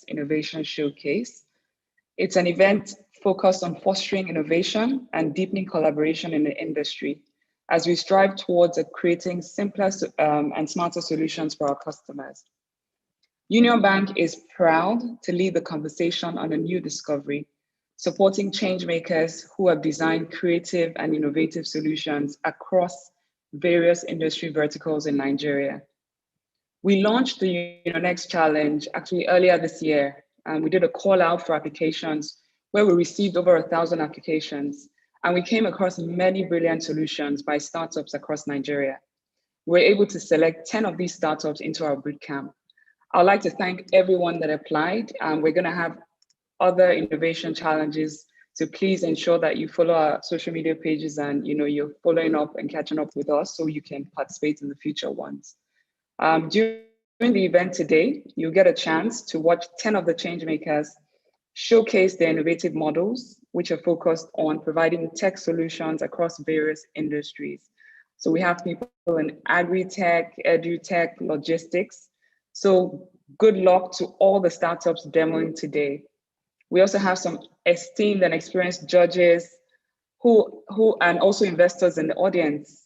Innovation Showcase. It's an event focused on fostering innovation and deepening collaboration in the industry as we strive towards creating simpler and smarter solutions for our customers. Union Bank is proud to lead the conversation on a new discovery, supporting change makers who have designed creative and innovative solutions across various industry verticals in Nigeria. We launched the UnionX Challenge actually earlier this year, and we did a call out for applications where we received over 1,000 applications, and we came across many brilliant solutions by startups across Nigeria. We were able to select 10 of these startups into our bootcamp. I'd like to thank everyone that applied. We're going to have other innovation challenges, so please ensure that you follow our social media pages and you're following up and catching up with us so you can participate in the future ones. During the event today, you'll get a chance to watch 10 of the change makers showcase their innovative models, which are focused on providing tech solutions across various industries. So we have people in agri-tech, edu-tech, logistics. So good luck to all the startups demoing today. We also have some esteemed and experienced judges who and also investors in the audience.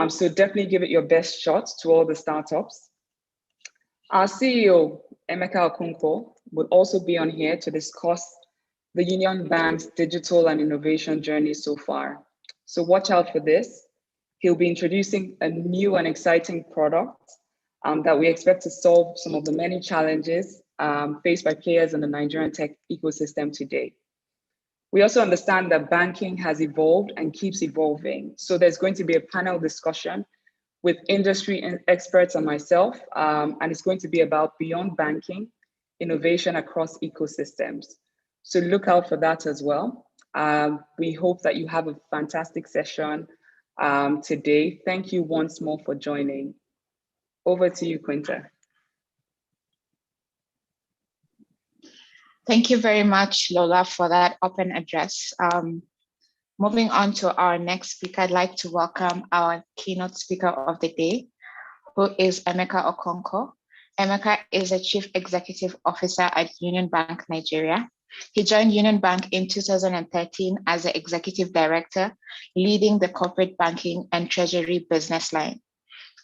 So definitely give it your best shot to all the startups. Our CEO, Emeka Okonkwo, will also be on here to discuss the Union Bank's digital and innovation journey so far. So watch out for this. He'll be introducing a new and exciting product that we expect to solve some of the many challenges faced by players in the Nigerian tech ecosystem today. We also understand that banking has evolved and keeps evolving. So there's going to be a panel discussion with industry experts and myself, and it's going to be about beyond banking, innovation across ecosystems. So look out for that as well. We hope that you have a fantastic session today. Thank you once more for joining. Over to you, Quinta. Thank you very much, Lola, for that open address. Moving on to our next speaker, I'd like to welcome our keynote speaker of the day, who is Emeka Okonkwo. Emeka is a Chief Executive Officer at Union Bank, Nigeria. He joined Union Bank in 2013 as the Executive Director, leading the corporate banking and treasury business line.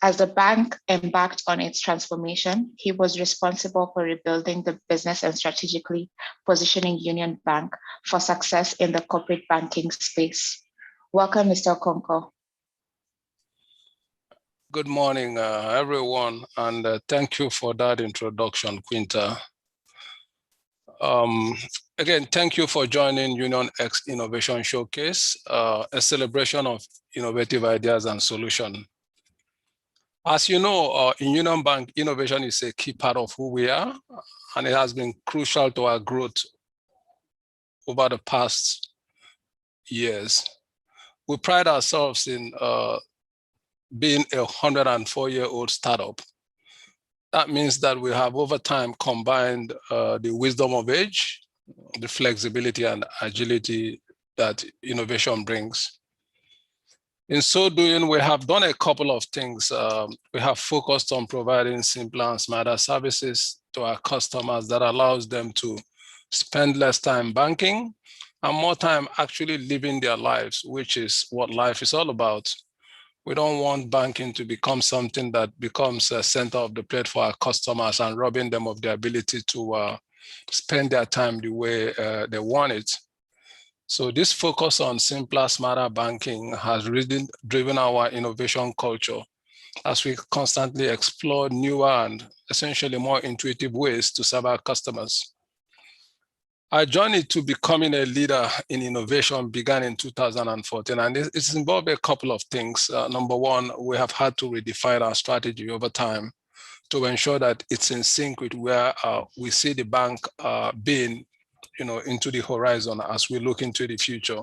As the bank embarked on its transformation, he was responsible for rebuilding the business and strategically positioning Union Bank for success in the corporate banking space. Welcome, Mr. Okonkwo. Good morning, everyone, and thank you for that introduction, Quinta. Again, thank you for joining UnionX Innovation Showcase, a celebration of innovative ideas and solutions. As you know, in Union Bank, innovation is a key part of who we are, and it has been crucial to our growth over the past years. We pride ourselves in being a 104-year-old startup. That means that we have over time combined the wisdom of age, the flexibility and agility that innovation brings. In so doing, we have done a couple of things. We have focused on providing simpler and smarter services to our customers that allows them to spend less time banking and more time actually living their lives, which is what life is all about. We don't want banking to become something that becomes a center of the plate for our customers and robbing them of the ability to spend their time the way they want it. So this focus on simpler, smarter banking has really driven our innovation culture as we constantly explore newer and essentially more intuitive ways to serve our customers. Our journey to becoming a leader in innovation began in 2014, and it's involved a couple of things. Number one, we have had to redefine our strategy over time to ensure that it's in sync with where we see the bank being into the horizon as we look into the future.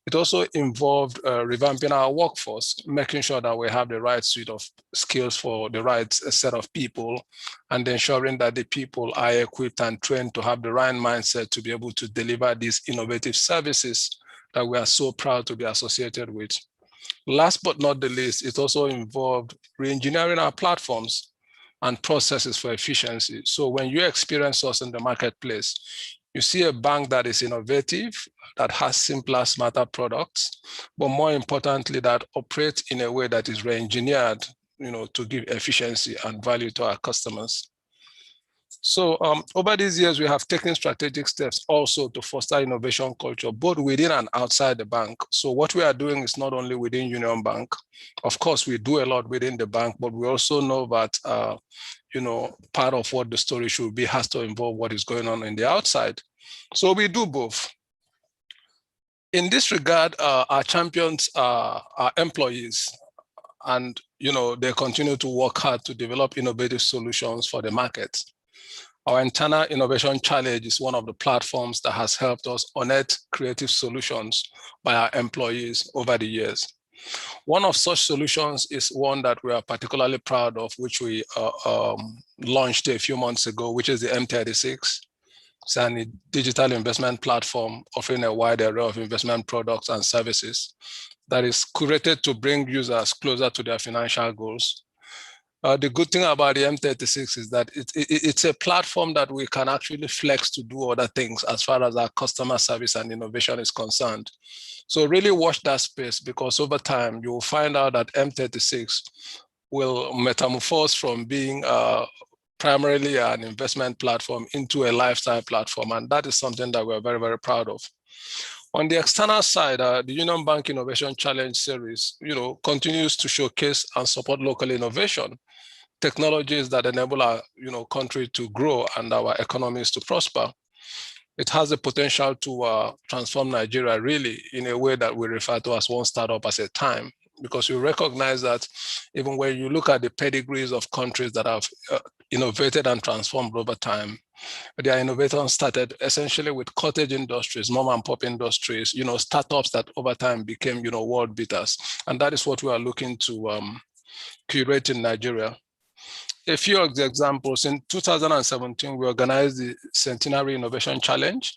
It also involved revamping our workforce, making sure that we have the right suite of skills for the right set of people, and ensuring that the people are equipped and trained to have the right mindset to be able to deliver these innovative services that we are so proud to be associated with. Last but not the least, it also involved re-engineering our platforms and processes for efficiency. So when you experience us in the marketplace, you see a bank that is innovative, that has simpler, smarter products, but more importantly, that operates in a way that is re-engineered, to give efficiency and value to our customers. So over these years, we have taken strategic steps also to foster innovation culture, both within and outside the bank. So what we are doing is not only within Union Bank. Of course, we do a lot within the bank, but we also know that part of what the story should be has to involve what is going on in the outside. So we do both. In this regard, our champions are our employees, and they continue to work hard to develop innovative solutions for the market. Our internal innovation challenge is one of the platforms that has helped us unearth creative solutions by our employees over the years. One of such solutions is one that we are particularly proud of, which we launched a few months ago, which is the M36. It's a digital investment platform offering a wide array of investment products and services that is curated to bring users closer to their financial goals. The good thing about the M36 is that it's a platform that we can actually flex to do other things as far as our customer service and innovation is concerned. So really watch that space, because over time, you will find out that M36 will metamorphose from being primarily an investment platform into a lifestyle platform. And that is something that we're very, very proud of. On the external side, the Union Bank Innovation Challenge series, continues to showcase and support local innovation, technologies that enable our, country to grow and our economies to prosper. It has the potential to transform Nigeria really in a way that we refer to as one startup at a time, because we recognize that even when you look at the pedigrees of countries that have innovated and transformed over time, their innovators started essentially with cottage industries, mom and pop industries, startups that over time became, world beaters. And that is what we are looking to curate in Nigeria. A few of the examples: in 2017, we organized the Centenary Innovation Challenge,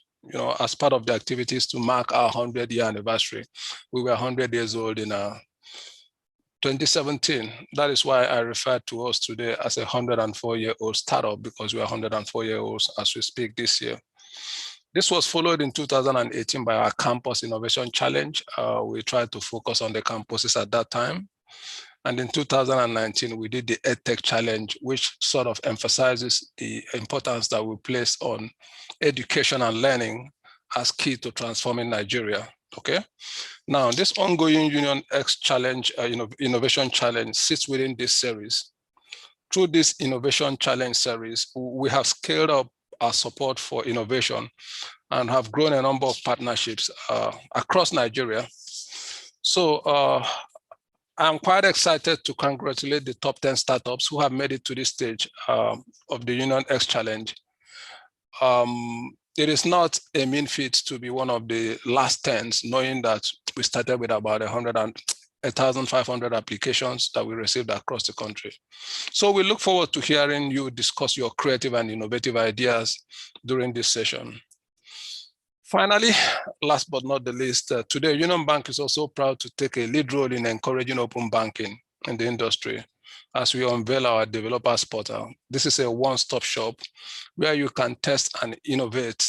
as part of the activities to mark our 100-year anniversary. We were 100 years old in 2017. That is why I refer to us today as a 104-year-old startup, because we are 104-year-olds as we speak this year. This was followed in 2018 by our Campus Innovation Challenge. We tried to focus on the campuses at that time. And in 2019, we did the EdTech Challenge, which sort of emphasizes the importance that we place on education and learning as key to transforming Nigeria. Okay. Now, this ongoing UnionX Challenge, Innovation Challenge, sits within this series. Through this Innovation Challenge series, we have scaled up our support for innovation and have grown a number of partnerships across Nigeria. So I'm quite excited to congratulate the top 10 startups who have made it to this stage of the UnionX Challenge. It is not a mean feat to be one of the last 10s, knowing that we started with about 1,500 applications that we received across the country. So we look forward to hearing you discuss your creative and innovative ideas during this session. Finally, last but not the least, today Union Bank is also proud to take a lead role in encouraging open banking in the industry as we unveil our developers portal. This is a one-stop shop where you can test and innovate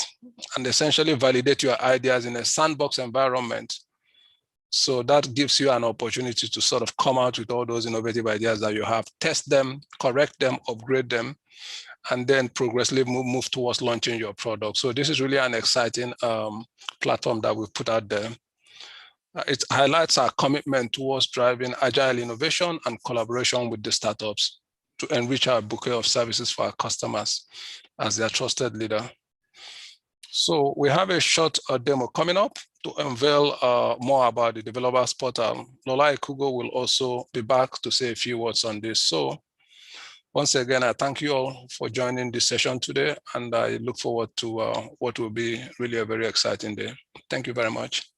and essentially validate your ideas in a sandbox environment. So that gives you an opportunity to sort of come out with all those innovative ideas that you have, test them, correct them, upgrade them, and then progressively move towards launching your product. So this is really an exciting platform that we've put out there. It highlights our commitment towards driving agile innovation and collaboration with the startups to enrich our bouquet of services for our customers as their trusted leader. So we have a short demo coming up to unveil more about the developers portal. Lola Ikugo will also be back to say a few words on this. So once again, I thank you all for joining this session today, and I look forward to what will be really a very exciting day. Thank you very much.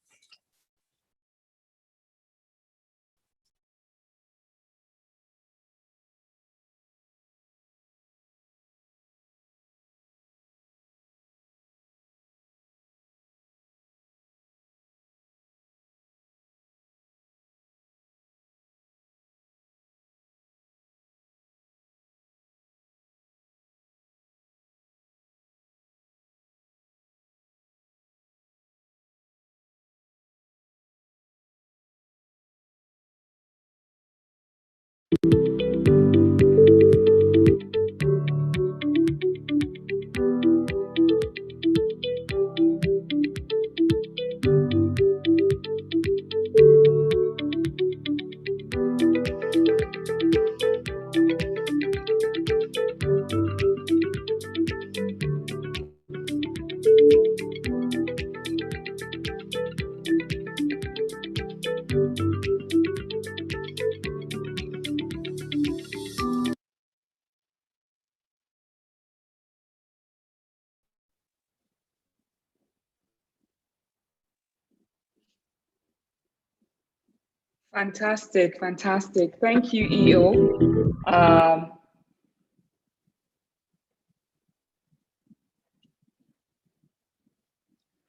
Fantastic, fantastic. Thank you, EO.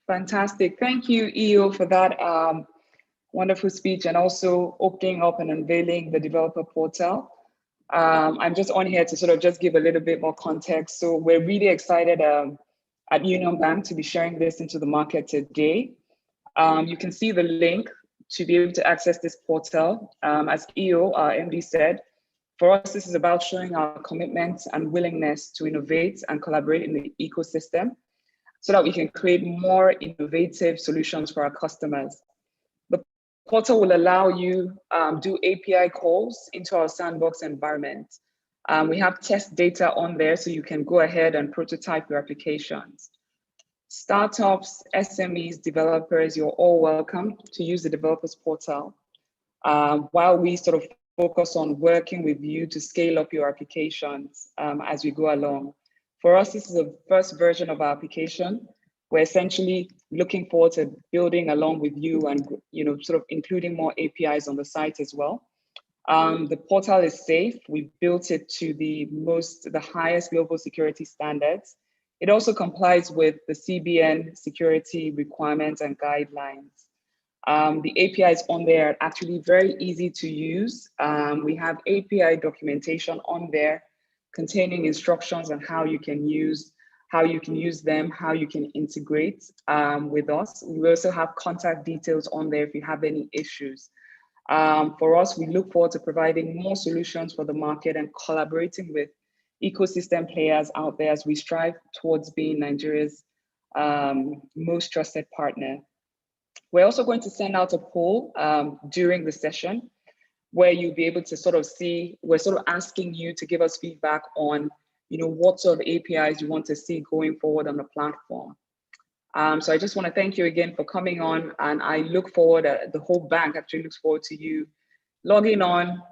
Fantastic. Thank you, EO, for that wonderful speech and also opening up and unveiling the developer portal. I'm just on here to sort of just give a little bit more context. So we're really excited at Union Bank to be sharing this into the market today. You can see the link to be able to access this portal. As EO, our MD said, for us, this is about showing our commitment and willingness to innovate and collaborate in the ecosystem so that we can create more innovative solutions for our customers. The portal will allow you do API calls into our sandbox environment. We have test data on there so you can go ahead and prototype your applications. Startups, SMEs, developers, you're all welcome to use the developers portal while we sort of focus on working with you to scale up your applications as we go along. For us, this is the first version of our application. We're essentially looking forward to building along with you and sort of including more APIs on the site as well. The portal is safe. We built it to the highest global security standards. It also complies with the CBN security requirements and guidelines. The APIs on there are actually very easy to use. We have API documentation on there containing instructions on how you can use them, how you can integrate with us. We also have contact details on there if you have any issues. For us, we look forward to providing more solutions for the market and collaborating with ecosystem players out there as we strive towards being Nigeria's most trusted partner. We're also going to send out a poll during the session where you'll be able to sort of see, we're sort of asking you to give us feedback on what sort of APIs you want to see going forward on the platform. So I just want to thank you again for coming on, and I look forward, the whole bank actually looks forward to you logging on,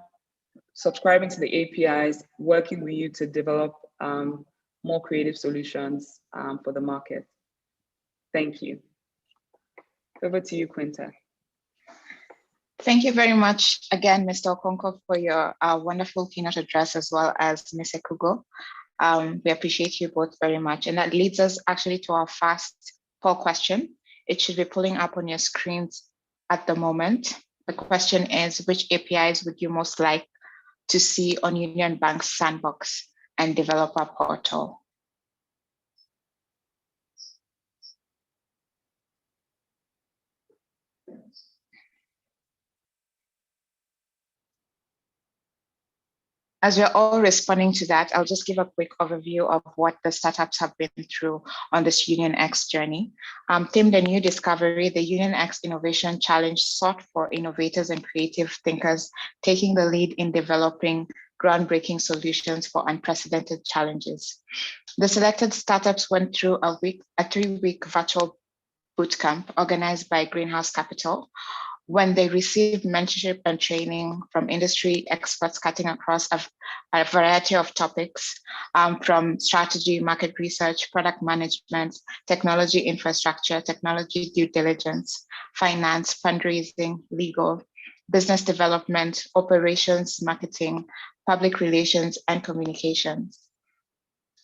subscribing to the APIs, working with you to develop more creative solutions for the market. Thank you. Over to you, Quinta. Thank you very much again, Mr. Okonkwo, for your wonderful keynote address, as well as Ms. Ekugo. We appreciate you both very much. And that leads us actually to our fast poll question. It should be pulling up on your screens at the moment. The question is, which APIs would you most like to see on Union Bank's sandbox and developer portal? As we're all responding to that, I'll just give a quick overview of what the startups have been through on this UnionX journey. Themed a new discovery, the UnionX Innovation Challenge sought for innovators and creative thinkers taking the lead in developing groundbreaking solutions for unprecedented challenges. The selected startups went through a 3-week virtual bootcamp organized by Greenhouse Capital, when they received mentorship and training from industry experts cutting across a variety of topics, from strategy, market research, product management, technology infrastructure, technology due diligence, finance, fundraising, legal, business development, operations, marketing, public relations, and communications.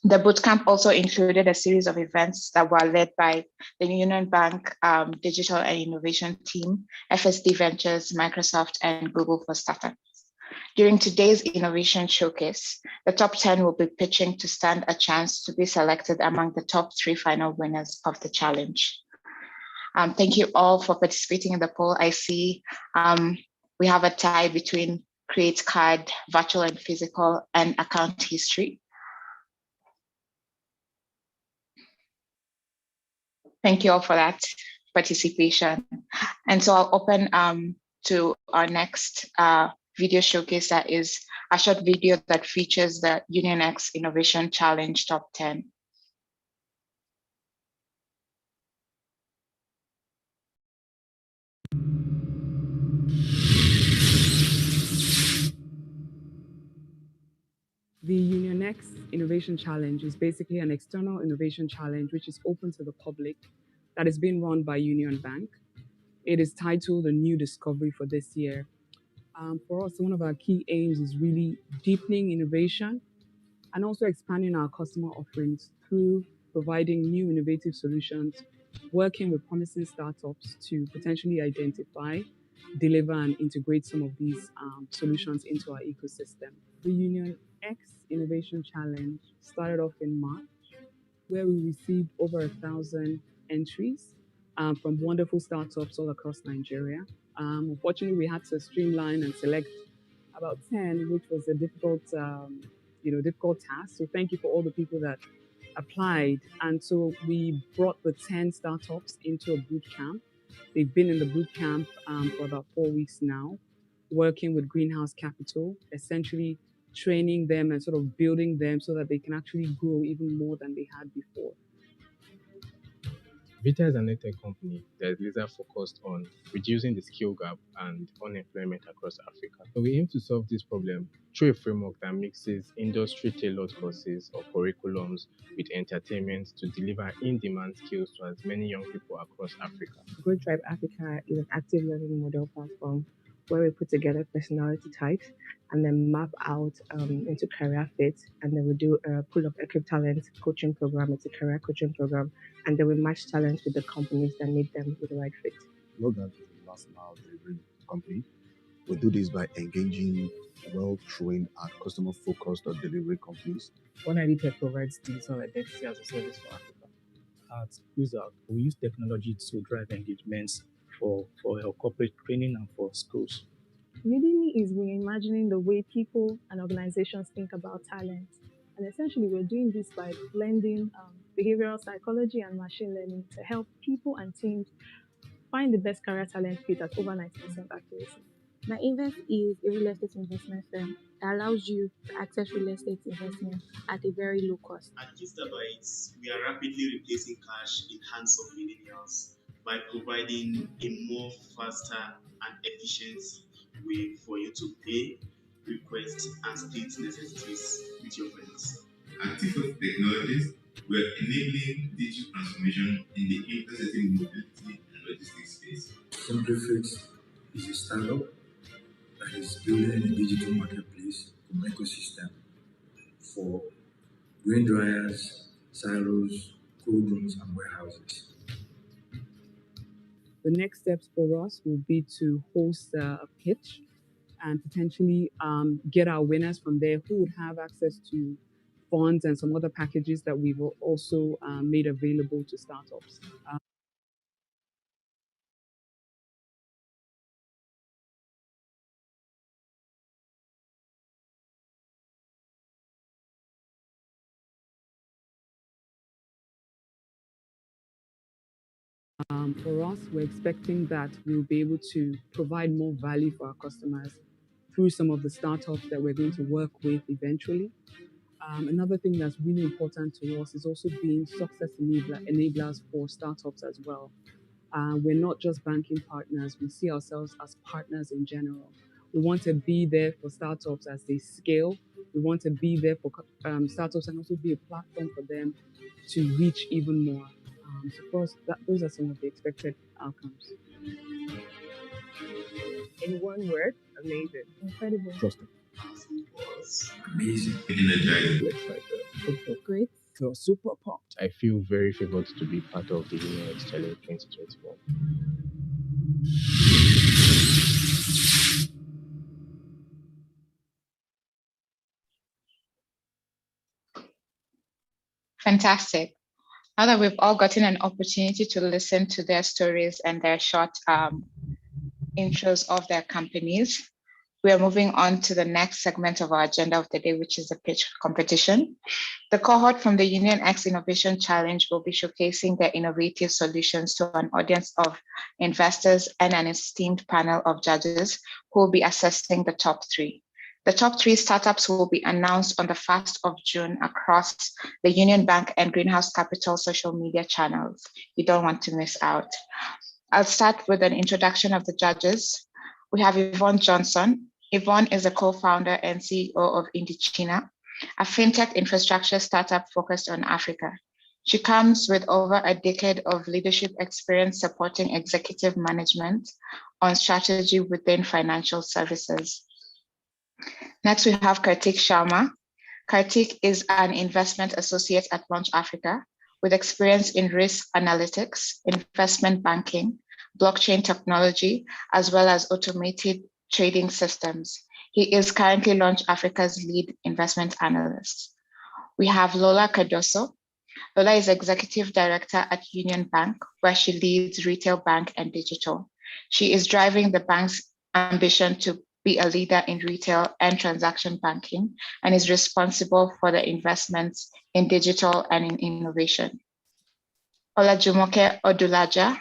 The bootcamp also included a series of events that were led by the Union Bank Digital and Innovation Team, FSD Ventures, Microsoft, and Google for Startups. During today's innovation showcase, the top 10 will be pitching to stand a chance to be selected among the top 3 final winners of the challenge. Thank you all for participating in the poll. I see we have a tie between create card, virtual and physical, and account history. Thank you all for that participation. And so I'll open to our next video showcase, that is a short video that features the UnionX Innovation Challenge Top 10. The UnionX Innovation Challenge is basically an external innovation challenge which is open to the public, that is being run by Union Bank. It is titled A New Discovery for this year. For us, one of our key aims is really deepening innovation and also expanding our customer offerings through providing new innovative solutions, working with promising startups to potentially identify, deliver, and integrate some of these solutions into our ecosystem. The UnionX Innovation Challenge started off in March, where we received over 1,000 entries from wonderful startups all across Nigeria. Unfortunately, we had to streamline and select about 10, which was a difficult task. So thank you for all the people that applied. And so we brought the 10 startups into a boot camp. They've been in the boot camp for about 4 weeks now, working with Greenhouse Capital, essentially training them and sort of building them so that they can actually grow even more than they had before. Vita is an edtech company that is laser focused on reducing the skill gap and unemployment across Africa. So we aim to solve this problem through a framework that mixes industry-tailored courses or curriculums with entertainment to deliver in-demand skills to as many young people across Africa. Growth Drive Africa is an active learning model platform where we put together personality types and then map out into career fit, and then we do a pool of equipped talent coaching program. It's a career coaching program, and then we match talent with the companies that need them with the right fit. Logan is a last mile delivery company. We do this by engaging well-trained and customer-focused delivery companies. OneID Tech provides digital identity as a service for Africa. At Quizak, we use technology to drive engagements for corporate training and for schools. Udemy is reimagining the way people and organizations think about talent. And essentially, we're doing this by blending behavioral psychology and machine learning to help people and teams find the best career talent fit at over 90% accuracy. UnionX is a real estate investment firm that allows you to access real estate investment at a very low cost. At Vistabites, we are rapidly replacing cash in hands of millennials by providing a more faster and efficient way for you to pay, request, and split necessities with your friends. At Tifos Technologies, we are enabling digital transformation in the intercity mobility and logistics space. Simplifix is a startup that is building a digital marketplace ecosystem for grain dryers, silos, cold rooms, and warehouses. The next steps for us will be to host a pitch and potentially get our winners from there who would have access to funds and some other packages that we've also made available to startups. For us, we're expecting that we'll be able to provide more value for our customers through some of the startups that we're going to work with eventually. Another thing that's really important to us is also being success enablers for startups as well. We're not just banking partners, we see ourselves as partners in general. We want to be there for startups as they scale. We want to be there for startups and also be a platform for them to reach even more. So of course, those are some of the expected outcomes. In one word, amazing. Incredible. Trusting. Amazing. Energizing. Great. So super pumped. I feel very favored to be part of the UnionX Challenge 2021. Fantastic. Now that we've all gotten an opportunity to listen to their stories and their short intros of their companies, We are moving on to the next segment of our agenda of the day, which is the pitch competition. The cohort from the UnionX Innovation Challenge will be showcasing their innovative solutions to an audience of investors and an esteemed panel of judges who will be assessing the top three. The top three startups will be announced on the 1st of June across the Union Bank and Greenhouse Capital social media channels. You don't want to miss out. I'll start with an introduction of the judges. We have Yvonne Johnson. Yvonne is a co-founder and CEO of Indichina, a fintech infrastructure startup focused on Africa. She comes with over a decade of leadership experience supporting executive management on strategy within financial services. Next, we have Kartik Sharma. Kartik is an investment associate at Launch Africa with experience in risk analytics, investment banking, blockchain technology, as well as automated trading systems. He is currently Launch Africa's lead investment analyst. We have Lola Cardoso. Lola is executive director at Union Bank, where she leads retail bank and digital. She is driving the bank's ambition to be a leader in retail and transaction banking, and is responsible for the investments in digital and in innovation. Olajumoke Odulaja.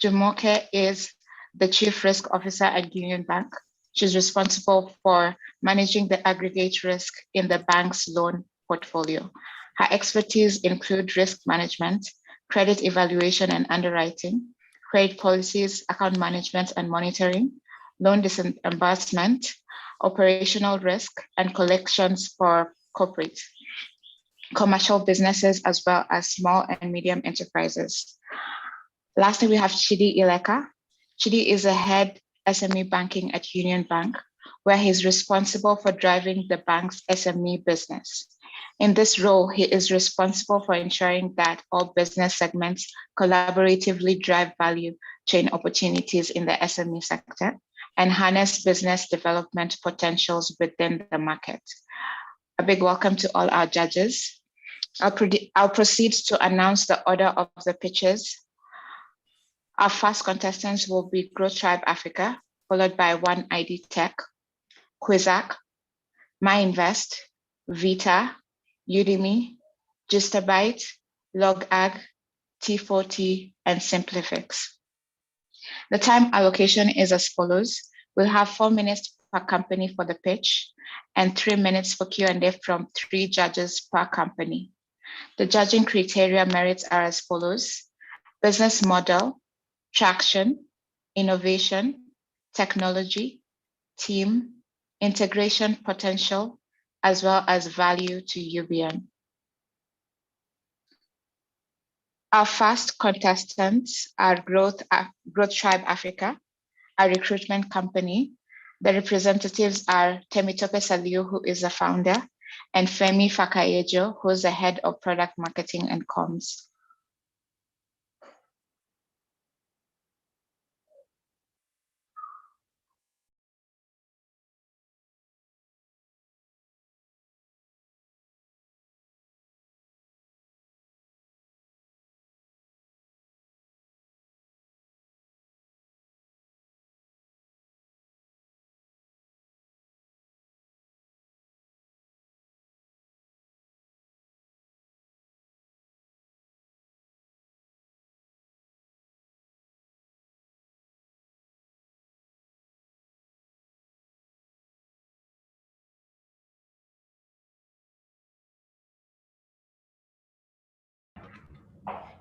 Jumoke is the Chief Risk Officer at Union Bank. She's responsible for managing the aggregate risk in the bank's loan portfolio. Her expertise include risk management, credit evaluation and underwriting, credit policies, account management and monitoring, loan disbursement, operational risk, and collections for corporate, commercial businesses, as well as small and medium enterprises. Lastly, we have Chidi Ileka. Chidi is a head SME banking at Union Bank, where he's responsible for driving the bank's SME business. In this role, he is responsible for ensuring that all business segments collaboratively drive value chain opportunities in the SME sector and harness business development potentials within the market. A big welcome to all our judges. I'll proceed to announce the order of the pitches. Our first contestants will be Growth Tribe Africa, followed by OneID Tech, Quizak, MyInvest, Vita, Udemy, Vistabites, LogAg, T40, and Simplifix. The time allocation is as follows. We'll have 4 minutes per company for the pitch and 3 minutes for Q&A from 3 judges per company. The judging criteria merits are as follows: business model, traction, innovation, technology, team, integration potential, as well as value to UBM. Our first contestants are Growth Tribe Africa, a recruitment company. The representatives are Temitope Saliu, who is the founder, and Femi Fakayejo, who is the head of product marketing and comms.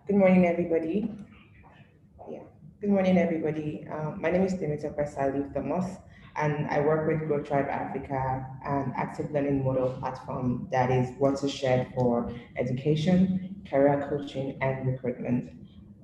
Good morning, everybody. Good morning, everybody. My name is Temitope Saliu Thomas, and I work with Growth Tribe Africa, an active learning model platform that is watershed for education, career coaching, and recruitment.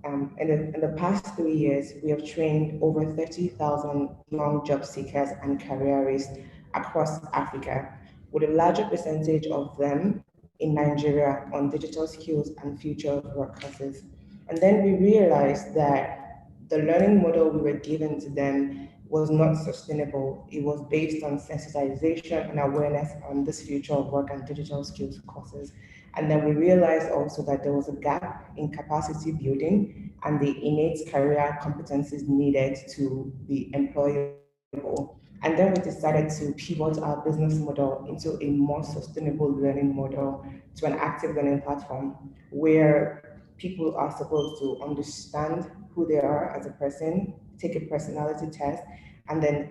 In the past 3 years, we have trained over 30,000 young job seekers and careerists across Africa, with a larger percentage of them in Nigeria on digital skills and future of work courses. And then we realized that the learning model we were given to them was not sustainable. It was based on sensitization and awareness on this future of work and digital skills courses. And then we realized also that there was a gap in capacity building and the innate career competencies needed to be employable. And then we decided to pivot our business model into a more sustainable learning model, to an active learning platform where people are supposed to understand who they are as a person, take a personality test, and then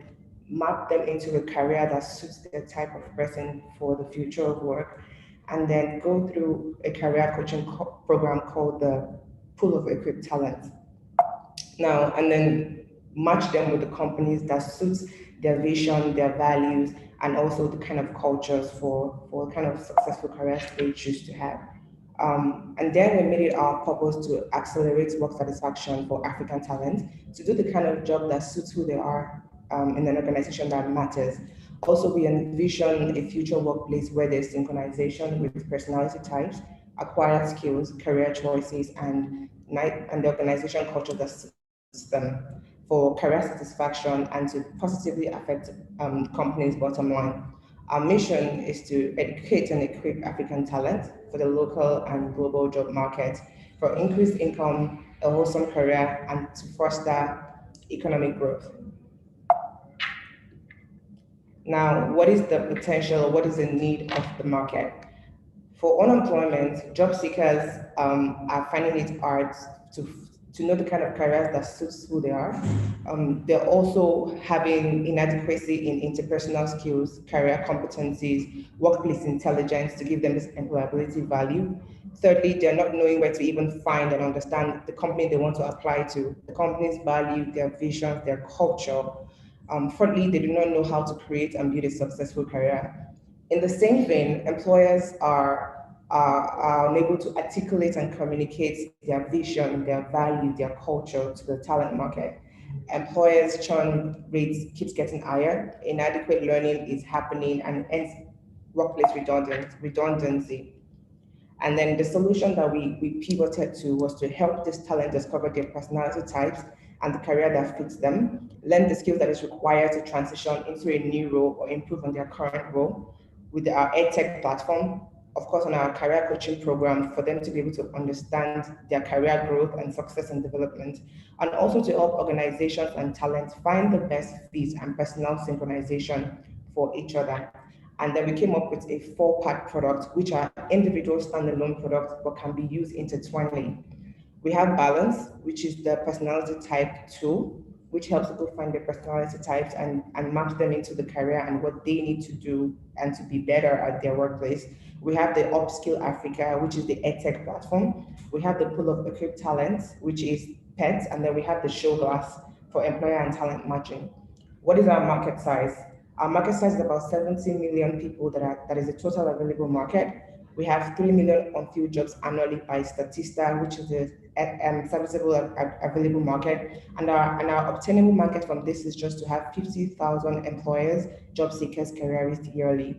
map them into a career that suits their type of person for the future of work, and then go through a career coaching program called the Pool of Equipped Talent. Now, and then match them with the companies that suits their vision, their values, and also the kind of cultures for kind of successful careers they choose to have. And then we made it our purpose to accelerate work satisfaction for African talent, to do the kind of job that suits who they are in an organization that matters. Also, we envision a future workplace where there's synchronization with personality types, acquired skills, career choices, and the organization culture that suits them for career satisfaction and to positively affect companies' bottom line. Our mission is to educate and equip African talent for the local and global job market, for increased income, a wholesome career, and to foster economic growth. Now, what is the potential? What is the need of the market? For unemployment, job seekers are finding it hard to know the kind of careers that suits who they are. They're also having inadequacy in interpersonal skills, career competencies, workplace intelligence to give them this employability value. Thirdly, they're not knowing where to even find and understand the company they want to apply to, the company's value, their vision, their culture. Fourthly, they do not know how to create and build a successful career. In the same vein, employers are unable to articulate and communicate their vision, their value, their culture to the talent market. Employers' churn rates keeps getting higher, inadequate learning is happening, and hence workplace redundancy. And then the solution that we pivoted to was to help this talent discover their personality types and the career that fits them, learn the skills that is required to transition into a new role or improve on their current role with our EdTech platform, of course, on our career coaching program for them to be able to understand their career growth and success and development, and also to help organizations and talents find the best fit and personal synchronization for each other. And then we came up with a 4-part product, which are individual standalone products, but can be used intertwiningly. We have Balance, which is the personality type tool, which helps people find their personality types and maps them into the career and what they need to do and to be better at their workplace. We have the Upskill Africa, which is the EdTech platform. We have the Pool of Equipped Talent, which is PET, and then we have the Show Glass for employer and talent matching. What is our market size? Our market size is about 70 million people that is the total available market. We have 3 million unfilled jobs annually by Statista, which is the serviceable available market. And our obtainable market from this is just to have 50,000 employers, job seekers, careerists yearly.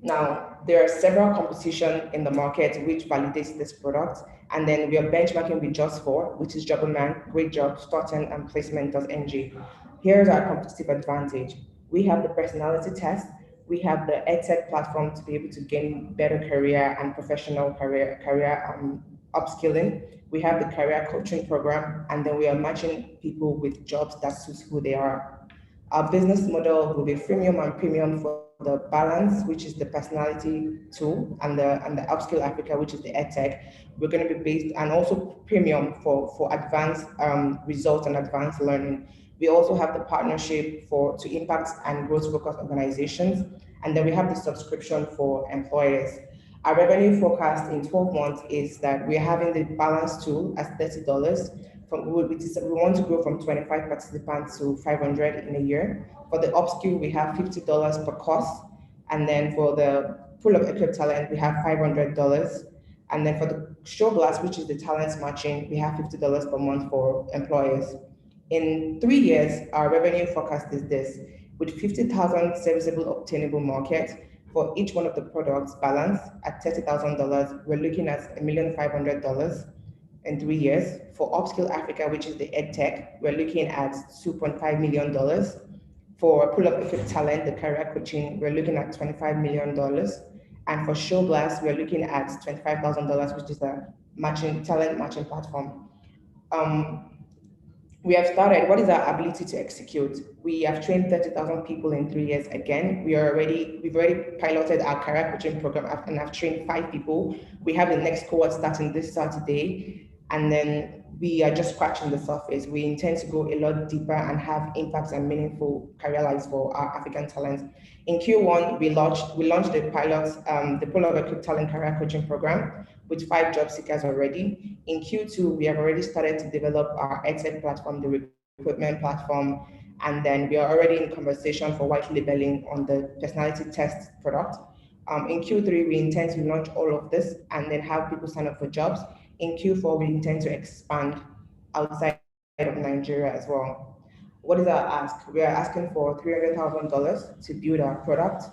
Now, there are several competition in the market which validates this product. And then we are benchmarking with Just4, which is Jobberman, Great Job, Starten, and Placement.ng. Here's our competitive advantage. We have the personality test. We have the EdTech platform to be able to gain better career and professional career upskilling. We have the career coaching program, and then we are matching people with jobs that suits who they are. Our business model will be freemium and premium for the Balance, which is the personality tool, and the Upskill Africa, which is the EdTech. We're going to be based, and also premium for advanced results and advanced learning. We also have the partnership to impact and growth focused organizations. And then we have the subscription for employers. Our revenue forecast in 12 months is that we're having the Balance tool at $30. We want to grow from 25 participants to 500 in a year. For the Upskill, we have $50 per course. And then for the Pool of Equipped Talent, we have $500. And then for the Show Glass, which is the talent matching, we have $50 per month for employers. In 3 years, our revenue forecast is this: with 50,000 serviceable obtainable market for each one of the products Balance at $30,000, we're looking at $1,500,000 in 3 years. For Upskill Africa, which is the EdTech, we're looking at $2.5 million. For Pool of Equipped Talent, the career coaching, we're looking at $25 million. And for Show Glass, we're looking at $25,000, which is a talent matching platform. we have started. What is our ability to execute? We have trained 30,000 people in 3 years. Again, we've already piloted our career coaching program and have trained 5 people. We have the next cohort starting this Saturday, and then we are just scratching the surface. We intend to go a lot deeper and have impacts and meaningful career lives for our African talents. In Q1, we launched the pilot, the Pool of Equipped Talent Career Coaching Program with 5 job seekers already. In Q2, we have already started to develop our EdTech platform, the recruitment platform, and then we are already in conversation for white labeling on the personality test product. In Q3, we intend to launch all of this and then have people sign up for jobs. In Q4, we intend to expand outside of Nigeria as well. What is our ask? We are asking for $300,000 to build our product.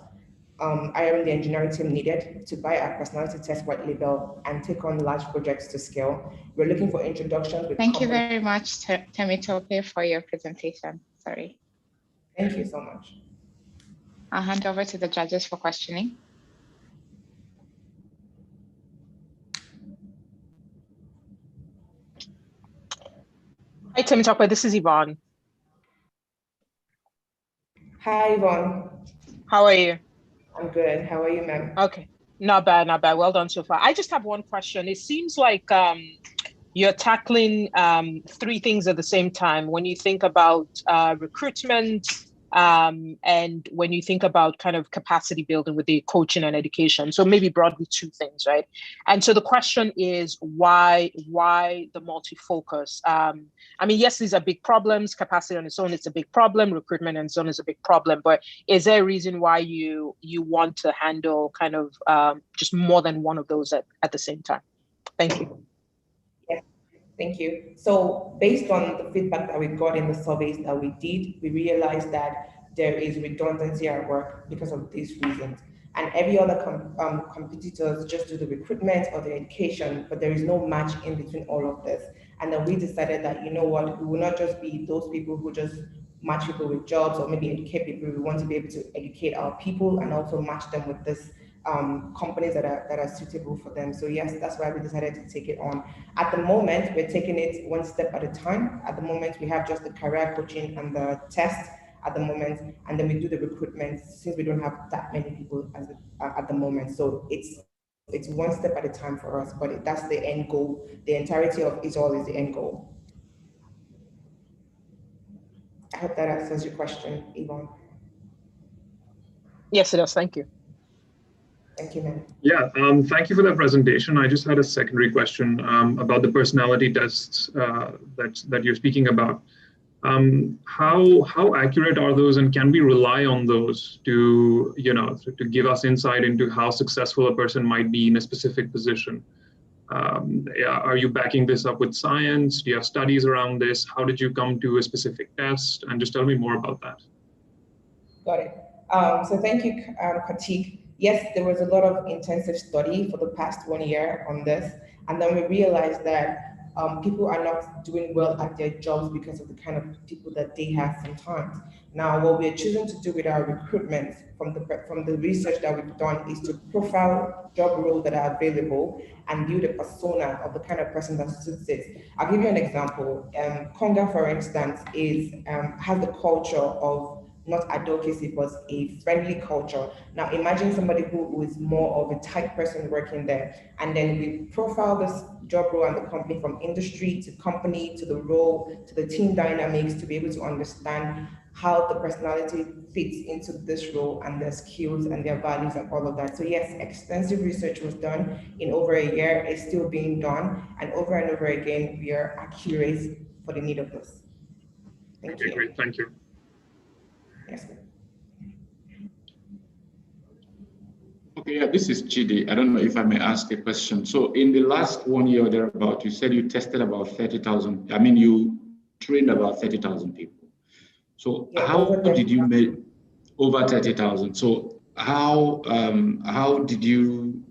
I am the engineering team needed to buy our personality test white label and take on large projects to scale. We're looking for introductions with Thank you very much, Temitope, for your presentation. Sorry. Thank you so much. I'll hand over to the judges for questioning. Hi, Temitope, this is Yvonne. Hi, Yvonne. How are you? I'm good. How are you, ma'am? Okay, not bad, not bad. Well done so far. I just have one question. It seems like you're tackling 3 things at the same time when you think about recruitment and when you think about kind of capacity building with the coaching and education. So maybe broadly 2 things, right? And so the question is why the multi-focus? I mean, yes, these are big problems. Capacity on its own is a big problem. Recruitment on its own is a big problem. But is there a reason why you want to handle kind of just more than one of those at the same time? Thank you. Yes, thank you. So based on the feedback that we got in the surveys that we did, we realized that there is redundancy at work because of these reasons. And every other competitors just do the recruitment or the education, but there is no match in between all of this. And then we decided that, you know what, we will not just be those people who just match people with jobs or maybe educate people. We want to be able to educate our people and also match them with this companies that are suitable for them. So yes, that's why we decided to take it on. At the moment, we're taking it one step at a time. At the moment, we have just the career coaching and the test at the moment, and then we do the recruitment since we don't have that many people at the moment. So it's one step at a time for us, but that's the end goal. The entirety of it all is the end goal. I hope that answers your question, Yvonne. Yes, it does. Thank you. Thank you, ma'am. Yeah, thank you for that presentation. I just had a secondary question about the personality tests that you're speaking about. How accurate are those, and can we rely on those to give us insight into how successful a person might be in a specific position? Are you backing this up with science? Do you have studies around this? How did you come to a specific test? And just tell me more about that. Got it. So thank you, Katik. Yes, there was a lot of intensive study for the past 1 year on this. And then we realized that people are not doing well at their jobs because of the kind of people that they have sometimes. Now, what we're choosing to do with our recruitment from the research that we've done is to profile job roles that are available and build a persona of the kind of person that suits it. I'll give you an example. Conga, for instance, has the culture of not advocacy, but a friendly culture. Now imagine somebody who is more of a type person working there, and then we profile this job role and the company from industry to company to the role to the team dynamics to be able to understand how the personality fits into this role and their skills and their values and all of that. So yes, extensive research was done in over a year. It's still being done, and over again, we are accurate for the need of this. Thank you. Great, thank you. Yes. Okay, yeah, this is Chidi. I don't know if I may ask a question. So in the last 1 year or thereabout, you said you tested about 30,000. I mean, you trained about 30,000 people. So yeah, how did you make over 30,000? So how did you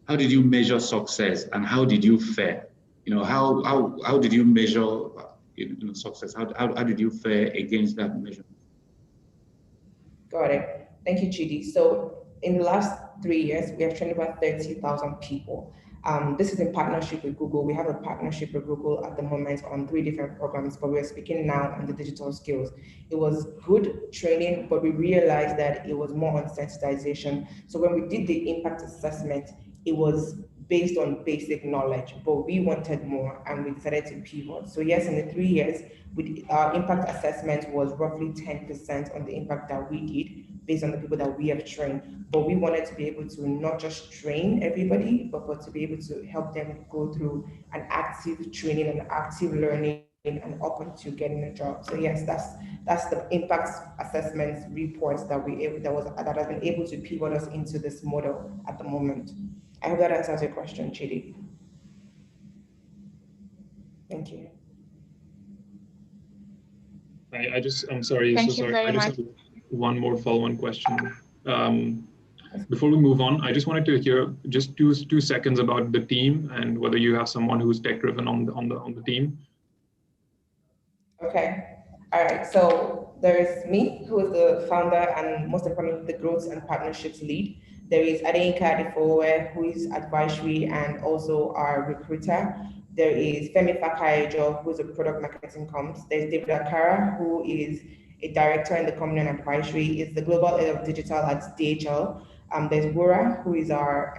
measure success, and how did you fare? How did you measure success? How did you fare against that measurement? Got it. Thank you, Chidi. So in the last 3 years, we have trained about 30,000 people. This is in partnership with Google. We have a partnership with Google at the moment on 3 different programs, but we're speaking now on the digital skills. It was good training, but we realized that it was more on sensitization. So when we did the impact assessment, it was based on basic knowledge, but we wanted more and we decided to pivot. So yes, in the 3 years, our impact assessment was roughly 10% on the impact that we did based on the people that we have trained. But we wanted to be able to not just train everybody, but to be able to help them go through an active training and active learning and up into getting a job. So yes, that's the impact assessment reports that that has been able to pivot us into this model at the moment. I hope that answers your question, Chidi. Thank you. I'm sorry. Thank you very much. Have one more follow-on question. Before we move on, I just wanted to hear just two seconds about the team and whether you have someone who's tech-driven on the team. Okay. All right. So there is me, who is the founder and most importantly, the growth and partnerships lead. There is Adeyinka Adefowe, who is advisory and also our recruiter. There is Femi Fakayejo, who is a product marketing comms. There's David Akara, who is a director in the company and advisory, is the global head of digital at DHL. There's Wura, who is our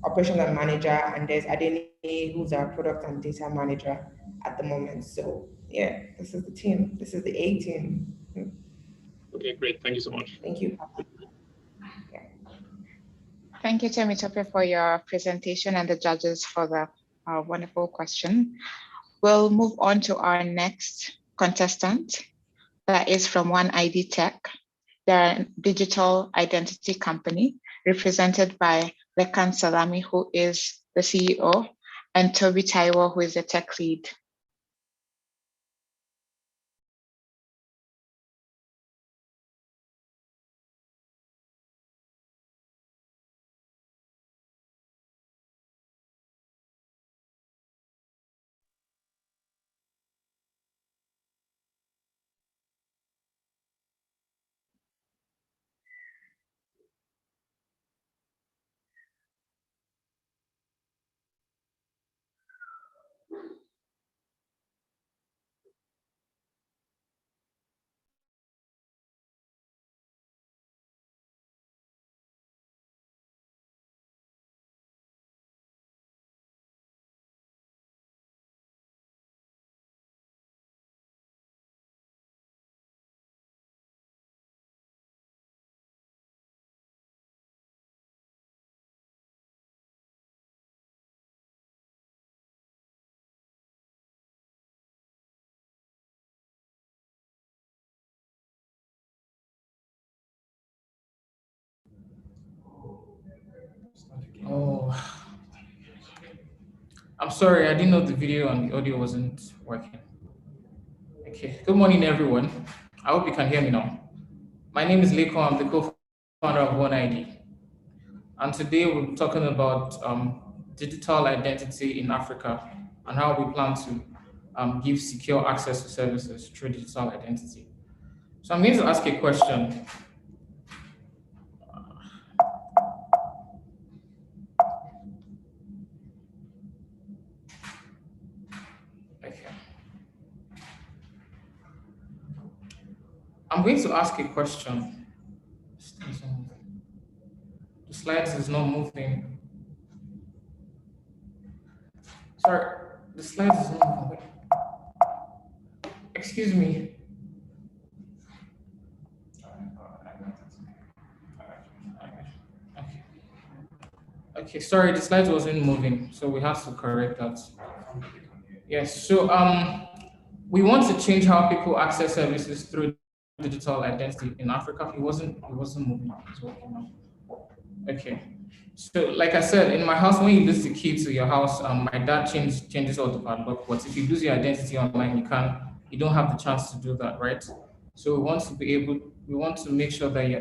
operational manager, and there's Adeni, who's our product and data manager at the moment. So yeah, this is the team. This is the A team. Okay, great. Thank you so much. Thank you. Thank you, Temitope, for your presentation and the judges for the wonderful question. We'll move on to our next contestant. That is from OneID Tech. They're a digital identity company represented by Lekan Salami, who is the CEO, and Toby Taiwo, who is the tech lead. Oh, I'm sorry, I didn't know the video and the audio wasn't working. Okay, good morning, everyone. I hope you can hear me now. My name is Leko, I'm the co-founder of OneID. And today we'll be talking about digital identity in Africa and how we plan to give secure access to services through digital identity. So I'm going to ask a question. I'm going to ask a question. The slides is not moving. Sorry, the slides is not moving. Excuse me. Okay, sorry, the slides wasn't moving, so we have to correct that. Yes, so we want to change how people access services through digital identity in Africa. It wasn't moving. It's working now. Okay. So like I said, in my house, when you lose the key to your house, my dad changes all the padlock, but if you lose your identity online, you don't have the chance to do that, right? So we want to make sure that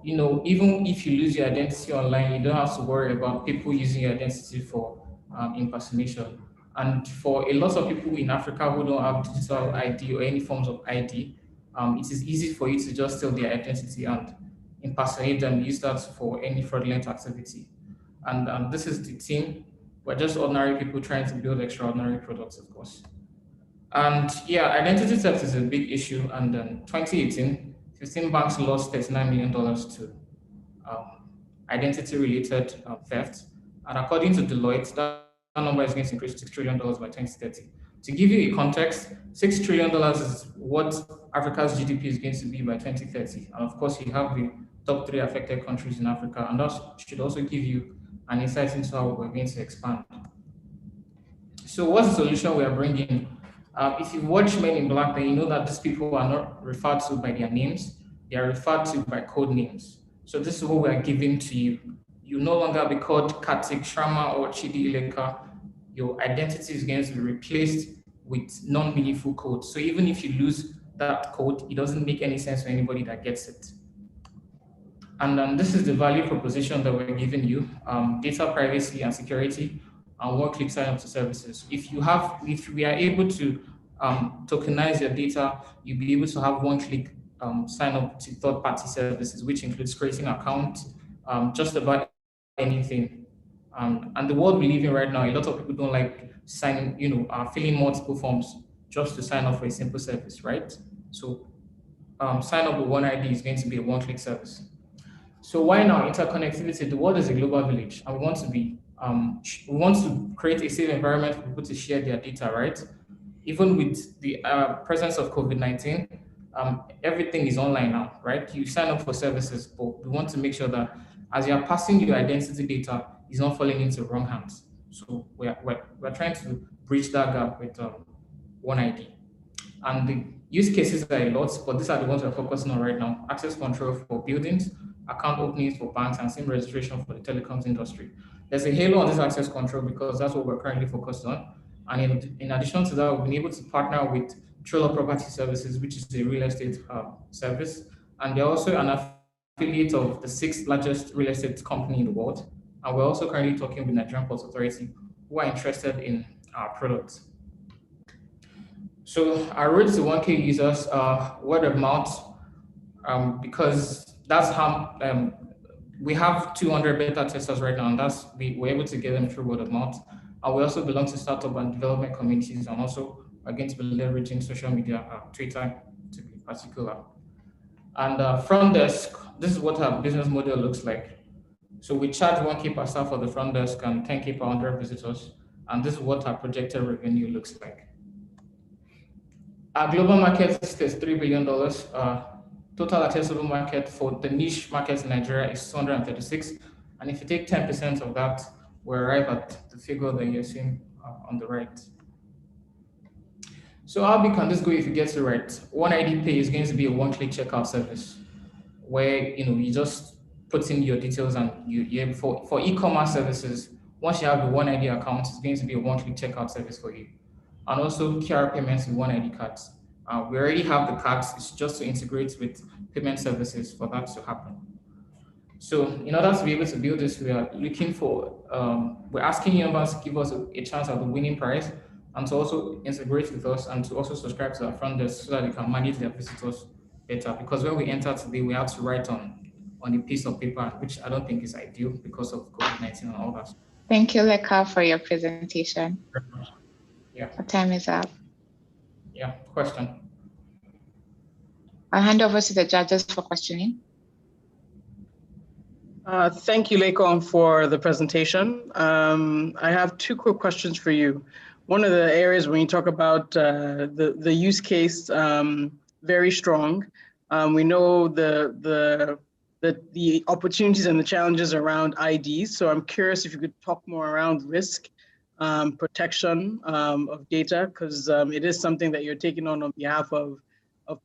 you know, even if you lose your identity online, you don't have to worry about people using your identity for impersonation. And for a lot of people in Africa who don't have digital ID or any forms of ID, it is easy for you to just steal their identity and impersonate them, use that for any fraudulent activity. And this is the team. We're just ordinary people trying to build extraordinary products, of course. And yeah, identity theft is a big issue. And in 2018, 15 banks lost $39 million to identity-related theft. And according to Deloitte, that number is going to increase to $6 trillion by 2030. To give you a context, $6 trillion is what Africa's GDP is going to be by 2030. And of course, you have the top 3 affected countries in Africa. And that should also give you an insight into how we're going to expand. So what's the solution we are bringing? If you watch Men in Black, then you know that these people are not referred to by their names. They are referred to by code names. So this is what we are giving to you. You no longer be called Kartik Sharma or Chidi Ileka. Your identity is going to be replaced with non-meaningful code. So even if you lose that code, it doesn't make any sense for anybody that gets it. And then this is the value proposition that we're giving you: data privacy and security, and one-click sign up to services. If we are able to tokenize your data, you'll be able to have one-click sign up to third-party services, which includes creating an account, just about anything. And the world we live in right now, a lot of people don't like filling multiple forms just to sign up for a simple service, right? So sign up with OneID is going to be a one-click service. So why now interconnectivity? The world is a global village, and we want to create a safe environment for people to share their data, right? Even with the presence of COVID-19, everything is online now, right? You sign up for services, but we want to make sure that as you are passing your identity data, it's not falling into wrong hands. So we're trying to bridge that gap with OneID. And the use cases are a lot, but these are the ones we're focusing on right now: access control for buildings, account openings for banks, and SIM registration for the telecoms industry. There's a halo on this access control because that's what we're currently focused on. And in addition to that, we've been able to partner with Trailer Property Services, which is a real estate service. And they're also an affiliate of the 6th largest real estate company in the world. And we're also currently talking with Nigerian Ports Authority, who are interested in our products. So our road to 1K users are word of mouth, because that's how we have 200 beta testers right now, and we're able to get them through word of mouth. And we also belong to startup and development communities, and also are going to be leveraging social media, Twitter to be particular. And front desk, this is what our business model looks like. So we charge 1K per staff for the front desk and 10K per 100 visitors. And this is what our projected revenue looks like. Our global market is $3 billion. Total accessible market for the niche markets in Nigeria is 236. And if you take 10% of that, we arrive at the figure that you're seeing on the right. So how big can this go if you get it right? OneID Pay is going to be a one-click checkout service where you just put in your details, and for e-commerce services, once you have a OneID account, it's going to be a one-click checkout service for you. And also QR payments with OneID cards. We already have the cards. It's just to integrate with payment services for that to happen. So in order to be able to build this, we are looking for, we're asking unions to give us a chance at the winning prize, and to also integrate with us, and to also subscribe to our front desk so that they can manage their visitors better. Because when we enter today, we have to write on a piece of paper, which I don't think is ideal because of COVID-19 and all that. Thank you, Leka, for your presentation. Yeah. Our time is up. Yeah, question. I'll hand over to the judges for questioning. Thank you, Lekon, for the presentation. I have 2 quick questions for you. One of the areas when you talk about the use case, very strong. We know the opportunities and the challenges around IDs. So I'm curious if you could talk more around risk, protection of data, because it is something that you're taking on behalf of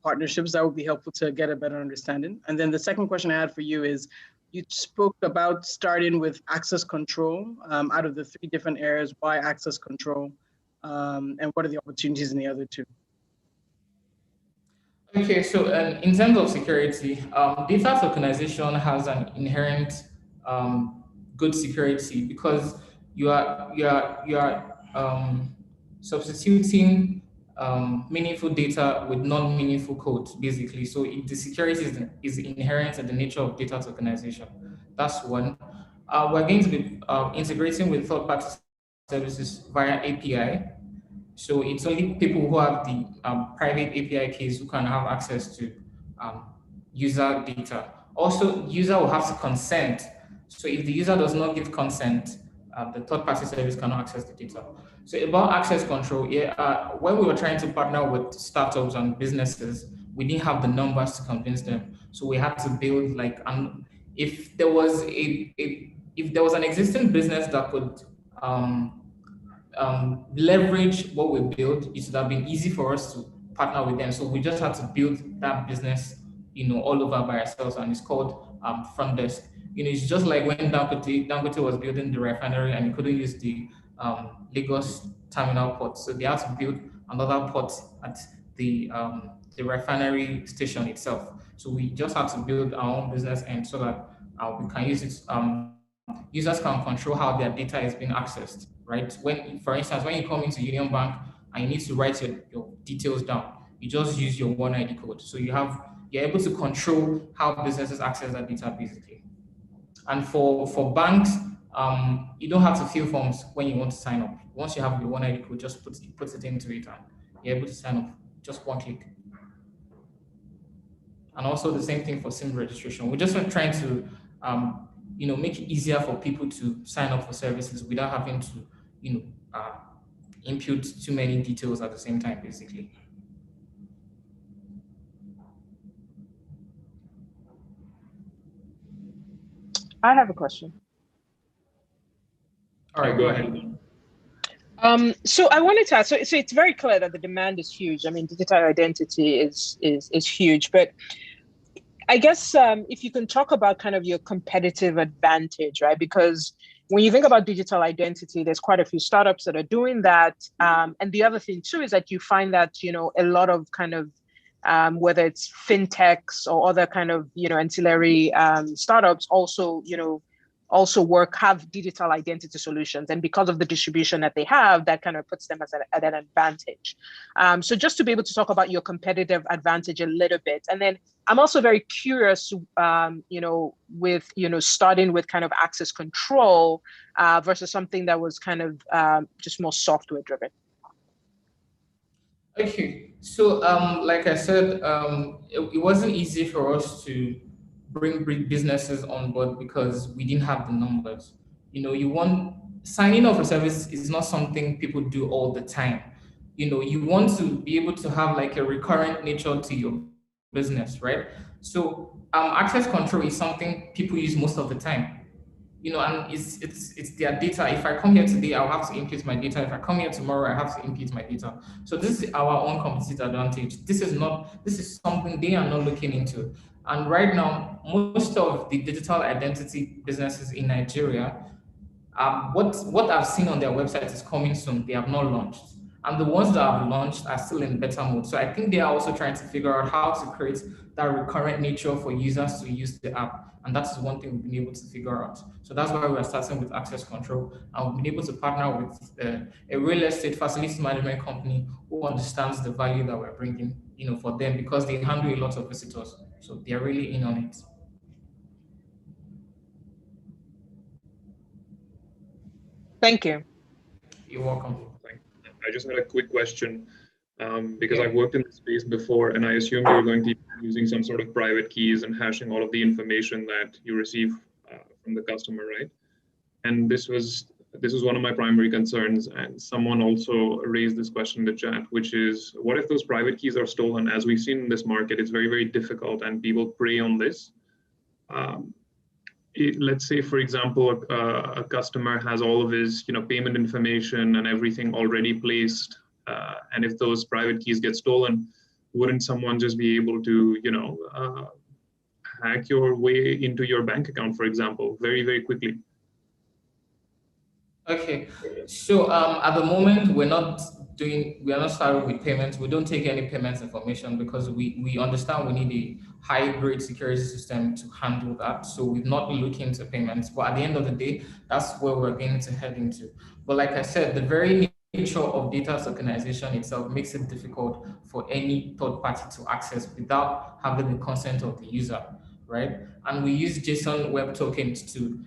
partnerships. That would be helpful to get a better understanding. And then the second question I had for you is, you spoke about starting with access control out of the 3 different areas. Why access control? And what are the opportunities in the other 2? Okay, so in terms of security, data tokenization has an inherent good security because you are substituting meaningful data with non-meaningful code, basically. So the security is inherent in the nature of data tokenization. That's one. We're going to be integrating with third-party services via API. So it's only people who have the private API keys who can have access to user data. Also, user will have to consent. So if the user does not give consent, the third-party service cannot access the data. So about access control, when we were trying to partner with startups and businesses, we didn't have the numbers to convince them. So we had to build if there was an existing business that could leverage what we built, it should have been easy for us to partner with them. So we just had to build that business, all over by ourselves, and it's called Front Desk. It's just like when Dangote was building the refinery and he couldn't use the Lagos terminal port, so they had to build another port at the refinery station itself. So we just had to build our own business end so that we can use it. Users can control how their data is being accessed, right? For instance, when you come into Union Bank and you need to write your details down, you just use your OneID code. So you're able to control how businesses access that data, basically. And for banks, you don't have to fill forms when you want to sign up. Once you have your OneID code, just put it into it, and you're able to sign up just one click. And also the same thing for SIM registration. We're just trying to make it easier for people to sign up for services without having to input too many details at the same time, basically. I have a question. All right, go ahead. So I wanted to ask, so it's very clear that the demand is huge. I mean, digital identity is huge, but I guess if you can talk about kind of your competitive advantage, right? Because when you think about digital identity, there's quite a few startups that are doing that. And the other thing too is that you find that, a lot of kind of, whether it's fintechs or other kind of, ancillary startups also, have digital identity solutions. And because of the distribution that they have, that kind of puts them at an advantage. So just to be able to talk about your competitive advantage a little bit. And then I'm also very curious, with, starting with kind of access control versus something that was kind of just more software driven. Okay, so like I said, it wasn't easy for us to bring businesses on board because we didn't have the numbers. Signing up for service is not something people do all the time. You want to be able to have like a recurrent nature to your business, right? So access control is something people use most of the time. And it's their data. If I come here today, I'll have to input my data. If I come here tomorrow, I have to input my data. So this is our own competitive advantage. This is something they are not looking into. And right now, most of the digital identity businesses in Nigeria, what I've seen on their website is coming soon. They have not launched. And the ones that have launched are still in beta mode. So I think they are also trying to figure out how to create that recurrent nature for users to use the app. And that's one thing we've been able to figure out. So that's why we're starting with access control. And we've been able to partner with a real estate facilities management company who understands the value that we're bringing, for them, because they handle a lot of visitors. So they're really in on it. Thank you. You're welcome. I just had a quick question because I've worked in this space before, and I assumed you were going to be using some sort of private keys and hashing all of the information that you receive from the customer, right? And this was one of my primary concerns, and someone also raised this question in the chat, which is, what if those private keys are stolen? As we've seen in this market, it's very, very difficult, and people prey on this. Let's say, for example, a customer has all of his, payment information and everything already placed, and if those private keys get stolen, wouldn't someone just be able to, hack your way into your bank account, for example, very, very quickly? Okay, so at the moment we're not starting with payments. We don't take any payments information because we understand we need a high-grade security system to handle that. So we've not been looking into payments, but at the end of the day, that's where we're going to head into. But like I said, the very nature of data tokenization itself makes it difficult for any third party to access without having the consent of the user, right? And we use JSON Web Tokens to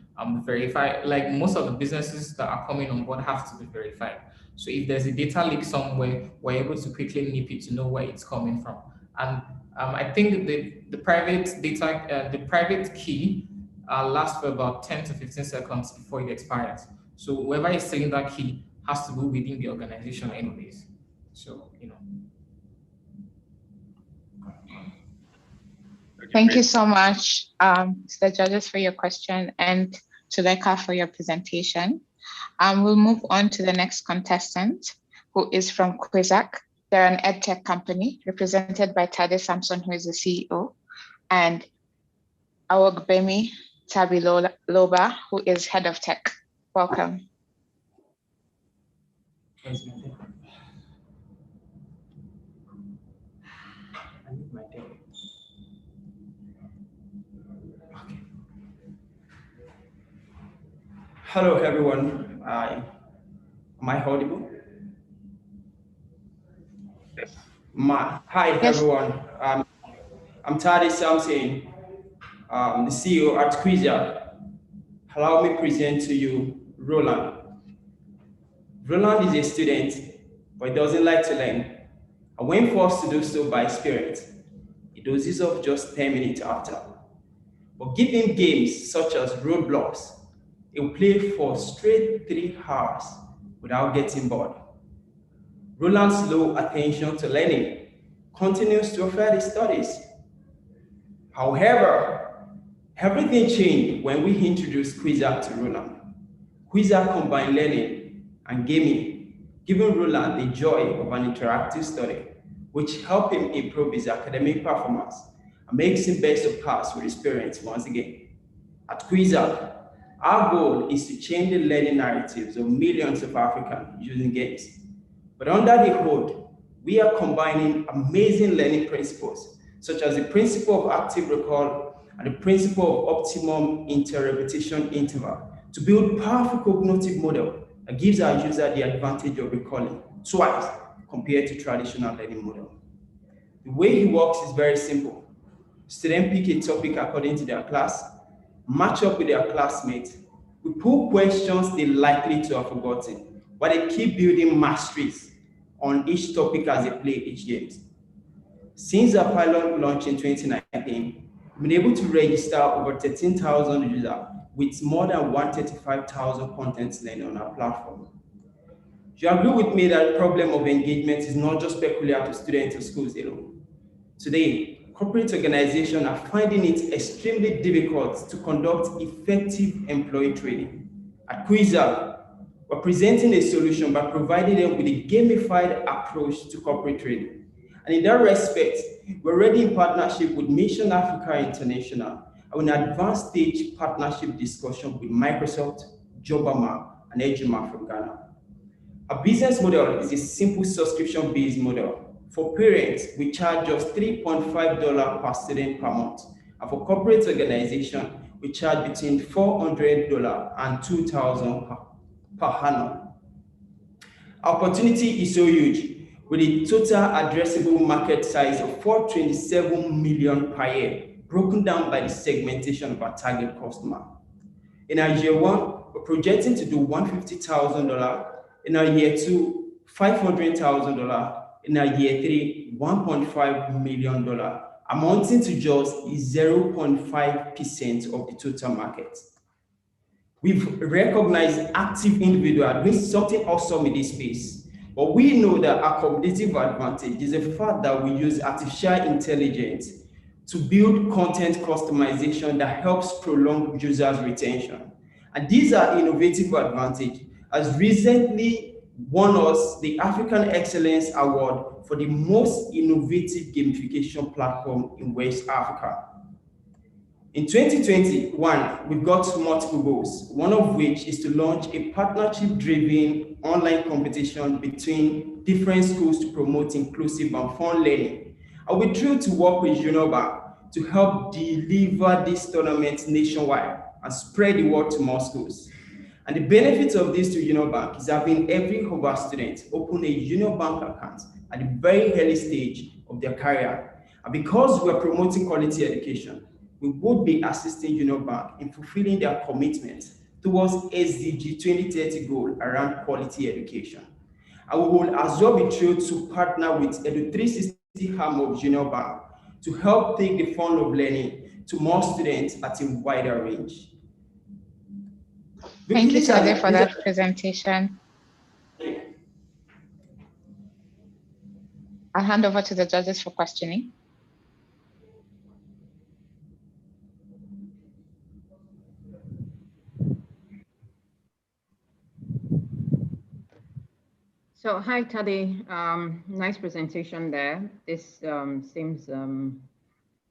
verify, like most of the businesses that are coming on board have to be verified. So if there's a data leak somewhere, we're able to quickly nip it to know where it's coming from. And I think the private data, the private key lasts for about 10 to 15 seconds before it expires. So whoever is selling that key has to be within the organization anyways. So, you know. Thank you so much, to the judges for your question and to Leka for your presentation. We'll move on to the next contestant, who is from Quizak. They're an edtech company represented by Tade Samson, who is the CEO, and Awogbemi Tabiloba, who is head of tech. Welcome. Hello, everyone. Am I audible? Yes. Hi, yes. Everyone. I'm Tade Samson, the CEO at Quizak. Allow me to present to you Roland. Roland is a student, but he doesn't like to learn. And when forced to do so by his parents, he dozes off just 10 minutes after. But give him games such as Roblox, he'll play for straight 3 hours without getting bored. Roland's low attention to learning continues to affect his studies. However, everything changed when we introduced Quizak to Roland. Quizak combined learning and gaming, giving Roland the joy of an interactive study, which helped him improve his academic performance and makes him best of class with his parents once again. At Quizak, our goal is to change the learning narratives of millions of Africans using games. But under the hood, we are combining amazing learning principles, such as the principle of active recall and the principle of optimum interrepetition interval, to build powerful cognitive model that gives our user the advantage of recalling twice compared to traditional learning model. The way it works is very simple. Students pick a topic according to their class, match up with their classmates. We pull questions they're likely to have forgotten, but they keep building masteries on each topic as they play each game. Since our pilot launch in 2019, we've been able to register over 13,000 users with more than 135,000 contents learning on our platform. You agree with me that the problem of engagement is not just peculiar to students or schools alone. Today, corporate organizations are finding it extremely difficult to conduct effective employee training. At Quizak, we're presenting a solution by providing them with a gamified approach to corporate training. And in that respect, we're already in partnership with Mission Africa International and an advanced stage partnership discussion with Microsoft, Jobama, and Ejima from Ghana. Our business model is a simple subscription-based model. For parents, we charge just $3.5 per student per month. And for corporate organization, we charge between $400 and $2,000 per annum. Our opportunity is so huge, with a total addressable market size of $427 million per year, broken down by the segmentation of our target customer. In our year 1, we're projecting to do $150,000. In our year 2, $500,000. In our year 3, $1.5 million, amounting to just 0.5% of the total market. We've recognized active individuals doing something awesome in this space, but we know that our competitive advantage is the fact that we use artificial intelligence to build content customization that helps prolong users' retention. And these are innovative advantages, as recently won us the African Excellence Award for the most innovative gamification platform in West Africa. In 2021, we've got multiple goals, one of which is to launch a partnership-driven online competition between different schools to promote inclusive and fun learning. And we're thrilled to work with UNOVA to help deliver this tournament nationwide and spread the word to more schools. And the benefit of this to Union Bank is having every of our students open a Union Bank account at the very early stage of their career. And because we're promoting quality education, we would be assisting Union Bank in fulfilling their commitment towards SDG 2030 goal around quality education. And we will as well be thrilled to partner with Edu 360 arm of Union Bank to help take the fun of learning to more students at a wider range. Thank you, Tade, for that presentation. I'll hand over to the judges for questioning. So hi, Tade. Nice presentation there. This seems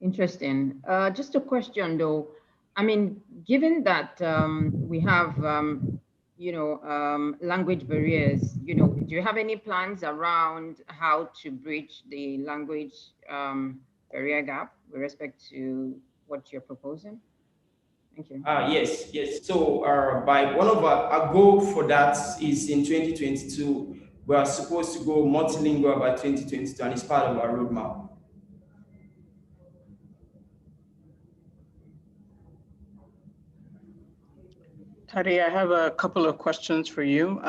interesting. Just a question though. I mean, given that we have, language barriers, do you have any plans around how to bridge the language barrier gap with respect to what you're proposing? Thank you. Yes. So by one of our goal for that is in 2022, we are supposed to go multilingual by 2022, and it's part of our roadmap. Tade, I have a couple of questions for you.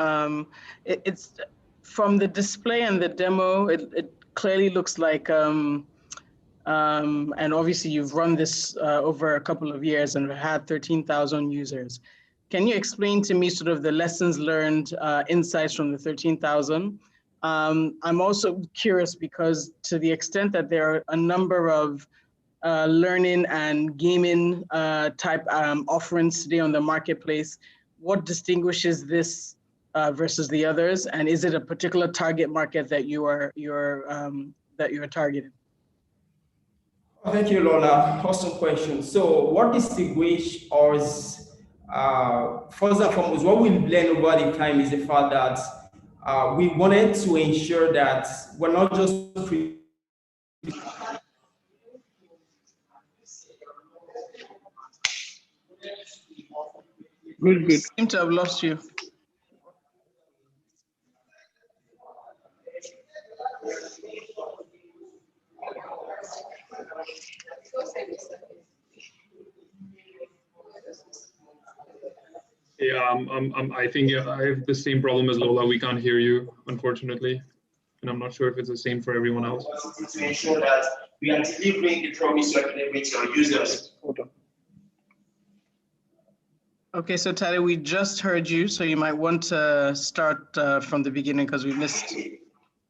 It's from the display and the demo, it clearly looks like, and obviously you've run this over a couple of years and had 13,000 users. Can you explain to me sort of the lessons learned, insights from the 13,000? I'm also curious because to the extent that there are a number of learning and gaming type offerings today on the marketplace, what distinguishes this versus the others, and is it a particular target market that you're targeting? Thank you, Lola. Awesome question. So, what distinguishes us first and foremost? What we've learned over the time is the fact that we wanted to ensure that we're not just Good. Seem to have lost you. Yeah, I think I have the same problem as Lola. We can't hear you, unfortunately. And I'm not sure if it's the same for everyone else. To ensure that we are delivering the promise we are delivering to our users. Okay, so Tade, we just heard you, so you might want to start from the beginning because we missed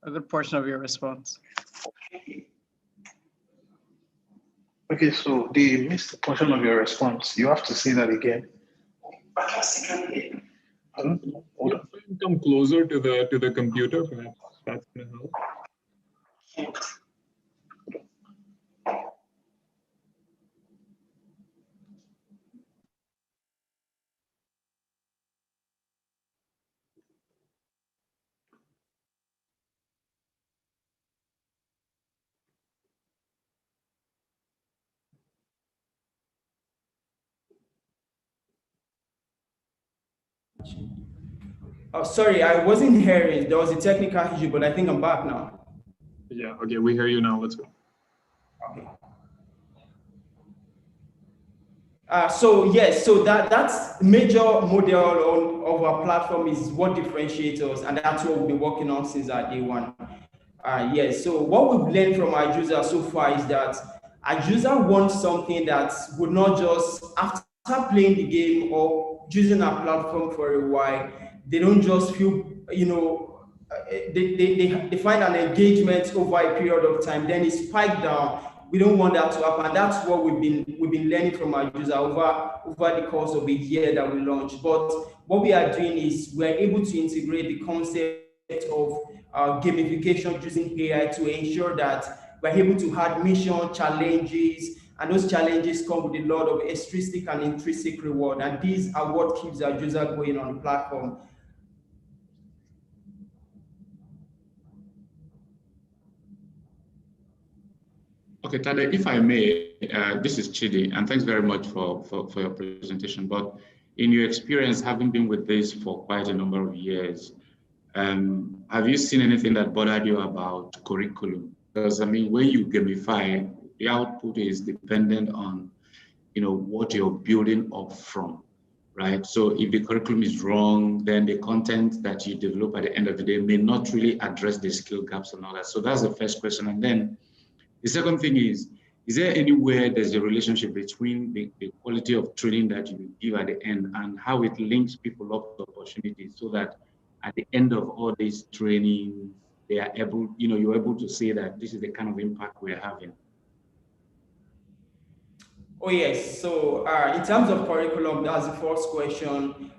a good portion of your response. Okay, so the missed portion of your response, you have to say that again. Come closer to the computer, perhaps that's gonna help. Oh, sorry, I wasn't hearing. There was a technical issue, but I think I'm back now. Yeah, okay, we hear you now. Let's go. Okay. So yes, so that's major model of our platform is what differentiates us, and that's what we've been working on since our day one. Yes, so what we've learned from our user so far is that our user wants something that would not just, after playing the game or using our platform for a while, they don't just feel, they find an engagement over a period of time, then it spikes down. We don't want that to happen. That's what we've been learning from our user over the course of a year that we launched. But what we are doing is we're able to integrate the concept of gamification using AI to ensure that we're able to add mission challenges, and those challenges come with a lot of extrinsic and intrinsic reward. And these are what keeps our user going on the platform. Okay, Tade, if I may, this is Chidi, and thanks very much for your presentation. But in your experience, having been with this for quite a number of years, have you seen anything that bothered you about curriculum? Because I mean, when you gamify, the output is dependent on, you know, what you're building up from, right? So if the curriculum is wrong, then the content that you develop at the end of the day may not really address the skill gaps and all that. So that's the first question. And then the second thing is there anywhere there's a relationship between the quality of training that you give at the end and how it links people up to opportunities, so that at the end of all this training, they are able, you know, you're able to say that this is the kind of impact we're having? Oh yes, so in terms of curriculum, that's the first question.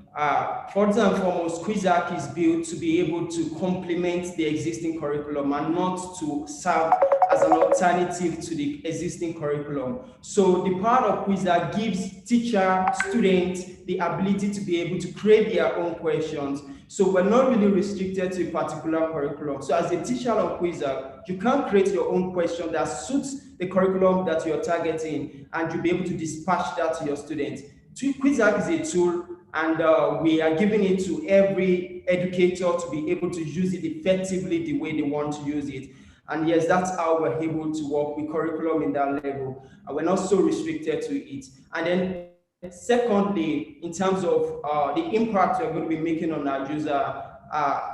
First and foremost, Quizak is built to be able to complement the existing curriculum and not to serve as an alternative to the existing curriculum. So the part of Quizak gives teacher, students the ability to be able to create their own questions. So we're not really restricted to a particular curriculum. So as a teacher on Quizak, you can create your own question that suits the curriculum that you're targeting, and you'll be able to dispatch that to your students. Quizak is a tool, and we are giving it to every educator to be able to use it effectively the way they want to use it. And yes, that's how we're able to work with curriculum in that level. And we're not so restricted to it. And then secondly, in terms of the impact we're going to be making on our user,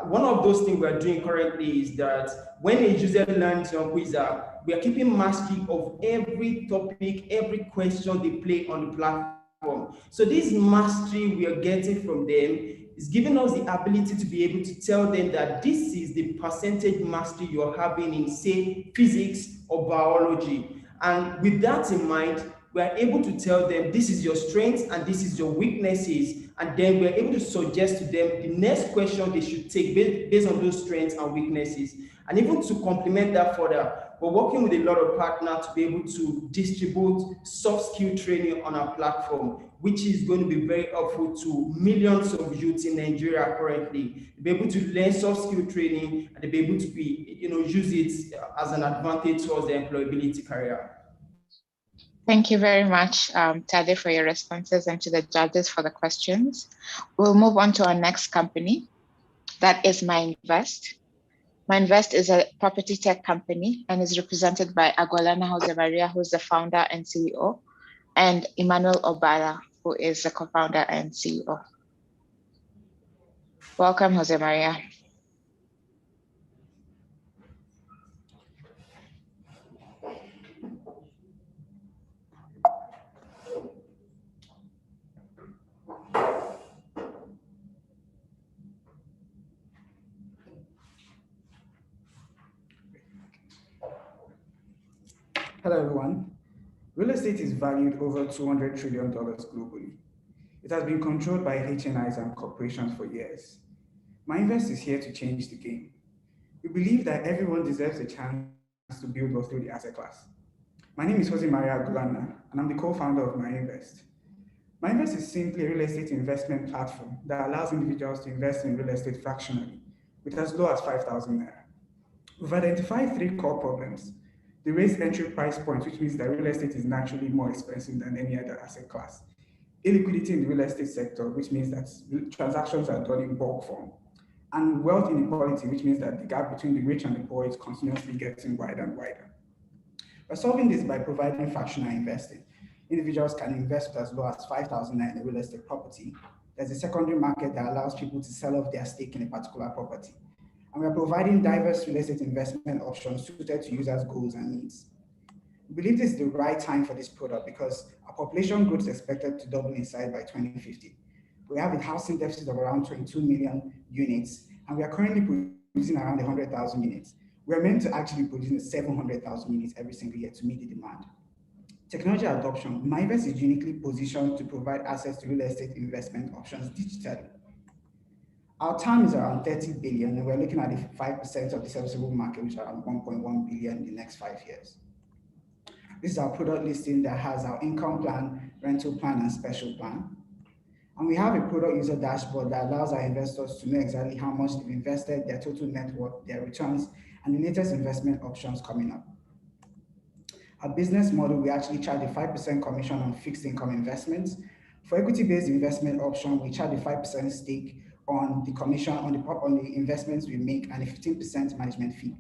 one of those things we're doing currently is that when a user learns on Quizak, we are keeping mastery of every topic, every question they play on the platform. So this mastery we are getting from them is giving us the ability to be able to tell them that this is the percentage mastery you're having in, say, physics or biology. And with that in mind, we are able to tell them this is your strengths and this is your weaknesses. And then we're able to suggest to them the next question they should take based on those strengths and weaknesses. And even to complement that further, we're working with a lot of partners to be able to distribute soft skill training on our platform, which is going to be very helpful to millions of youths in Nigeria currently. They'll be able to learn soft skill training, and they'll be able to be, use it as an advantage towards their employability career. Thank you very much, Tade, for your responses, and to the judges for the questions. We'll move on to our next company. That is MyInvest. MyInvest is a property tech company and is represented by Agolana Jose Maria, who's the founder and CEO, and Emmanuel Obara, who is the co-founder and CEO. Welcome, Jose Maria. Hello, everyone. Real estate is valued over $200 trillion globally. It has been controlled by HNIs and corporations for years. MyInvest is here to change the game. We believe that everyone deserves a chance to build wealth through the asset class. My name is Jose Maria Agolana, and I'm the co-founder of MyInvest. MyInvest is simply a real estate investment platform that allows individuals to invest in real estate fractionally with as low as 5,000 naira. We've identified 3 core problems. The raised entry price point, which means that real estate is naturally more expensive than any other asset class. Illiquidity in the real estate sector, which means that transactions are done in bulk form. And wealth inequality, which means that the gap between the rich and the poor is continuously getting wider and wider. We're solving this by providing fractional investing. Individuals can invest with as low as 5,000 in a real estate property. There's a secondary market that allows people to sell off their stake in a particular property. And we are providing diverse real estate investment options suited to users' goals and needs. We believe this is the right time for this product because our population growth is expected to double in size by 2050. We have a housing deficit of around 22 million units, and we are currently producing around 100,000 units. We are meant to actually be producing 700,000 units every single year to meet the demand. Technology adoption. MyInvest is uniquely positioned to provide access to real estate investment options digitally. Our TAM is around 30 billion, and we're looking at 5% of the serviceable market, which is around 1.1 billion in the next 5 years. This is our product listing that has our income plan, rental plan, and special plan. And we have a product user dashboard that allows our investors to know exactly how much they've invested, their total net worth, their returns, and the latest investment options coming up. Our business model, we actually charge a 5% commission on fixed income investments, For equity-based investment option, we charge a 5% stake on the commission on the investments we make and a 15% management fee.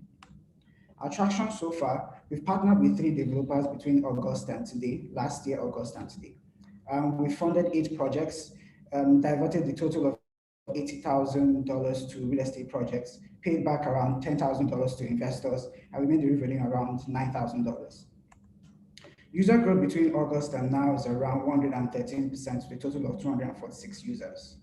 Our traction so far, we've partnered with 3 developers between August and today, last year, August and today. We funded 8 projects, diverted the total of $80,000 to real estate projects, paid back around $10,000 to investors, and we made the revenue around $9,000. User growth between August and now is around 113% with a total of 246 users.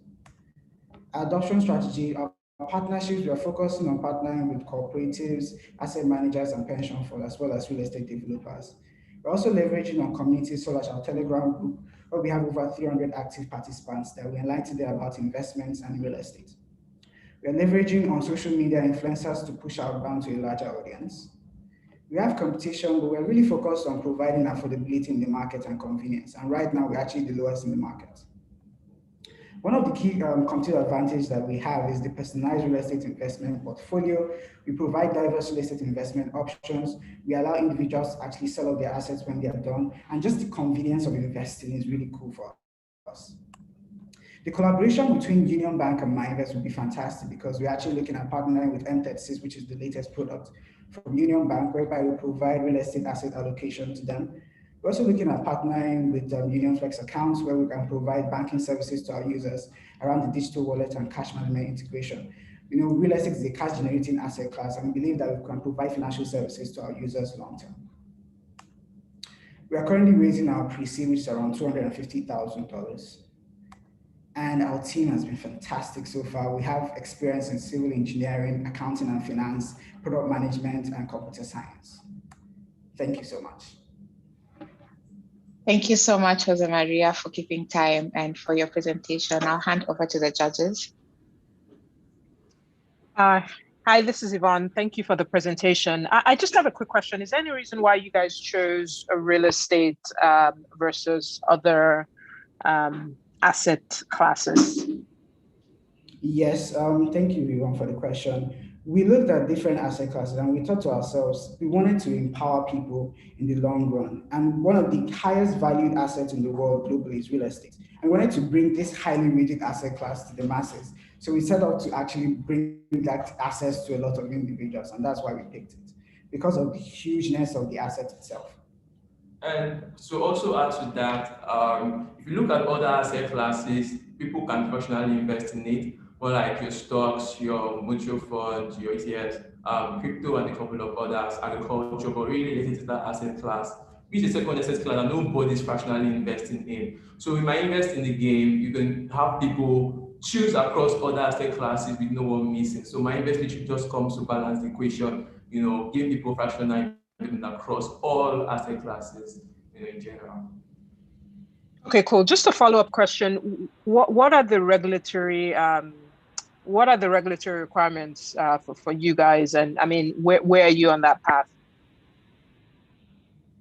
Adoption strategy, our partnerships, we are focusing on partnering with cooperatives, asset managers, and pension funds, as well as real estate developers. We're also leveraging on communities such as our Telegram group, where we have over 300 active participants that we enlighten them about investments and real estate. We are leveraging on social media influencers to push our brand to a larger audience. We have competition, but we're really focused on providing affordability in the market and convenience. And right now, we're actually the lowest in the market. One of the key competitive advantages that we have is the personalized real estate investment portfolio. We provide diverse real estate investment options. We allow individuals to actually sell off their assets when they are done. And just the convenience of investing is really cool for us. The collaboration between Union Bank and MyInvest would be fantastic because we're actually looking at partnering with M36, which is the latest product from Union Bank, whereby we provide real estate asset allocation to them. We're also looking at partnering with Union Flex accounts where we can provide banking services to our users around the digital wallet and cash management integration. You know, real estate is a cash generating asset class, and we believe that we can provide financial services to our users long term. We are currently raising our pre-seed, which is around $250,000. And our team has been fantastic so far. We have experience in civil engineering, accounting and finance, product management, and computer science. Thank you so much. Thank you so much, Jose Maria, for keeping time and for your presentation. I'll hand over to the judges. Hi, this is Yvonne. Thank you for the presentation. I just have a quick question. Is there any reason why you guys chose a real estate versus other asset classes? Yes, thank you, Yvonne, for the question. We looked at different asset classes and we thought to ourselves, we wanted to empower people in the long run. And one of the highest valued assets in the world globally is real estate. And we wanted to bring this highly rated asset class to the masses. So we set out to actually bring that access to a lot of individuals. And that's why we picked it, because of the hugeness of the asset itself. And so also add to that, if you look at other asset classes, people can functionally invest in it, more like your stocks, your mutual funds, your ETFs, crypto and a couple of others, agriculture, but really related to that asset class, which is a second asset class that nobody's fractionally investing in. So we might invest in the game, you can have people choose across other asset classes with no one missing. So my investment just comes to balance the equation, you know, give people fractional across all asset classes, you know, in general. Okay, cool. Just a follow-up question: what are the regulatory requirements for you guys? And I mean, where are you on that path?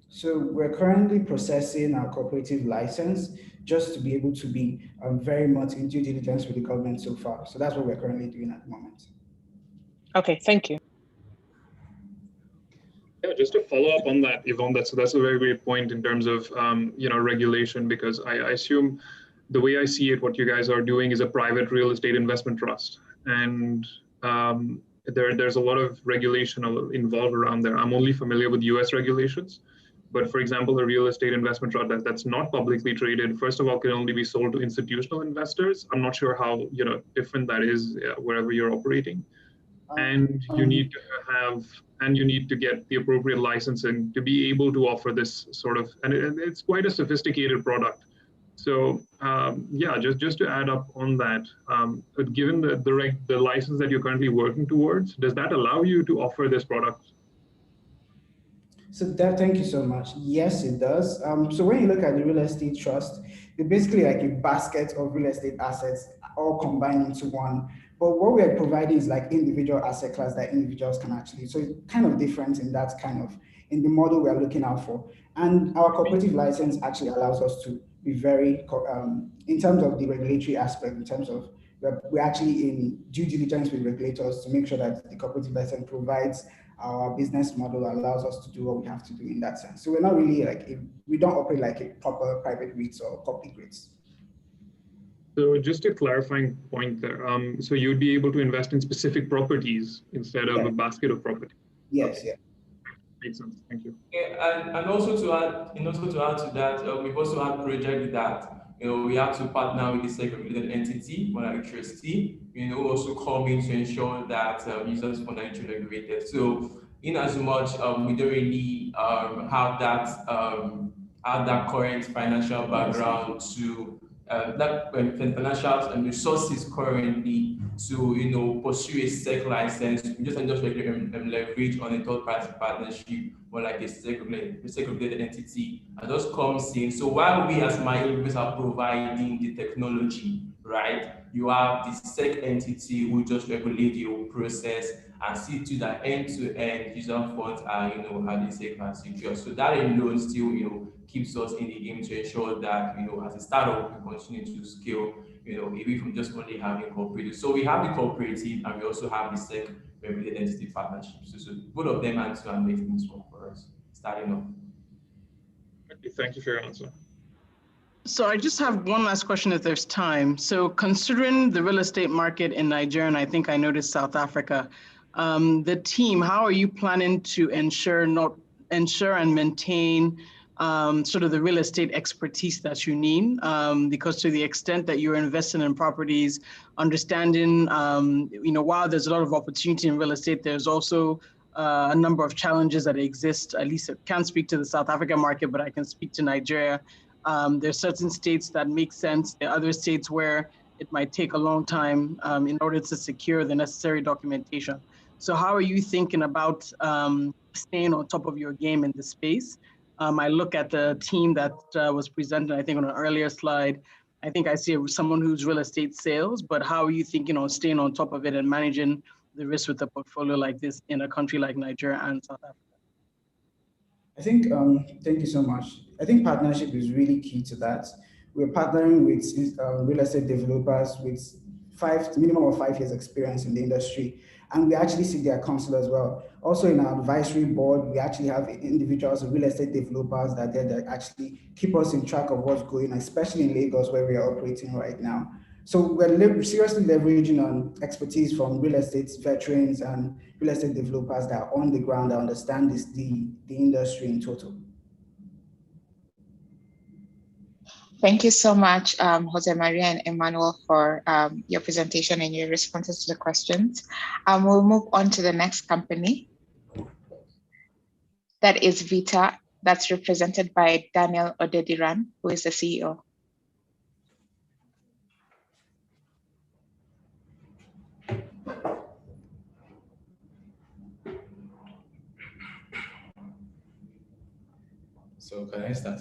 So we're currently processing our cooperative license just to be able to be very much in due diligence with the government so far. So that's what we're currently doing at the moment. Okay, thank you. Yeah, just to follow up on that, Yvonne, that's a very great point in terms of regulation, because I assume the way I see it, what you guys are doing is a private real estate investment trust, and there's a lot of regulation involved around there. I'm only familiar with US regulations, but for example, a real estate investment trust that's not publicly traded, first of all, can only be sold to institutional investors. I'm not sure how different that is wherever you're operating. And you need to get the appropriate licensing to be able to offer this sort of, and it's quite a sophisticated product. So yeah, just to add up on that, but given the license that you're currently working towards, does that allow you to offer this product? So thank you so much. Yes, it does. So when you look at the real estate trust, they're basically like a basket of real estate assets all combined into one. But what we are providing is like individual asset class that individuals can actually, so it's kind of different in that kind of, in the model we are looking out for. And our cooperative license actually allows us to be very, in terms of the regulatory aspect, in terms of, we're actually in due diligence with regulators to make sure that the cooperative license provides our business model, allows us to do what we have to do in that sense. So we're not really like, we don't operate like a proper private REITs or public REITs. So just a clarifying point there. So you'd be able to invest in specific properties instead of a basket of property. Yes, okay. yeah. Makes sense. Thank you. Yeah, and also to add to that, we've also had projects that we have to partner with the segregated entity, like trustee, also come in to ensure that users are financially regulated. So in as much we don't really have that current financial background to that financial resources currently to pursue a SEC license. We just leverage on a third-party partnership or like a segregated entity and just comes in. So while we as MyInvest are providing the technology, right, you have the SEC entity who just regulate the whole process and see to that end-to-end user funds are how they say are secure. So that alone still keeps us in the game to ensure that as a startup we continue to scale away from just only having cooperatives. So we have the cooperative and we also have the SEC regulated entity partnerships. So both of them answer and make things work for us starting off. Okay, thank you for your answer. So I just have one last question if there's time. So considering the real estate market in Nigeria, and I think I noticed South Africa, the team, how are you planning to ensure and maintain sort of the real estate expertise that you need? Because to the extent that you're investing in properties, understanding, while there's a lot of opportunity in real estate, there's also a number of challenges that exist. At least I can't speak to the South African market, but I can speak to Nigeria. There are certain states that make sense. There are other states where it might take a long time in order to secure the necessary documentation. So how are you thinking about staying on top of your game in this space? I look at the team that was presented, I think on an earlier slide. I think I see someone who's real estate sales, but how are you thinking on staying on top of it and managing the risk with a portfolio like this in a country like Nigeria and South Africa? I think, thank you so much. I think partnership is really key to that. We're partnering with real estate developers with minimum of 5 years experience in the industry. And we actually seek their counsel as well. Also in our advisory board, we actually have individuals, real estate developers that actually keep us in track of what's going on, especially in Lagos where we are operating right now. So we're seriously leveraging on expertise from real estate veterans and real estate developers that are on the ground that understand the industry in total. Thank you so much, Jose Maria and Emmanuel, for your presentation and your responses to the questions. We'll move on to the next company. That is Vita, that's represented by Daniel Odediran, who is the CEO. So can I start?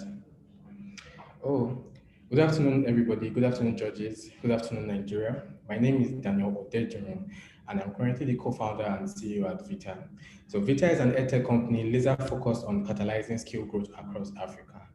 Oh, good afternoon, everybody. Good afternoon, judges. Good afternoon, Nigeria. My name is Daniel Odediran, and I'm currently the co-founder and CEO at Vita. So Vita is an edtech company laser focused on catalyzing skill growth across Africa.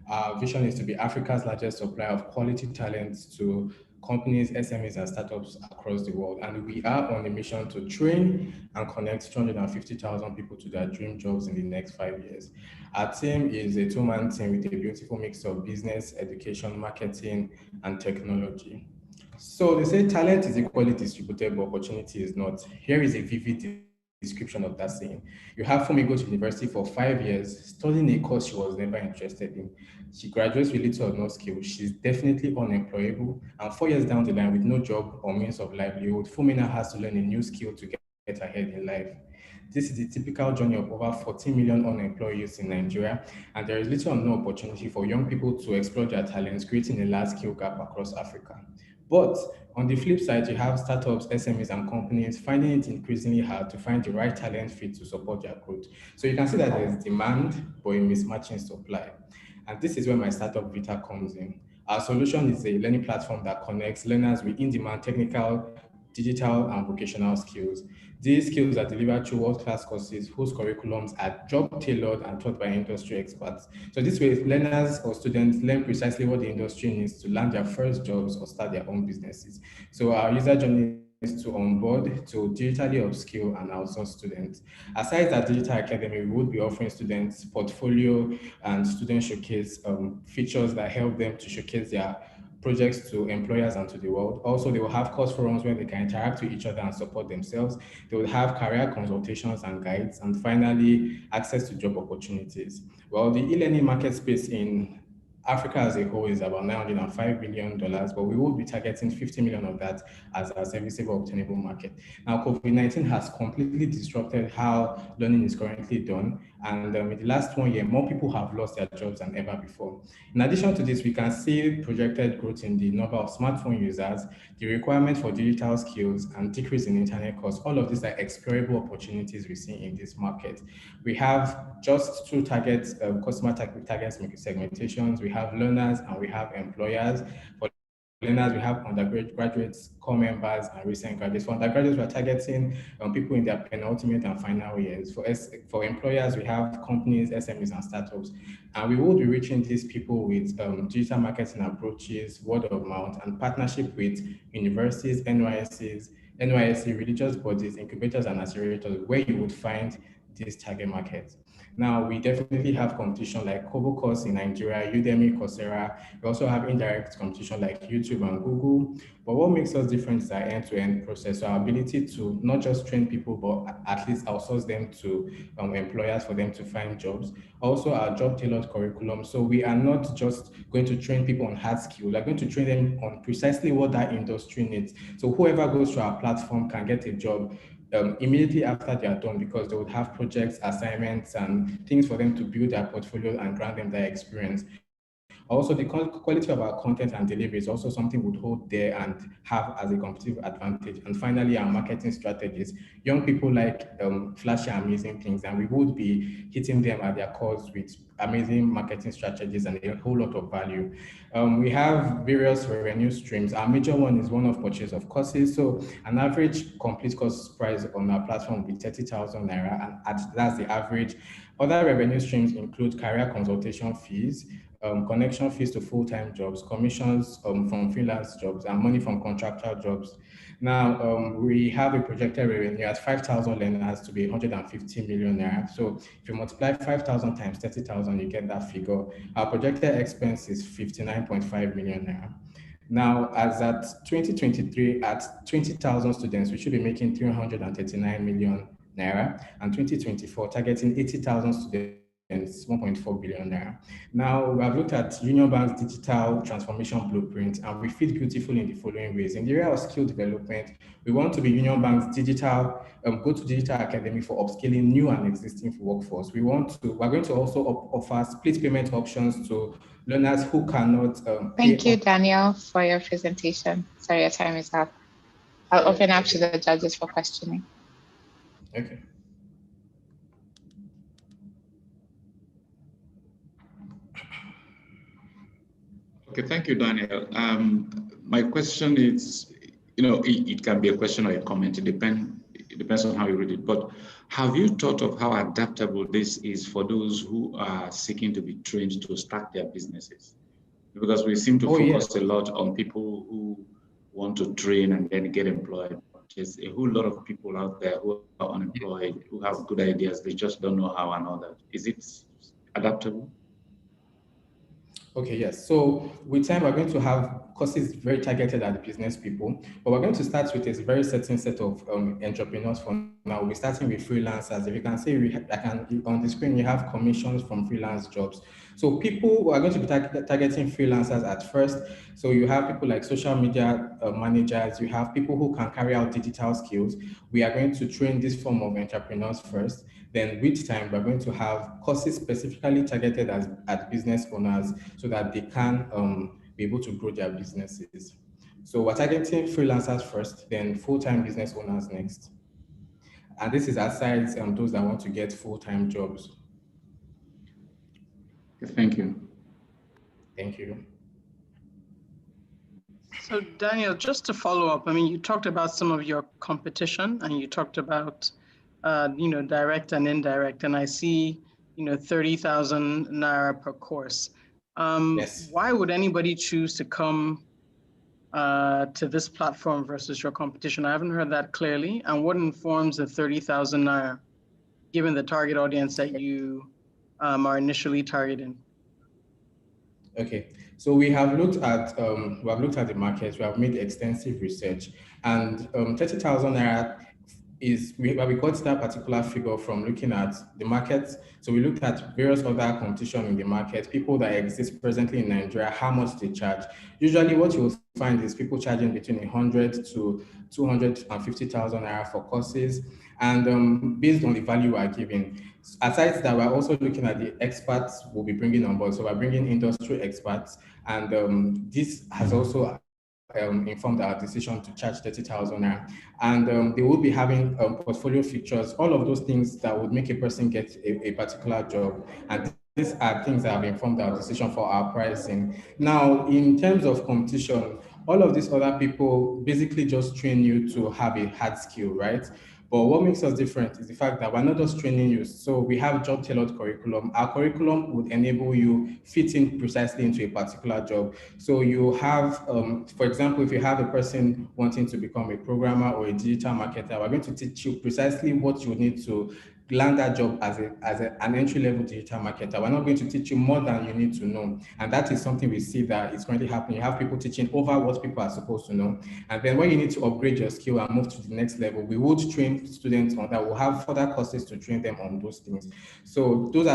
Our vision is to be Africa's largest supplier of quality talents to companies, SMEs, and startups across the world. And we are on a mission to train and connect 250,000 people to their dream jobs in the next 5 years. Our team is a two-man team with a beautiful mix of business, education, marketing, and technology. So they say talent is equally distributed, but opportunity is not. Here is a vivid description of that saying. You have Fumi go to university for 5 years, studying a course she was never interested in. She graduates with little or no skill. She's definitely unemployable. And 4 years down the line with no job or means of livelihood, Fumi now has to learn a new skill to get ahead in life. This is the typical journey of over 14 million unemployed youths in Nigeria, and there is little or no opportunity for young people to explore their talents, creating a large skill gap across Africa. But on the flip side, you have startups, SMEs, and companies finding it increasingly hard to find the right talent fit to support their growth. So you can see that there is demand, but a mismatching supply. And this is where my startup Vita comes in. Our solution is a learning platform that connects learners with in-demand technical, digital, and vocational skills. These skills are delivered through world-class courses whose curriculums are job-tailored and taught by industry experts. So this way, learners or students learn precisely what the industry needs to land their first jobs or start their own businesses. So our user journey is to onboard, to digitally upskill and outsource students. Aside that digital academy, we would be offering students portfolio and student showcase features that help them to showcase their projects to employers and to the world. Also, they will have course forums where they can interact with each other and support themselves. They will have career consultations and guides, and finally, access to job opportunities. Well, the e-learning market space in Africa as a whole is about $905 billion, but we will be targeting 50 million of that as a serviceable, obtainable market. Now, COVID-19 has completely disrupted how learning is currently done. And in the last 1 year, more people have lost their jobs than ever before. In addition to this, we can see projected growth in the number of smartphone users, the requirement for digital skills, and decrease in internet costs. All of these are explorable opportunities we see in this market. We have just two targets, customer target segmentations. We have learners and we have employers. For learners, we have undergraduates, core members, and recent graduates. For undergraduates, we're targeting people in their penultimate and final years. For employers, we have companies, SMEs, and startups. And we will be reaching these people with digital marketing approaches, word of mouth, and partnership with universities, NYSC, religious bodies, incubators, and accelerators, where you would find this target market. Now, we definitely have competition like Kobo Course in Nigeria, Udemy, Coursera. We also have indirect competition like YouTube and Google. But what makes us different is our end-to-end process, so our ability to not just train people, but at least outsource them to employers for them to find jobs. Also, our job-tailored curriculum. So we are not just going to train people on hard skills. We're going to train them on precisely what that industry needs. So whoever goes to our platform can get a job immediately after they are done, because they would have projects, assignments, and things for them to build their portfolio and grant them their experience. Also, the quality of our content and delivery is also something we'd hold there and have as a competitive advantage. And finally, our marketing strategies. Young people like flashy, amazing things, and we would be hitting them at their cores with amazing marketing strategies and a whole lot of value. We have various revenue streams. Our major one is one of purchase of courses. So an average complete course price on our platform will be 30,000 naira, and that's the average. Other revenue streams include career consultation fees, connection fees to full-time jobs, commissions from freelance jobs, and money from contractual jobs. Now, we have a projected revenue at 5,000 learners to be 150 million naira. So if you multiply 5,000 times 30,000, you get that figure. Our projected expense is 59.5 million naira. Now, as at 2023, at 20,000 students, we should be making 339 million naira, and 2024, targeting 80,000 students, 1.4 billion naira. Now, we have looked at Union Bank's digital transformation blueprint, and we fit beautifully in the following ways. In the area of skill development, we want to be Union Bank's digital, go-to digital academy for upskilling new and existing workforce. We're going to also offer split payment options to learners who cannot Thank you, Daniel, for your presentation. Sorry, your time is up. I'll open up to the judges for questioning. Okay. Okay, thank you, Daniel. My question is, it can be a question or a comment. It depends on how you read it. But have you thought of how adaptable this is for those who are seeking to be trained to start their businesses? Because we seem to focus a lot on people who want to train and then get employed. There's a whole lot of people out there who are unemployed, who have good ideas. They just don't know how and all that. Is it adaptable? Okay, yes. So with time, we're going to have courses very targeted at the business people, but we're going to start with a very certain set of entrepreneurs for now. We're starting with freelancers. If you can see, on the screen, you have commissions from freelance jobs. So people who are going to be targeting freelancers at first. So you have people like social media managers, you have people who can carry out digital skills. We are going to train this form of entrepreneurs first. Then with time, we're going to have courses specifically targeted at business owners so that they can be able to grow their businesses. So we're targeting freelancers first, then full-time business owners next. And this is aside those that want to get full-time jobs. Thank you. Thank you. So Daniel, just to follow up, I mean, you talked about some of your competition and you talked about direct and indirect, and I see, 30,000 naira per course. Yes. Why would anybody choose to come to this platform versus your competition? I haven't heard that clearly. And what informs the 30,000 naira, given the target audience that you are initially targeting? Okay, So we have looked at the market. We have made extensive research, and 30,000 naira is we got that particular figure from looking at the market. So we looked at various other competition in the market, people that exist presently in Nigeria, how much they charge. Usually what you will find is people charging between 100 to 250,000 naira for courses, and based on the value we are giving. Aside that, we're also looking at the experts we'll be bringing on board. So we're bringing industry experts, and this has also informed our decision to charge 30,000 naira. And they will be having portfolio features, all of those things that would make a person get a particular job. And these are things that have informed our decision for our pricing. Now, in terms of competition, all of these other people basically just train you to have a hard skill, right? But what makes us different is the fact that we're not just training you. So we have job-tailored curriculum. Our curriculum would enable you fit in precisely into a particular job. So you have, for example, if you have a person wanting to become a programmer or a digital marketer, we're going to teach you precisely what you need to land that job as an entry-level digital marketer. We're not going to teach you more than you need to know. And that is something we see that is currently happening. You have people teaching over what people are supposed to know. And then when you need to upgrade your skill and move to the next level, we would train students on that. We'll have further courses to train them on those things. So those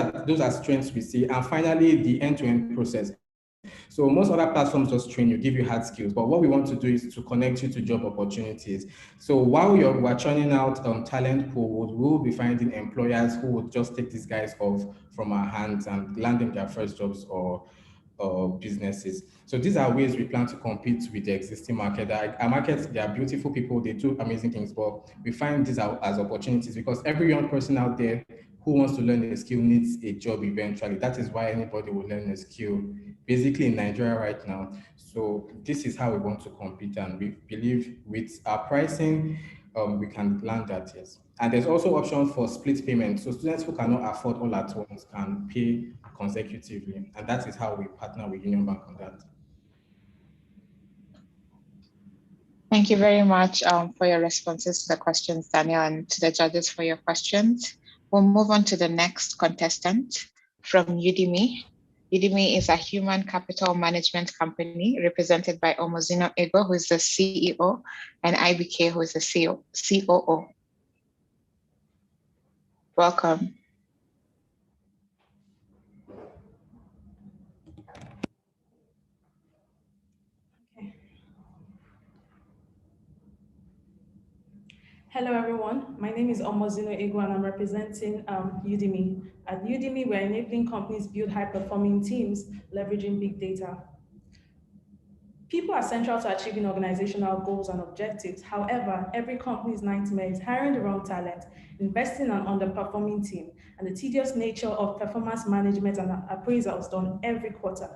are strengths we see. And finally, the end-to-end process. So most other platforms just train you, give you hard skills, but what we want to do is to connect you to job opportunities. So while we're churning out talent pool, we'll be finding employers who would just take these guys off from our hands and land them their first jobs or businesses. So these are ways we plan to compete with the existing market. Our markets, they are beautiful people, they do amazing things, but we find these as opportunities because every young person out there who wants to learn a skill needs a job eventually. That is why anybody will learn a skill, basically in Nigeria right now. So this is how we want to compete, and we believe with our pricing, we can land that, yes. And there's also options for split payment. So students who cannot afford all at once can pay consecutively. And that is how we partner with Union Bank on that. Thank you very much for your responses to the questions, Daniel, and to the judges for your questions. We'll move on to the next contestant from Udemy. Udemy is a human capital management company represented by Omozino Ego, who is the CEO, and IBK, who is the COO. Welcome. Hello, everyone. My name is Omozino Ego, and I'm representing Udemy. At Udemy, we're enabling companies build high-performing teams leveraging big data. People are central to achieving organizational goals and objectives. However, every company's nightmare is hiring the wrong talent, investing in an underperforming team, and the tedious nature of performance management and appraisals done every quarter.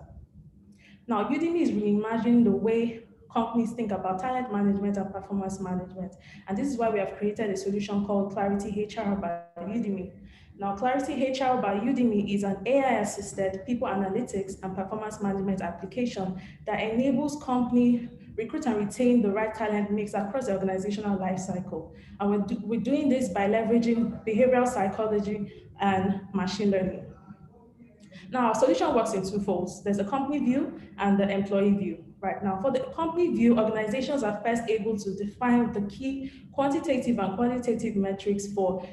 Now, Udemy is reimagining the way companies think about talent management and performance management. And this is why we have created a solution called Clarity HR by Udemy. Now, Clarity HR by Udemy is an AI-assisted people analytics and performance management application that enables companies recruit and retain the right talent mix across the organizational lifecycle. And we're doing this by leveraging behavioral psychology and machine learning. Now, our solution works in two folds. There's a company view and the employee view. Right now, for the company view, organizations are first able to define the key quantitative and qualitative metrics for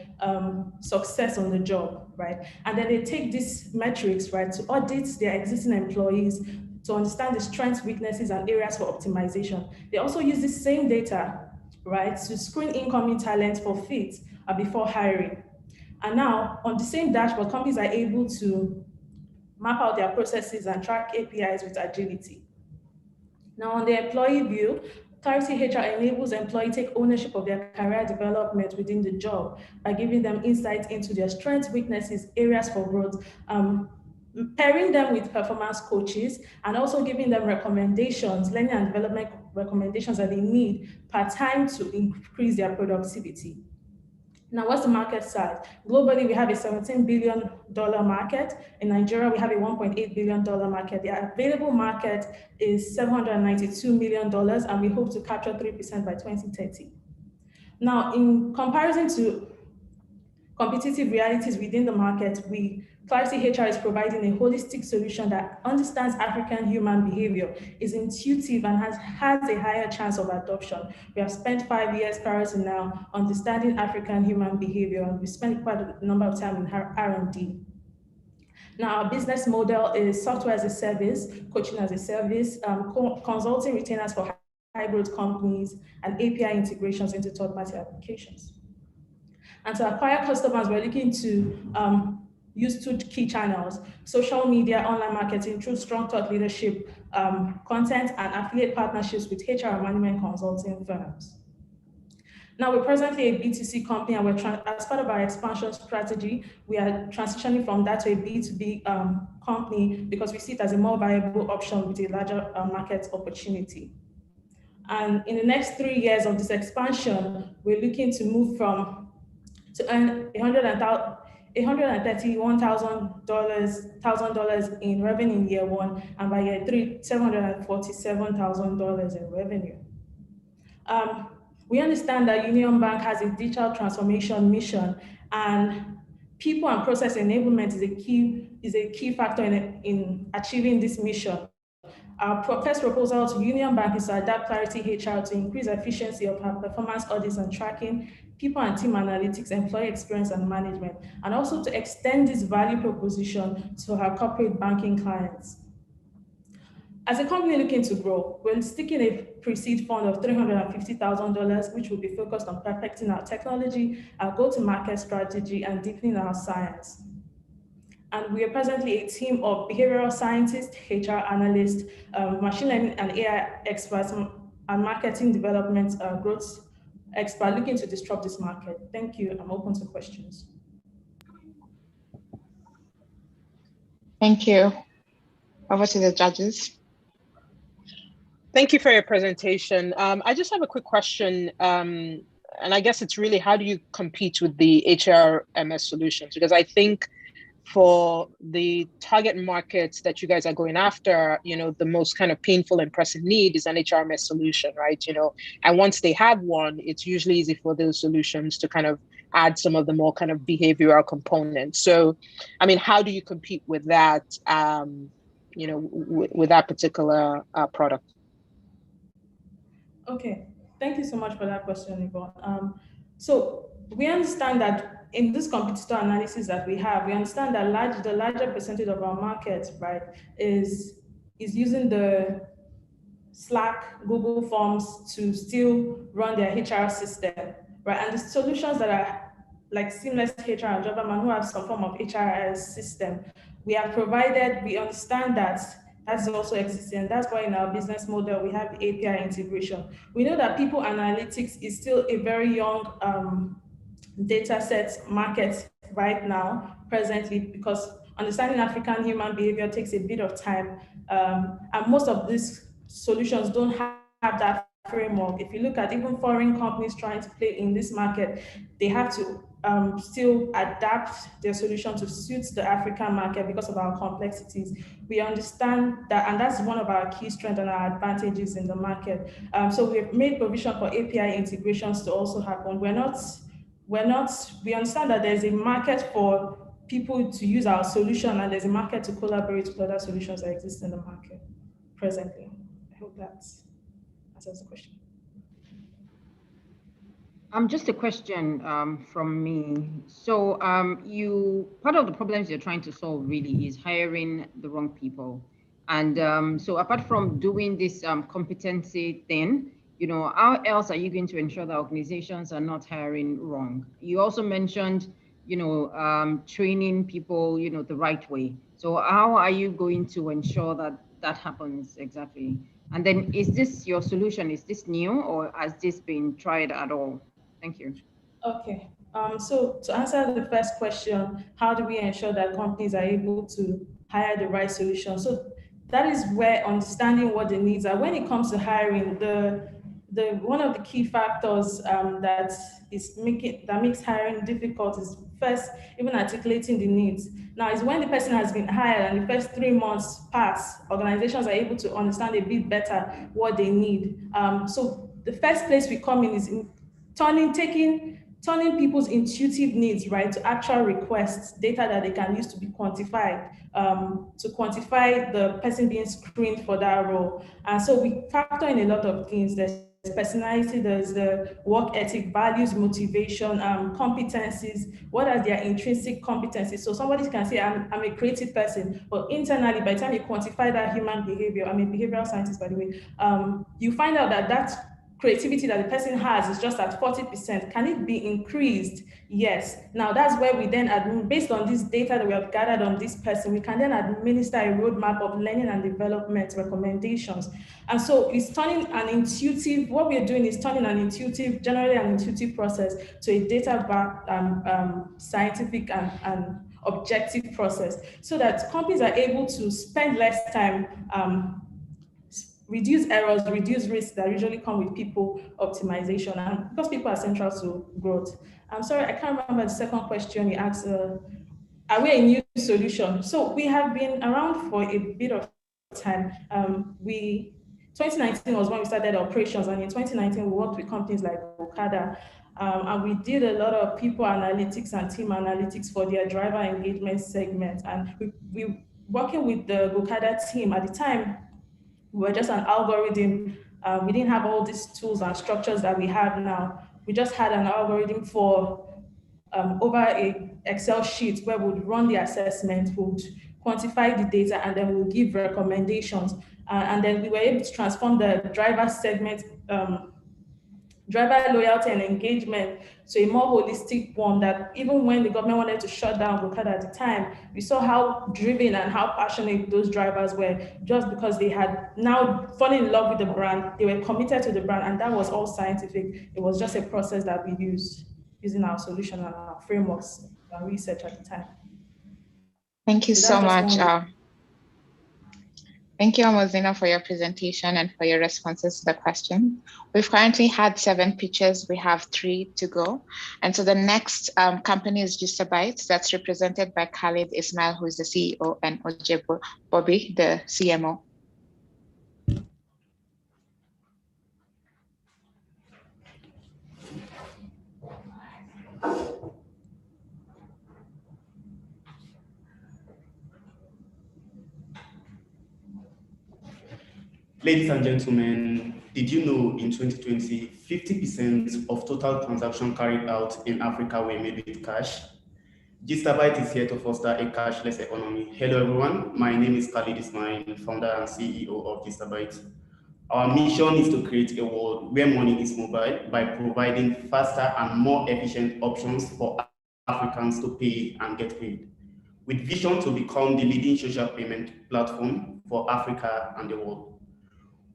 success on the job, right? And then they take these metrics, right, to audit their existing employees to understand the strengths, weaknesses, and areas for optimization. They also use the same data, right, to screen incoming talent for fit before hiring. And now, on the same dashboard, companies are able to map out their processes and track APIs with agility. Now, on the employee view, Clarity HR enables employees to take ownership of their career development within the job by giving them insights into their strengths, weaknesses, areas for growth, pairing them with performance coaches, and also giving them recommendations, learning and development recommendations that they need per time to increase their productivity. Now, what's the market size? Globally, we have a $17 billion market. In Nigeria, we have a $1.8 billion market. The available market is $792 million, and we hope to capture 3% by 2030. Now, in comparison to competitive realities within the market, Clarity HR is providing a holistic solution that understands African human behavior, is intuitive, and has a higher chance of adoption. We have spent 5 years prior to now understanding African human behavior, and we spent quite a number of time in R&D. Now, our business model is software as a service, coaching as a service, consulting retainers for high growth companies, and API integrations into third-party applications. And to acquire customers, we're looking to use 2 key channels: social media, online marketing through strong thought leadership, content, and affiliate partnerships with HR management consulting firms. Now, we're presently a B2C company, and as part of our expansion strategy, we are transitioning from that to a B2B company because we see it as a more viable option with a larger market opportunity. And in the next 3 years of this expansion, we're looking to move to earn $131,000 in revenue in year 1, and by year 3, $747,000 in revenue. We understand that Union Bank has a digital transformation mission, and people and process enablement is a key factor in achieving this mission. Our first proposal to Union Bank is to adapt Clarity HR to increase efficiency of her performance audits and tracking, people and team analytics, employee experience and management, and also to extend this value proposition to her corporate banking clients. As a company looking to grow, we're sticking a pre-seed fund of $350,000, which will be focused on perfecting our technology, our go-to-market strategy, and deepening our science. And we are presently a team of behavioral scientists, HR analysts, machine learning and AI experts, and marketing development growth experts looking to disrupt this market. Thank you. I'm open to questions. Thank you. Over to the judges. Thank you for your presentation. I just have a quick question, and I guess it's really, how do you compete with the HRMS solutions? Because I think for the target markets that you guys are going after, the most kind of painful and pressing need is an HRMS solution, right? And once they have one, it's usually easy for those solutions to kind of add some of the more kind of behavioral components. So, I mean, how do you compete with that, with that particular product? Okay, thank you so much for that question, Yvonne. So we understand that in this competitor analysis that we have, we understand that the larger percentage of our market, right, is using the Slack, Google Forms to still run their HR system, right? And the solutions that are like Seamless HR and Jobberman, who have some form of HRIS system, we have provided, we understand that that's also existing. That's why in our business model, we have API integration. We know that people analytics is still a very young data set market right now, presently, because understanding African human behavior takes a bit of time. And most of these solutions don't have that framework. If you look at even foreign companies trying to play in this market, they have to still adapt their solution to suit the African market because of our complexities. We understand that, and that's one of our key strengths and our advantages in the market. So we've made provision for API integrations to also happen. We understand that there's a market for people to use our solution, and there's a market to collaborate with other solutions that exist in the market presently. I hope that answers the question. Just a question from me. So part of the problems you're trying to solve really is hiring the wrong people. And so apart from doing this competency thing, how else are you going to ensure that organizations are not hiring wrong? You also mentioned, training people, the right way. So how are you going to ensure that that happens exactly? And then is this your solution? Is this new, or has this been tried at all? Thank you. Okay. So to answer the first question, how do we ensure that companies are able to hire the right solution? So that is where understanding what the needs are. When it comes to hiring, one of the key factors that makes hiring difficult is first even articulating the needs. Now, is when the person has been hired and the first 3 months pass, organizations are able to understand a bit better what they need. So the first place we come in is in taking turning people's intuitive needs, right, to actual requests, data that they can use to be quantified, to quantify the person being screened for that role. And so we factor in a lot of things. There's personality, there's the work ethic, values, motivation, competencies. What are their intrinsic competencies? So somebody can say, I'm a creative person, but internally, by the time you quantify that human behavior, I'm a behavioral scientist, by the way, you find out that that creativity that the person has is just at 40%. Can it be increased? Yes. Now that's where we then, based on this data that we have gathered on this person, we can then administer a roadmap of learning and development recommendations. And so it's turning an intuitive, what we're doing is turning an intuitive, generally an intuitive process to a data-backed scientific and objective process, so that companies are able to spend less time, reduce errors, reduce risks that usually come with people optimization, and because people are central to growth. I'm sorry, I can't remember the second question you asked. Are we a new solution? So we have been around for a bit of time. 2019 was when we started operations, and in 2019 we worked with companies like Okada, and we did a lot of people analytics and team analytics for their driver engagement segment. And we working with the Okada team at the time. We were just an algorithm. We didn't have all these tools and structures that we have now. We just had an algorithm for over a Excel sheet where we'd run the assessment, would quantify the data, and then we'll give recommendations. And then we were able to transform the driver segment, driver loyalty and engagement to a more holistic one, that even when the government wanted to shut down Okada at the time, we saw how driven and how passionate those drivers were, just because they had now fallen in love with the brand, they were committed to the brand, and that was all scientific. It was just a process that we used using our solution and our frameworks and research at the time. Thank you so much. Thank you, Amozina, for your presentation and for your responses to the question. We've currently had 7 pitches. We have 3 to go. And so the next company is Vistabites. That's represented by Khalid Ismail, who is the CEO, and Oj Bobby, the CMO. Ladies and gentlemen, did you know in 2020, 50% of total transactions carried out in Africa were made with cash? Vistabites is here to foster a cashless economy. Hello everyone, my name is Khalid Ismail, founder and CEO of Vistabites. Our mission is to create a world where money is mobile by providing faster and more efficient options for Africans to pay and get paid, with vision to become the leading social payment platform for Africa and the world.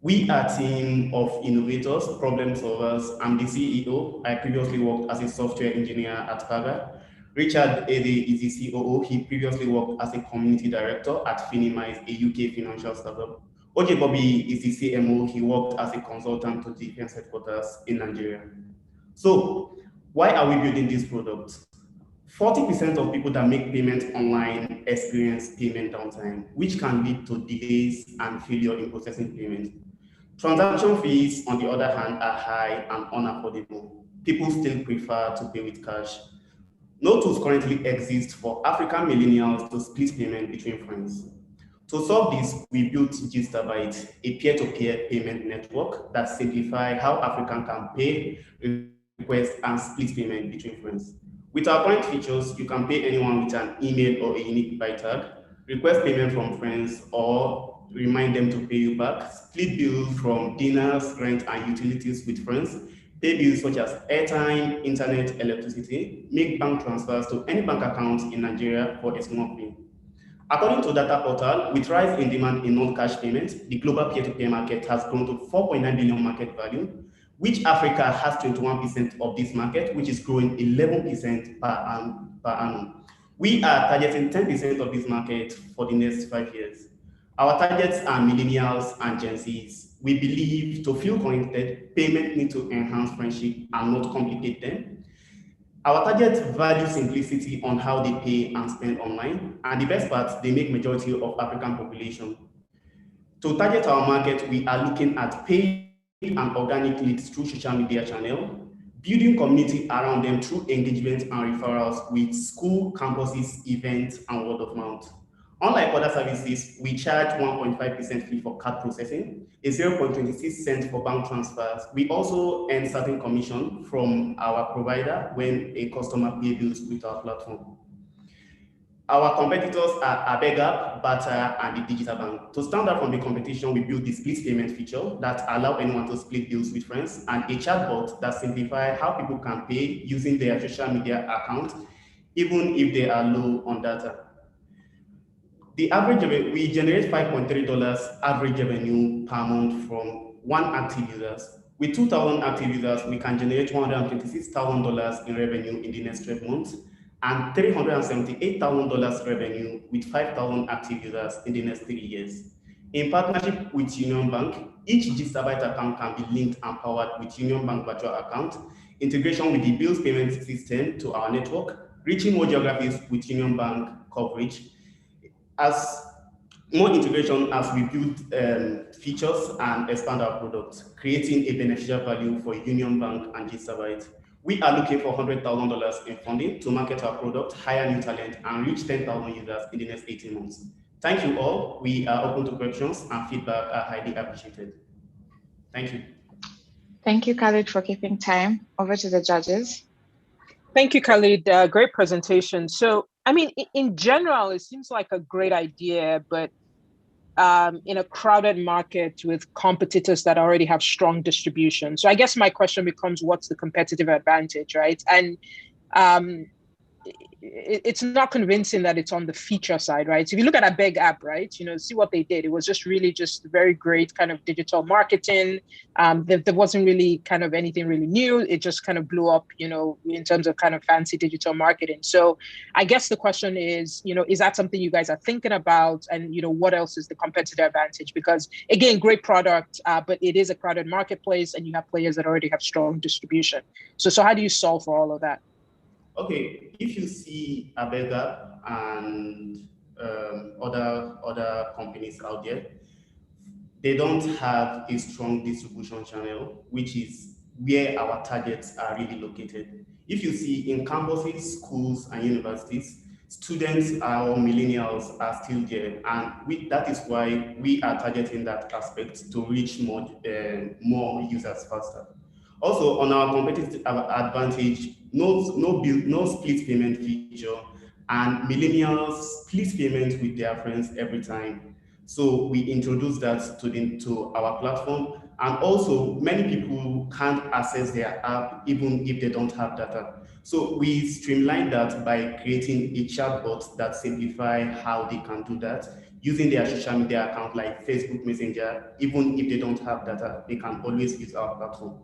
We are a team of innovators, problem solvers. I'm the CEO. I previously worked as a software engineer at Paga. Richard Ede is the COO. He previously worked as a community director at Finimize, a UK financial startup. Oj Bobby is the CMO. He worked as a consultant to defense headquarters in Nigeria. So why are we building this product? 40% of people that make payments online experience payment downtime, which can lead to delays and failure in processing payments. Transaction fees, on the other hand, are high and unaffordable. People still prefer to pay with cash. No tools currently exist for African millennials to split payment between friends. To solve this, we built Vistabites, a peer-to-peer payment network that simplifies how Africans can pay, request, and split payment between friends. With our current features, you can pay anyone with an email or a unique buy tag, request payment from friends, or remind them to pay you back, split bills from dinners, rent, and utilities with friends, pay bills such as airtime, internet, electricity, make bank transfers to any bank account in Nigeria for a small fee. According to Data Portal, with rise in demand in non-cash payments, the global peer-to-peer market has grown to 4.9 billion market value, which Africa has 21% of this market, which is growing 11% per annum. We are targeting 10% of this market for the next 5 years. Our targets are millennials and Gen Zs. We believe to feel connected, payment need to enhance friendship and not complicate them. Our targets value simplicity on how they pay and spend online. And the best part, they make majority of African population. To target our market, we are looking at paid and organic leads through social media channel, building community around them through engagement and referrals with school, campuses, events, and word of mouth. Unlike other services, we charge 1.5% fee for card processing, a 0.26 cent for bank transfers. We also earn certain commission from our provider when a customer pays bills with our platform. Our competitors are Abega, Bata, and the Digital Bank. To stand out from the competition, we built the split payment feature that allows anyone to split bills with friends, and a chatbot that simplifies how people can pay using their social media account, even if they are low on data. The average revenue, we generate $5.3 average revenue per month from one active users. With 2,000 active users, we can generate $126,000 in revenue in the next 12 months and $378,000 revenue with 5,000 active users in the next 3 years. In partnership with Union Bank, each Vistabite account can be linked and powered with Union Bank virtual account, integration with the bills payment system to our network, reaching more geographies with Union Bank coverage. As more integration as we build features and expand our products, creating a beneficial value for Union Bank and Vistabites. We are looking for $100,000 in funding to market our product, hire new talent, and reach 10,000 users in the next 18 months. Thank you all. We are open to questions and feedback are highly appreciated. Thank you. Thank you, Khalid, for keeping time. Over to the judges. Thank you, Khalid. Great presentation. So, I mean, in general, it seems like a great idea, but in a crowded market with competitors that already have strong distribution. So I guess my question becomes, what's the competitive advantage, right? And it's not convincing that it's on the feature side, right? So if you look at a big app, right, see what they did. It was just really just very great kind of digital marketing. There wasn't really kind of anything really new. It just kind of blew up, in terms of kind of fancy digital marketing. So I guess the question is, is that something you guys are thinking about? And, what else is the competitive advantage? Because again, great product, but it is a crowded marketplace and you have players that already have strong distribution. So how do you solve for all of that? Okay, if you see Abega and other companies out there, they don't have a strong distribution channel, which is where our targets are really located. If you see in campuses, schools, and universities, students or millennials are still there, and that is why we are targeting that aspect to reach more users faster. Also, on our competitive advantage, no split payment feature, and millennials split payment with their friends every time. So we introduced that to our platform, and also many people can't access their app even if they don't have data. So we streamlined that by creating a chatbot that simplifies how they can do that using their social media account like Facebook Messenger. Even if they don't have data, they can always use our platform.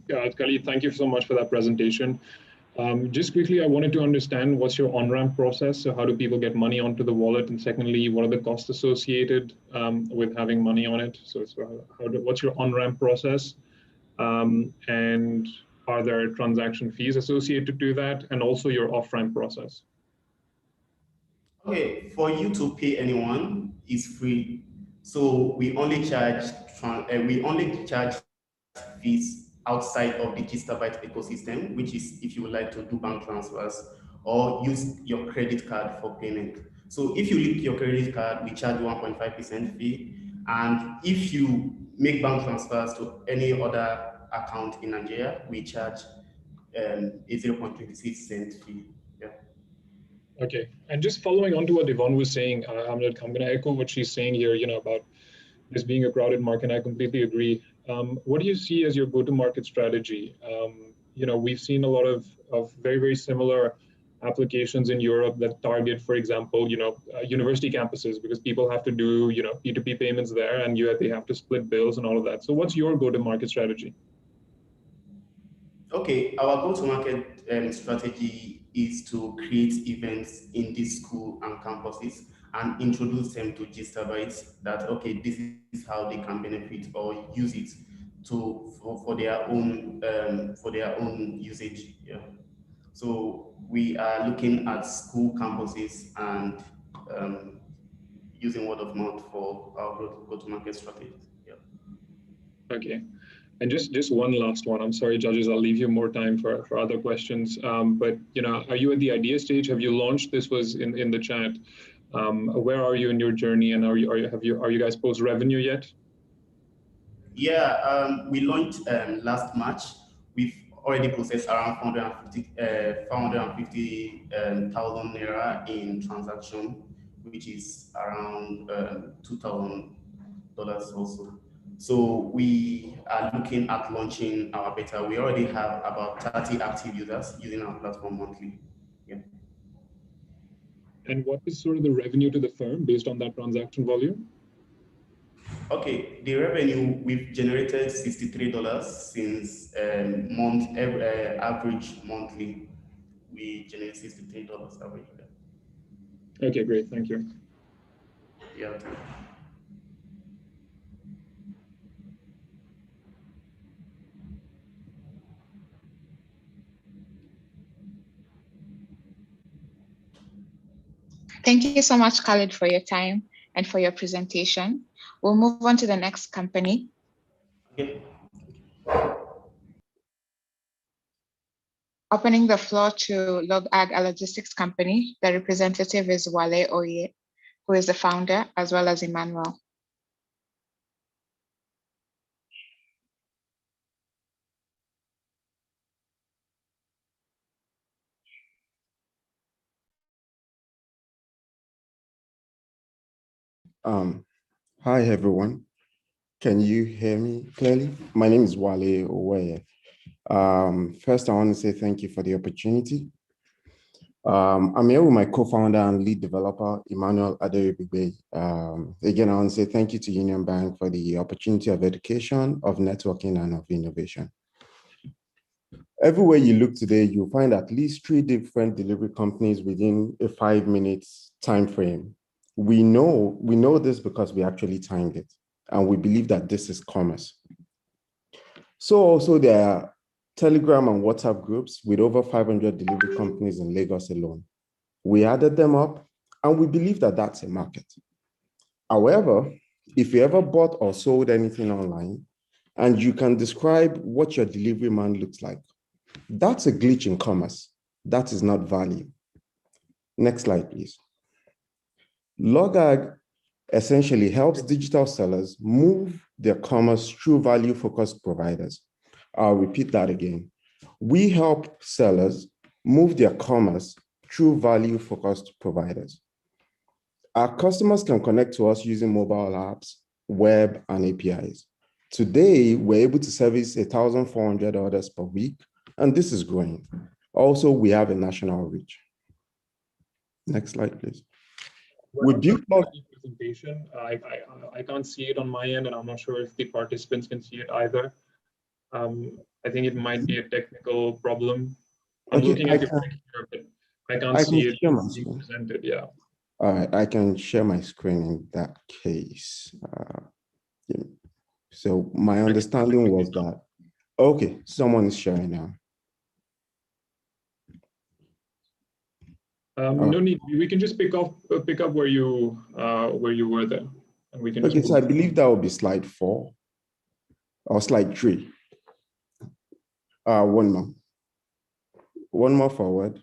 Khalid, thank you so much for that presentation. Just quickly, I wanted to understand what's your on-ramp process. So how do people get money onto the wallet? And secondly, what are the costs associated with having money on it? So what's your on-ramp process? And are there transaction fees associated to that? And also your off-ramp process? Okay, for you to pay anyone is free. So we only charge fees outside of the Vistabite ecosystem, which is if you would like to do bank transfers or use your credit card for payment. So if you link your credit card, we charge 1.5% fee. And if you make bank transfers to any other account in Nigeria, we charge a 0.26 cent fee. Yeah. Okay, and just following on to what Yvonne was saying, I'm going to echo what she's saying here, about this being a crowded market. I completely agree. What do you see as your go-to-market strategy? We've seen a lot of very, very similar applications in Europe that target, for example, university campuses, because people have to do, P2P payments there, and they have to split bills and all of that. So what's your go-to-market strategy? Okay, our go-to-market strategy is to create events in this school and campuses and introduce them to Vistabites that, okay, this is how they can benefit or use it for their own usage. Yeah. So we are looking at school campuses and using word of mouth for our go-to-market strategy. Yeah. Okay. And just one last one. I'm sorry, judges, I'll leave you more time for other questions. But are you at the idea stage? Have you launched? This was in the chat. Where are you in your journey, and are you guys post revenue yet? Yeah, we launched last March. We've already processed around 450,000 naira in transaction, which is around $2,000 also. So we are looking at launching our beta. We already have about 30 active users using our platform monthly. Yeah. And what is sort of the revenue to the firm based on that transaction volume? Okay, the revenue we've generated $63 since average monthly. We generate $63 average. Okay, great, thank you. Yeah. Thank you so much, Khalid, for your time and for your presentation. We'll move on to the next company. Okay. Opening the floor to LogAg, a logistics company. The representative is Wale Oye, who is the founder, as well as Emmanuel. Hi, everyone. Can you hear me clearly? My name is Wale Oye. First, I want to say thank you for the opportunity. I'm here with my co-founder and lead developer, Emmanuel Aderibigbe. Again, I want to say thank you to Union Bank for the opportunity of education, of networking, and of innovation. Everywhere you look today, you'll find at least 3 different delivery companies within a 5 minutes time frame. We know this because we actually timed it, and we believe that this is commerce. So also there are Telegram and WhatsApp groups with over 500 delivery companies in Lagos alone. We added them up, and we believe that that's a market. However, if you ever bought or sold anything online, and you can describe what your delivery man looks like, that's a glitch in commerce. That is not value. Next slide, please. LogAg essentially helps digital sellers move their commerce through value-focused providers. I'll repeat that again. We help sellers move their commerce through value-focused providers. Our customers can connect to us using mobile apps, web, and APIs. Today, we're able to service 1,400 orders per week, and this is growing. Also, we have a national reach. Next slide, please. We built presentation. I can't see it on my end, and I'm not sure if the participants can see it either. I think it might be a technical problem. I'm looking at the picture, but I can't see it being presented. Yeah. All right, I can share my screen in that case. So my understanding was that, okay, someone is sharing now. No need. We can just pick up where you were there, and we can. Okay, so I believe that will be slide 4 or slide 3. One more forward,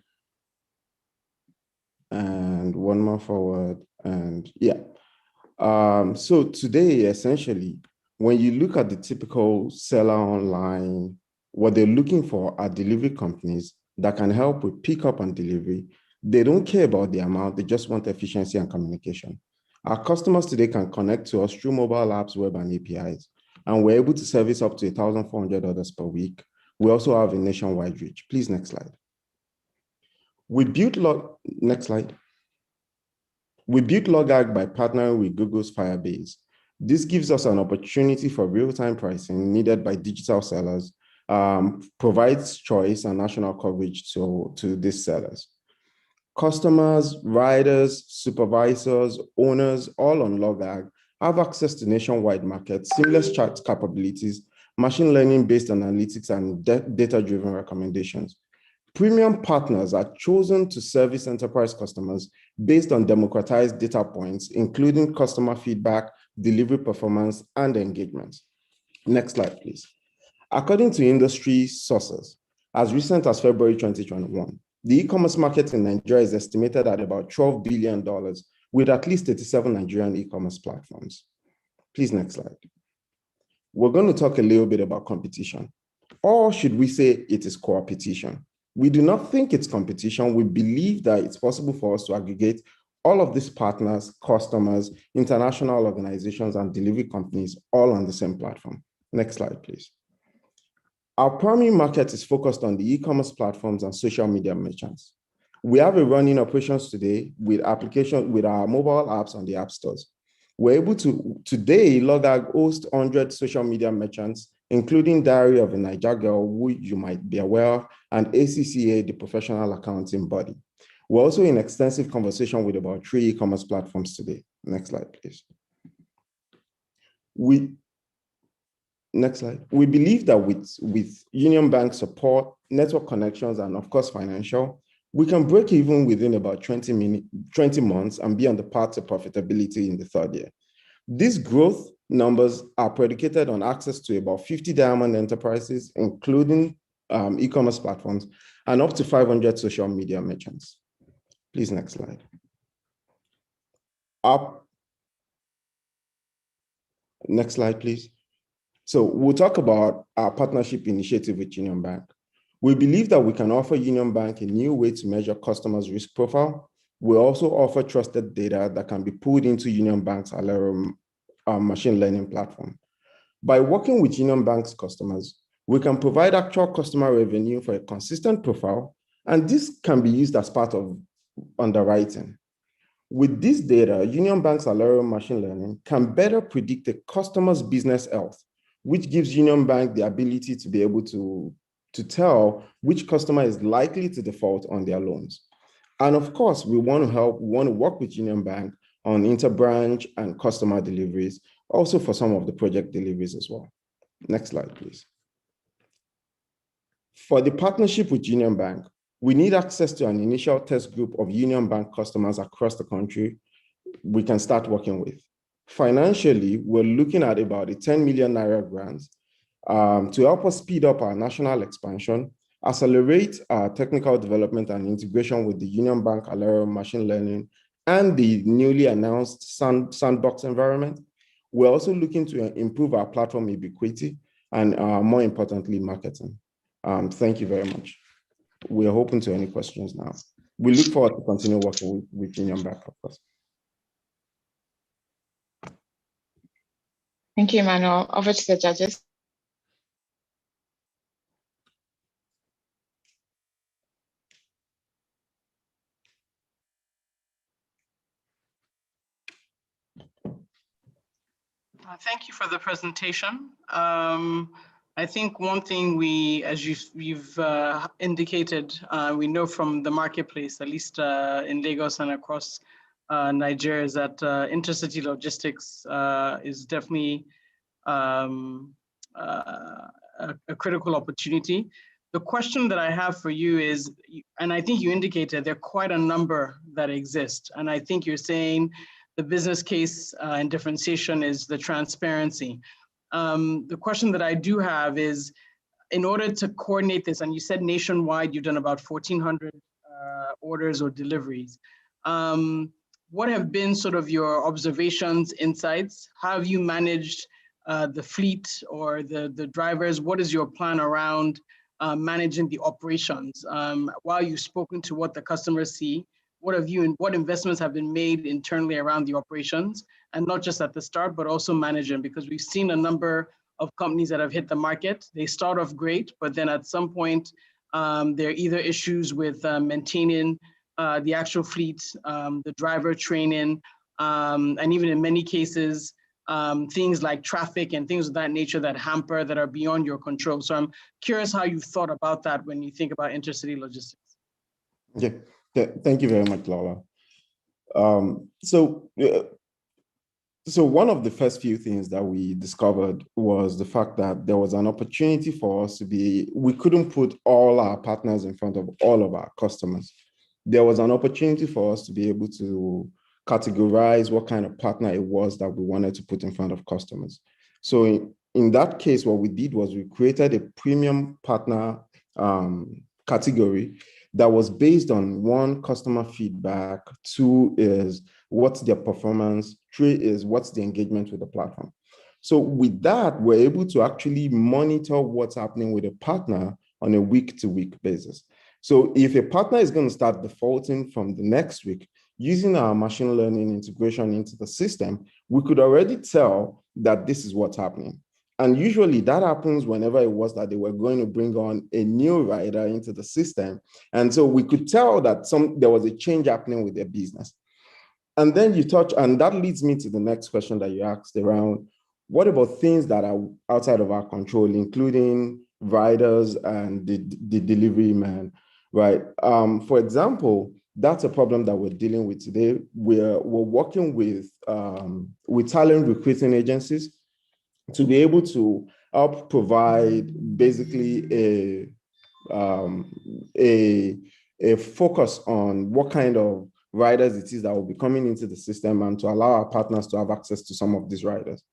and one more forward, and yeah. So today, essentially, when you look at the typical seller online, what they're looking for are delivery companies that can help with pickup and delivery. They don't care about the amount, they just want efficiency and communication. Our customers today can connect to us through mobile apps, web, and APIs, and we're able to service up to 1,400 orders per week. We also have a nationwide reach. Please, next slide. Next slide. We built LogAg by partnering with Google's Firebase. This gives us an opportunity for real-time pricing needed by digital sellers, provides choice and national coverage to these sellers. Customers, riders, supervisors, owners, all on LogAg have access to nationwide markets, seamless chat capabilities, machine learning-based analytics, and data-driven recommendations. Premium partners are chosen to service enterprise customers based on democratized data points, including customer feedback, delivery performance, and engagement. Next slide, please. According to industry sources, as recent as February 2021, the e-commerce market in Nigeria is estimated at about $12 billion with at least 87 Nigerian e-commerce platforms. Please, next slide. We're going to talk a little bit about competition, or should we say it is competition? We do not think it's competition. We believe that it's possible for us to aggregate all of these partners, customers, international organizations, and delivery companies all on the same platform. Next slide, please. Our primary market is focused on the e-commerce platforms and social media merchants. We have a running operations today with application with our mobile apps on the app stores. We're able to today log out host 100 social media merchants, including Diary of a Niger Girl, who you might be aware of, and ACCA, the professional accounting body. We're also in extensive conversation with about 3 e-commerce platforms today. Next slide, please. Next slide. We believe that with Union Bank support, network connections, and of course, financial, we can break even within about 20 months and be on the path to profitability in the 3rd year. These growth numbers are predicated on access to about 50 diamond enterprises, including e-commerce platforms, and up to 500 social media merchants. Please, next slide. Next slide, please. So we'll talk about our partnership initiative with Union Bank. We believe that we can offer Union Bank a new way to measure customers' risk profile. We also offer trusted data that can be pulled into Union Bank's Alero machine learning platform. By working with Union Bank's customers, we can provide actual customer revenue for a consistent profile, and this can be used as part of underwriting. With this data, Union Bank's Alero machine learning can better predict a customer's business health, which gives Union Bank the ability to be able to tell which customer is likely to default on their loans. And of course, we want to work with Union Bank on interbranch and customer deliveries, also for some of the project deliveries as well. Next slide, please. For the partnership with Union Bank, we need access to an initial test group of Union Bank customers across the country we can start working with. Financially, we're looking at about a 10 million naira grant to help us speed up our national expansion, accelerate our technical development and integration with the Union Bank Alero machine learning and the newly announced sandbox environment. We're also looking to improve our platform ubiquity and more importantly, marketing. Thank you very much. We are open to any questions now. We look forward to continue working with Union Bank, of course. Thank you, Emmanuel. Over to the judges. Thank you for the presentation. I think one thing as you've indicated, we know from the marketplace, at least in Lagos and across Nigeria, is that intercity logistics is definitely a critical opportunity. The question that I have for you is, and I think you indicated there are quite a number that exist, and I think you're saying the business case and differentiation is the transparency. The question that I do have is, in order to coordinate this, and you said nationwide, you've done about 1,400 orders or deliveries. What have been sort of your observations, insights? How have you managed the fleet or the drivers? What is your plan around managing the operations? While you've spoken to what the customers see, what investments have been made internally around the operations, and not just at the start, but also managing? Because we've seen a number of companies that have hit the market. They start off great, but then at some point, there are either issues with maintaining the actual fleet, the driver training, and even in many cases, things like traffic and things of that nature that hamper, that are beyond your control. So I'm curious how you've thought about that when you think about intercity logistics. Yeah. Thank you very much, Lola. So one of the first few things that we discovered was the fact that there was an opportunity for us we couldn't put all our partners in front of all of our customers. There was an opportunity for us to be able to categorize what kind of partner it was that we wanted to put in front of customers. So in that case, what we did was we created a premium partner category that was based on one, customer feedback, two is what's their performance, three is what's the engagement with the platform. So with that, we're able to actually monitor what's happening with a partner on a week-to-week basis. So if a partner is going to start defaulting from the next week, using our machine learning integration into the system, we could already tell that this is what's happening. And usually that happens whenever it was that they were going to bring on a new rider into the system. And so we could tell that there was a change happening with their business. And then you touch, and that leads me to the next question that you asked around, what about things that are outside of our control, including riders and the delivery man, right? For example, that's a problem that we're dealing with today. We're working with talent recruiting agencies to be able to help provide basically a focus on what kind of riders it is that will be coming into the system and to allow our partners to have access to some of these riders.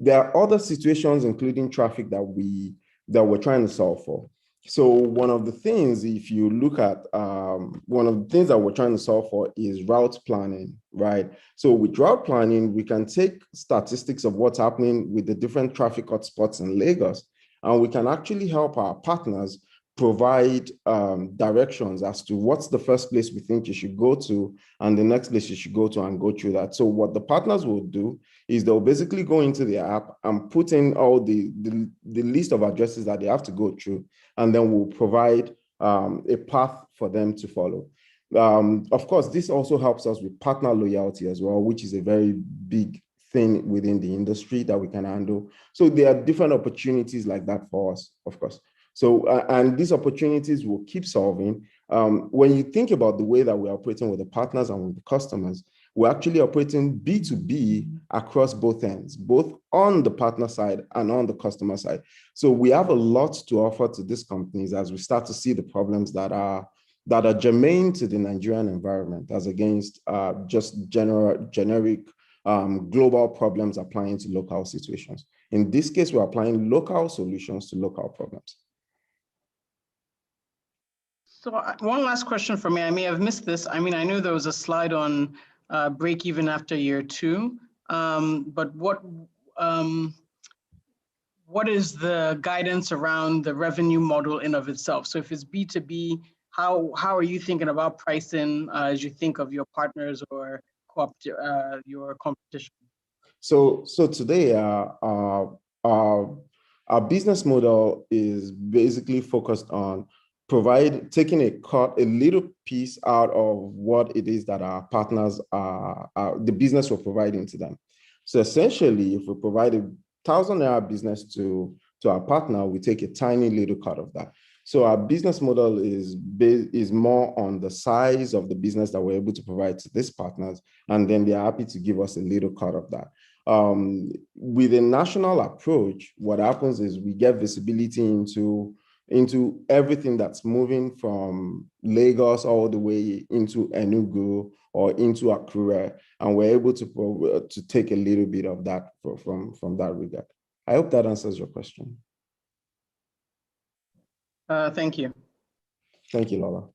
There are other situations, including traffic, that we're trying to solve for. So one of the things, if you look at, one of the things that we're trying to solve for is route planning, right? So with route planning, we can take statistics of what's happening with the different traffic hotspots in Lagos, and we can actually help our partners provide directions as to what's the first place we think you should go to and the next place you should go to and go through that. So what the partners will do is they'll basically go into the app and put in all the list of addresses that they have to go through, and then we'll provide a path for them to follow. Of course, this also helps us with partner loyalty as well, which is a very big thing within the industry that we can handle. So there are different opportunities like that for us, of course. So, and these opportunities will keep solving. When you think about the way that we're operating with the partners and with the customers, we're actually operating B2B across both ends, both on the partner side and on the customer side. So we have a lot to offer to these companies as we start to see the problems that are germane to the Nigerian environment, as against just generic global problems applying to local situations. In this case, we're applying local solutions to local problems. So one last question for me. I may have missed this. I mean, I knew there was a slide on break even after year 2, but what is the guidance around the revenue model in of itself? So if it's B2B, how are you thinking about pricing as you think of your partners or your competition? So today, our business model is basically focused on taking a little piece out of what it is that our partners are the business we're providing to them. So essentially, if we provide 1,000 naira business to our partner, we take a tiny little cut of that. So our business model is more on the size of the business that we're able to provide to these partners, and then they're happy to give us a little cut of that. With a national approach, what happens is we get visibility into everything that's moving from Lagos all the way into Enugu or into Akure, and we're able to take a little bit of that from that regard. I hope that answers your question. Thank you. Thank you, Lola.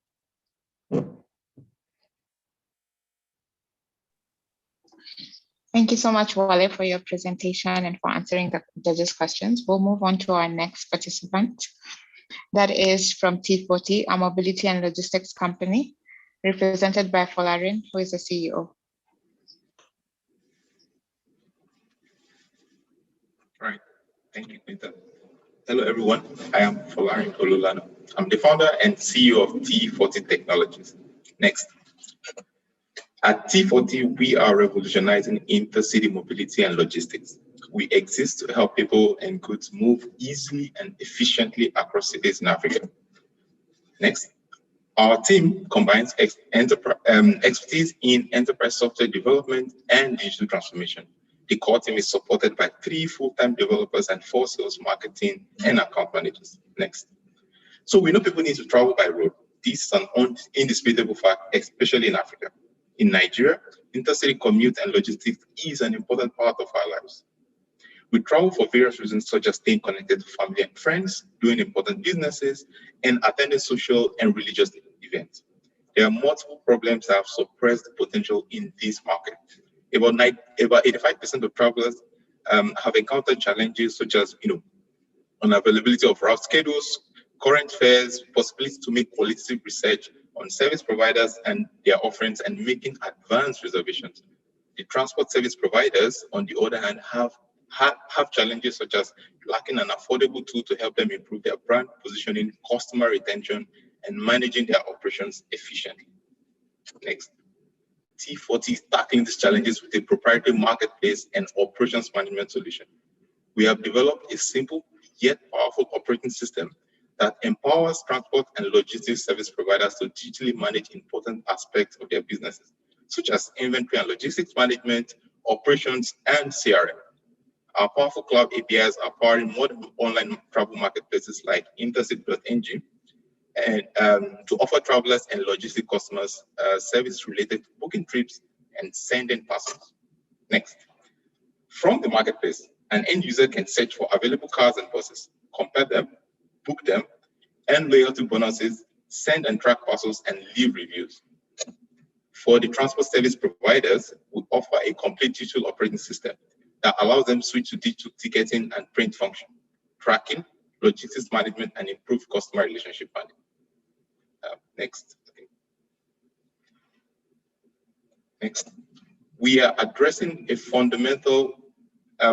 Thank you so much, Wale, for your presentation and for answering the judges' questions. We'll move on to our next participant. That is from T40, a mobility and logistics company, represented by Folarin, who is the CEO. All right, thank you, Quinta. Hello, everyone. I am Folarin Olulano. I'm the founder and CEO of T40 Technologies. Next. At T40, we are revolutionizing intercity mobility and logistics. We exist to help people and goods move easily and efficiently across cities in Africa. Next, our team combines expertise in enterprise software development and digital transformation. The core team is supported by 3 full-time developers and 4 sales, marketing, and account managers. Next. So we know people need to travel by road. This is an indisputable fact, especially in Africa. In Nigeria, intercity commute and logistics is an important part of our lives. We travel for various reasons, such as staying connected to family and friends, doing important businesses, and attending social and religious events. There are multiple problems that have suppressed the potential in this market. About 85% of travelers have encountered challenges such as, unavailability of route schedules, current fares, possibility to make qualitative research on service providers and their offerings, and making advanced reservations. The transport service providers, on the other hand, have challenges such as lacking an affordable tool to help them improve their brand positioning, customer retention, and managing their operations efficiently. Next. T40 is tackling these challenges with a proprietary marketplace and operations management solution. We have developed a simple yet powerful operating system that empowers transport and logistics service providers to digitally manage important aspects of their businesses, such as inventory and logistics management, operations, and CRM. Our powerful cloud APIs are powering modern online travel marketplaces like Intercity.ng, and to offer travelers and logistic customers service related to booking trips and sending parcels. Next. From the marketplace, an end user can search for available cars and buses, compare them, book them, earn loyalty bonuses, send and track parcels, and leave reviews. For the transport service providers, we offer a complete digital operating system that allows them to switch to digital ticketing and print function, tracking, logistics management, and improve customer relationship management. Next. Next. We are addressing a fundamental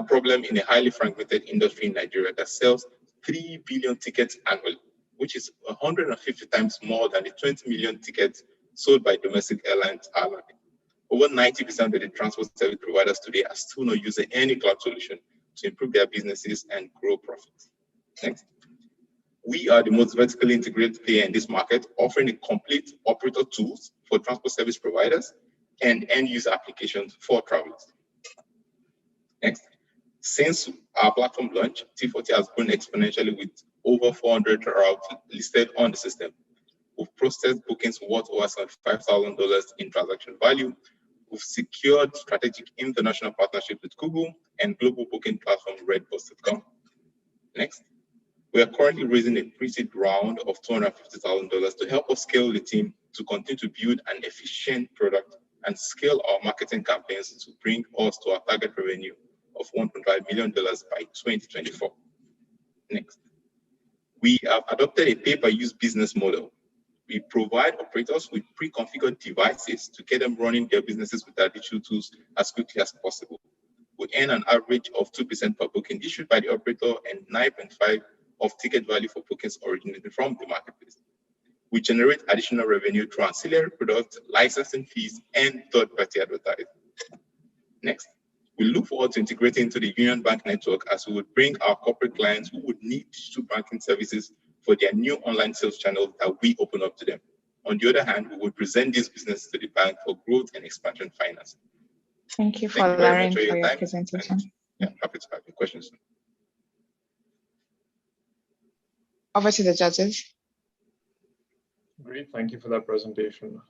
problem in a highly fragmented industry in Nigeria that sells 3 billion tickets annually, which is 150 times more than the 20 million tickets sold by domestic airlines annually. Over 90% of the transport service providers today are still not using any cloud solution to improve their businesses and grow profits. Next. We are the most vertically integrated player in this market, offering a complete operator tools for transport service providers and end-user applications for travelers. Next. Since our platform launch, T40 has grown exponentially with over 400 routes listed on the system. We've processed bookings worth over $5,000 in transaction value. We've secured strategic international partnerships with Google and global booking platform Redbus.com. Next. We are currently raising a pre-seed round of $250,000 to help us scale the team to continue to build an efficient product and scale our marketing campaigns to bring us to our target revenue of $1.5 million by 2024. Next. We have adopted a pay-per-use business model. We provide operators with pre-configured devices to get them running their businesses with our digital tools as quickly as possible. We earn an average of 2% per booking issued by the operator and 9.5% of ticket value for bookings originating from the marketplace. We generate additional revenue through ancillary products, licensing fees, and third-party advertising. Next, we look forward to integrating into the Union Bank network as we would bring our corporate clients who would need digital banking services for their new online sales channels that we open up to them. On the other hand, we would present these businesses to the bank for growth and expansion financing. Thank you for Lauren for your presentation. Yeah, happy to have your questions. Over to the judges. Great, thank you for that presentation.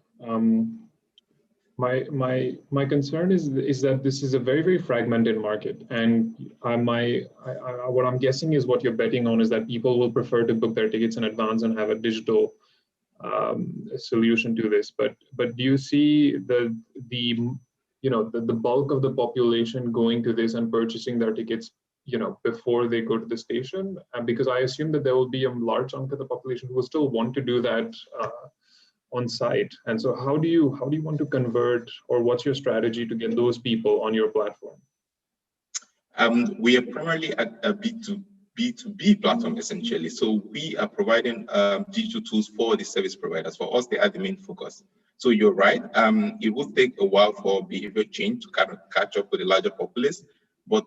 My concern is that this is a very, very fragmented market, and what I'm guessing is what you're betting on is that people will prefer to book their tickets in advance and have a digital solution to this. But do you see the bulk of the population going to this and purchasing their tickets before they go to the station? Because I assume that there will be a large chunk of the population who will still want to do that on site. And so how do you want to convert, or what's your strategy to get those people on your platform? We are primarily at a B2B platform, essentially. So we are providing digital tools for the service providers. For us, they are the main focus. So you're right. It will take a while for behavior change to kind of catch up with the larger populace. But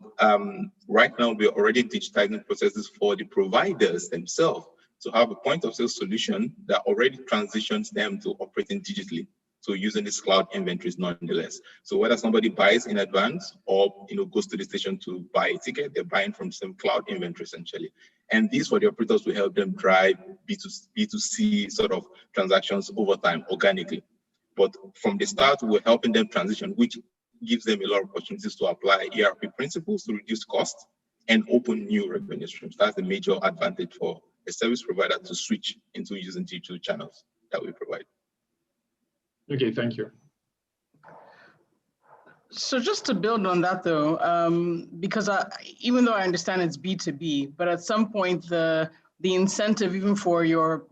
right now, we're already digitizing processes for the providers themselves to have a point of sale solution that already transitions them to operating digitally. So using these cloud inventories nonetheless. So whether somebody buys in advance or goes to the station to buy a ticket, they're buying from some cloud inventory essentially. And these for the operators will help them drive B2C sort of transactions over time organically. But from the start, we're helping them transition, which gives them a lot of opportunities to apply ERP principles to reduce costs and open new revenue streams. That's the major advantage for a service provider to switch into using digital channels that we provide. Okay, thank you. So just to build on that though, because even though I understand it's B2B, but at some point the incentive even for your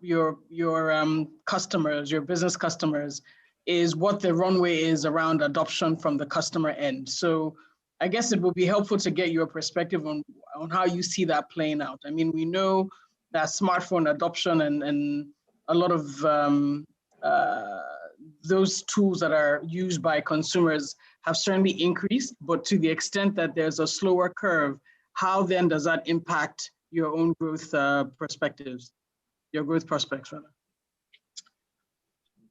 customers, your business customers, is what the runway is around adoption from the customer end. So I guess it would be helpful to get your perspective on how you see that playing out. I mean, we know that smartphone adoption and a lot of those tools that are used by consumers have certainly increased, but to the extent that there's a slower curve, how then does that impact your own growth perspectives, your growth prospects rather?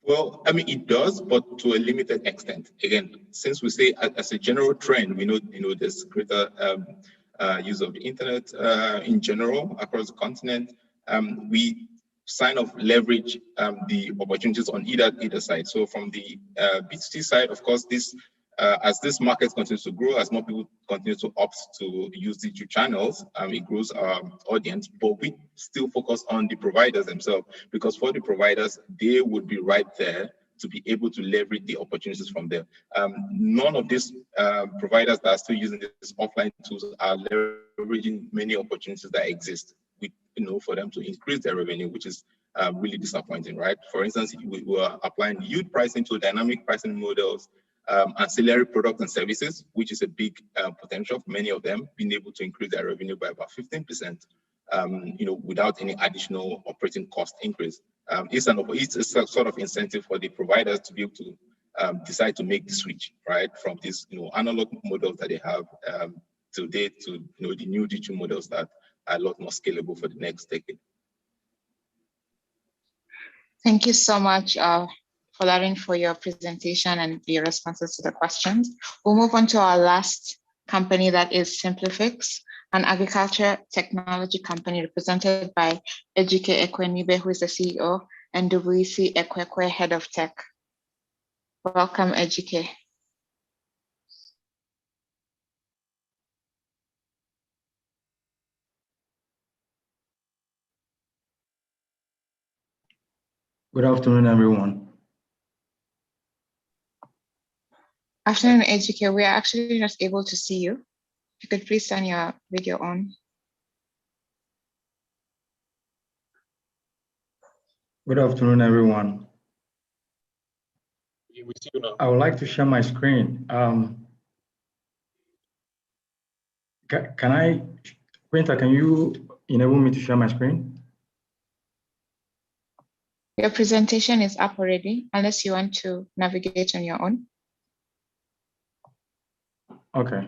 Well, I mean, it does, but to a limited extent. Again, since we say as a general trend, we know, there's greater use of the internet in general across the continent. We sign of leverage the opportunities on either side. So from the B2C side, of course, this as this market continues to grow, as more people continue to opt to use digital channels, it grows our audience, but we still focus on the providers themselves, because for the providers, they would be right there to be able to leverage the opportunities from there. None of these providers that are still using these offline tools are leveraging many opportunities that exist, for them to increase their revenue, which is really disappointing, right? For instance, we were applying yield pricing to dynamic pricing models, ancillary products and services, which is a big potential for many of them, being able to increase their revenue by about 15%, without any additional operating cost increase. It's a sort of incentive for the providers to be able to decide to make the switch, right, from these analog models that they have today to the new digital models that are a lot more scalable for the next decade. Thank you so much, Folarin, for your presentation and your responses to the questions. We'll move on to our last company, that is Simplifix, an agriculture technology company represented by Ejike Ekwenibe, who is the CEO, and Dubuisi Ekwekwe, Head of Tech. Welcome, Ejike. Good afternoon, everyone. Afternoon, Ejike. We are actually not able to see you. If you could please turn your video on. Good afternoon, everyone. We see you now. I would like to share my screen. Quinta, can you enable me to share my screen? Your presentation is up already, unless you want to navigate on your own. Okay.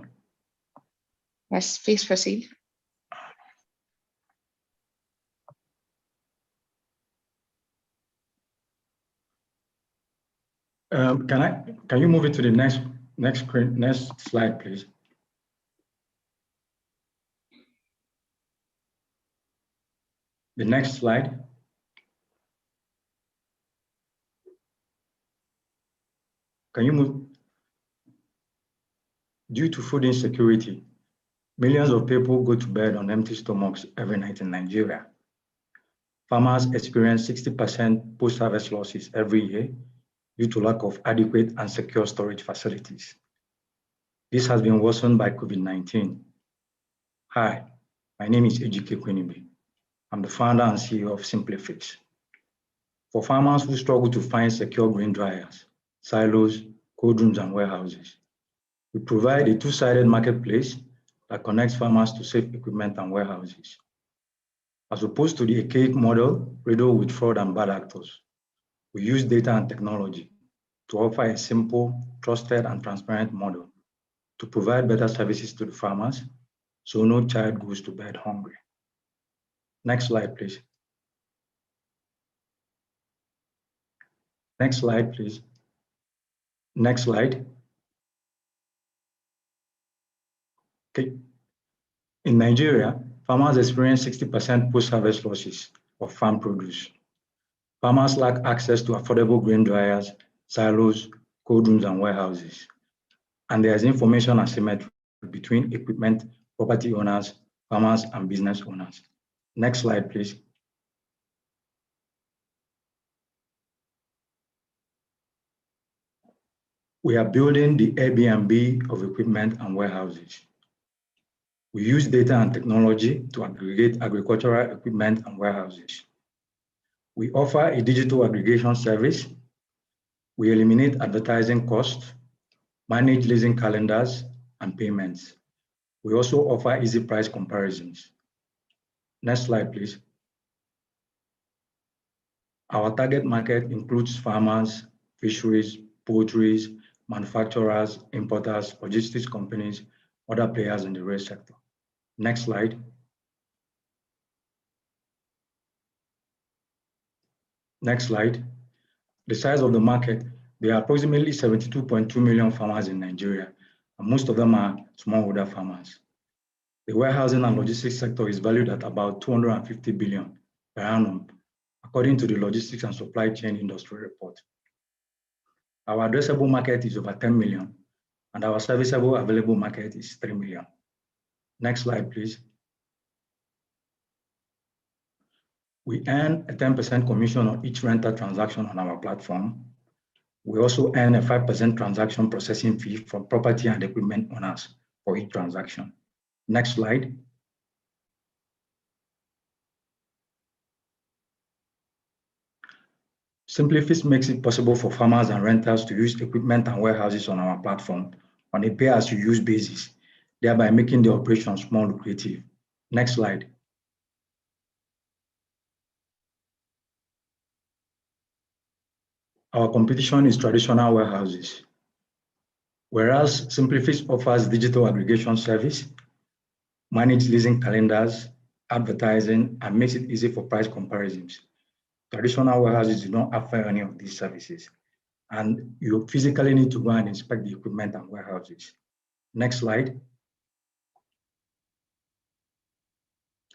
Yes, please proceed. Can you move it to the next slide, please? The next slide. Can you move? Due to food insecurity, millions of people go to bed on empty stomachs every night in Nigeria. Farmers experience 60% post-harvest losses every year due to lack of adequate and secure storage facilities. This has been worsened by COVID-19. Hi, my name is Ejike Ekwenibe. I'm the founder and CEO of Simplifix. For farmers who struggle to find secure grain dryers, silos, cold rooms, and warehouses, we provide a two-sided marketplace that connects farmers to safe equipment and warehouses. As opposed to the archaic model riddled with fraud and bad actors, we use data and technology to offer a simple, trusted, and transparent model to provide better services to the farmers so no child goes to bed hungry. Next slide, please. Next slide, please. Next slide. Okay. In Nigeria, farmers experience 60% post-harvest losses of farm produce. Farmers lack access to affordable grain dryers, silos, cold rooms, and warehouses. And there is information asymmetry between equipment property owners farmers, and business owners. Next slide, please. We are building the Airbnb of equipment and warehouses. We use data and technology to aggregate agricultural equipment and warehouses. We offer a digital aggregation service. We eliminate advertising costs, manage leasing calendars and payments. We also offer easy price comparisons. Next slide, please. Our target market includes farmers, fisheries, poultry, manufacturers, importers, logistics companies, other players in the rail sector. Next slide. Next slide. The size of the market, there are approximately 72.2 million farmers in Nigeria, and most of them are smallholder farmers. The warehousing and logistics sector is valued at about 250 billion per annum, according to the Logistics and Supply Chain Industry Report. Our addressable market is over 10 million, and our serviceable available market is 3 million. Next slide, please. We earn a 10% commission on each rental transaction on our platform. We also earn a 5% transaction processing fee from property and equipment owners for each transaction. Next slide. Simplifix makes it possible for farmers and renters to use equipment and warehouses on our platform on a pay-as-you-use basis, thereby making the operation more lucrative. Next slide. Our competition is traditional warehouses, whereas Simplifix offers digital aggregation service, manage leasing calendars, advertising, and makes it easy for price comparisons. Traditional warehouses do not offer any of these services, and you physically need to go and inspect the equipment and warehouses. Next slide.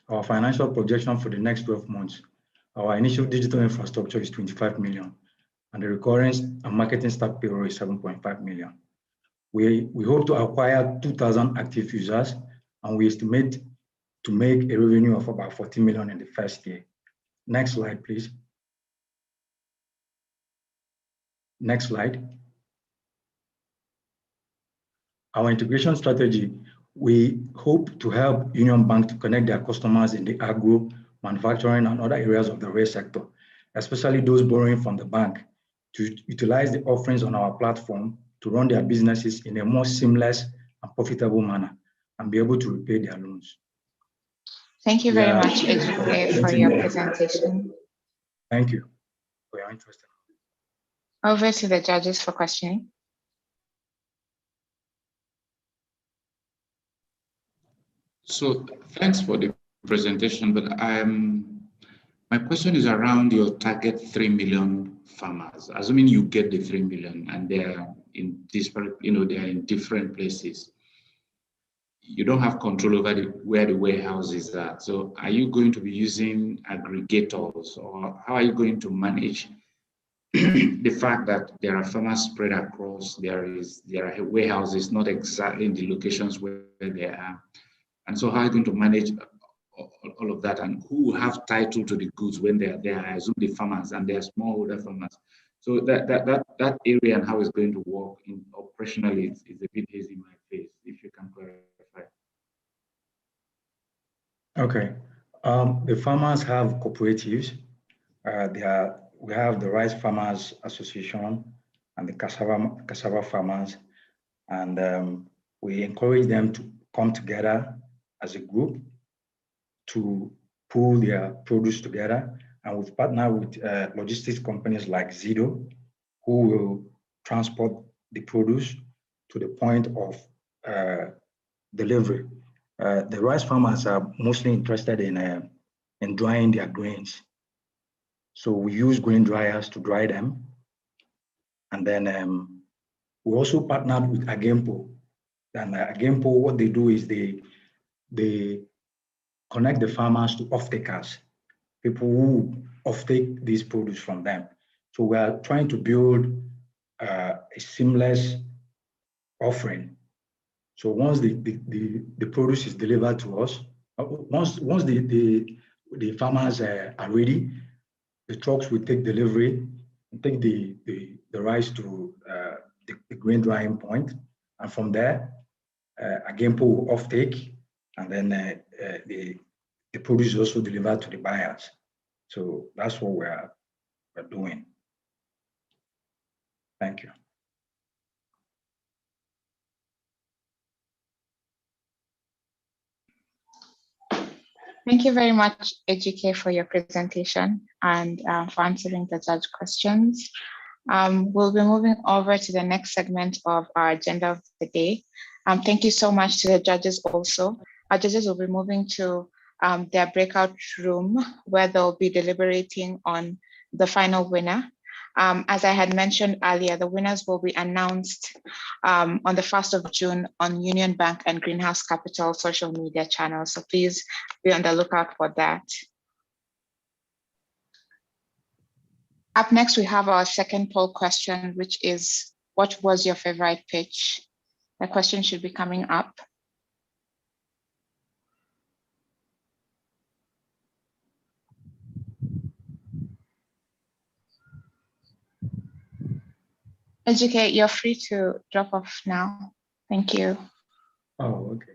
Our financial projection for the next 12 months. Our initial digital infrastructure is 25 million, and the recurrence and marketing staff payroll is 7.5 million. We hope to acquire 2,000 active users, and we estimate to make a revenue of about 40 million in the first year. Next slide, please. Next slide. Our integration strategy, we hope to help Union Bank to connect their customers in the agro, manufacturing, and other areas of the rail sector, especially those borrowing from the bank, to utilize the offerings on our platform to run their businesses in a more seamless and profitable manner and be able to repay their loans. Thank you very much, Ejike, for your presentation. Thank you for your interest. Over to the judges for questioning. So thanks for the presentation, but my question is around your target 3 million farmers. Assuming you get the 3 million and they are in disparate, they are in different places. You don't have control over where the warehouses are. So are you going to be using aggregators, or how are you going to manage the fact that there are farmers spread across, there are warehouses not exactly in the locations where they are? And so how are you going to manage all of that, and who will have title to the goods when they are there? I assume the farmers, and they are smallholder farmers. So that area and how it's going to work operationally is a bit hazy in my face, if you can clarify. Okay, the farmers have cooperatives. We have the Rice Farmers Association and the cassava farmers, and we encourage them to come together as a group to pool their produce together. And we've partnered with logistics companies like Zido, who will transport the produce to the point of delivery. The rice farmers are mostly interested in drying their grains. So we use grain dryers to dry them. And then we also partnered with Agempo. And Agempo, what they do is they connect the farmers to off-takers, people who off-take these produce from them. So we are trying to build a seamless offering. So once the produce is delivered to us, Once the farmers are ready, the trucks will take delivery, take the rice to the grain drying point, and from there, again pull offtake, and then the produce is also delivered to the buyers. So that's what we're doing. Thank you. Thank you very much, Ejike, for your presentation and for answering the judge questions. We'll be moving over to the next segment of our agenda of the day. Thank you so much to the judges also. Our judges will be moving to their breakout room where they'll be deliberating on the final winner. As I had mentioned earlier, the winners will be announced on the 1st of June on Union Bank and Greenhouse Capital social media channels. So please be on the lookout for that. Up next, we have our second poll question, which is, what was your favorite pitch? The question should be coming up. Educate, you're free to drop off now. Thank you. Oh, okay.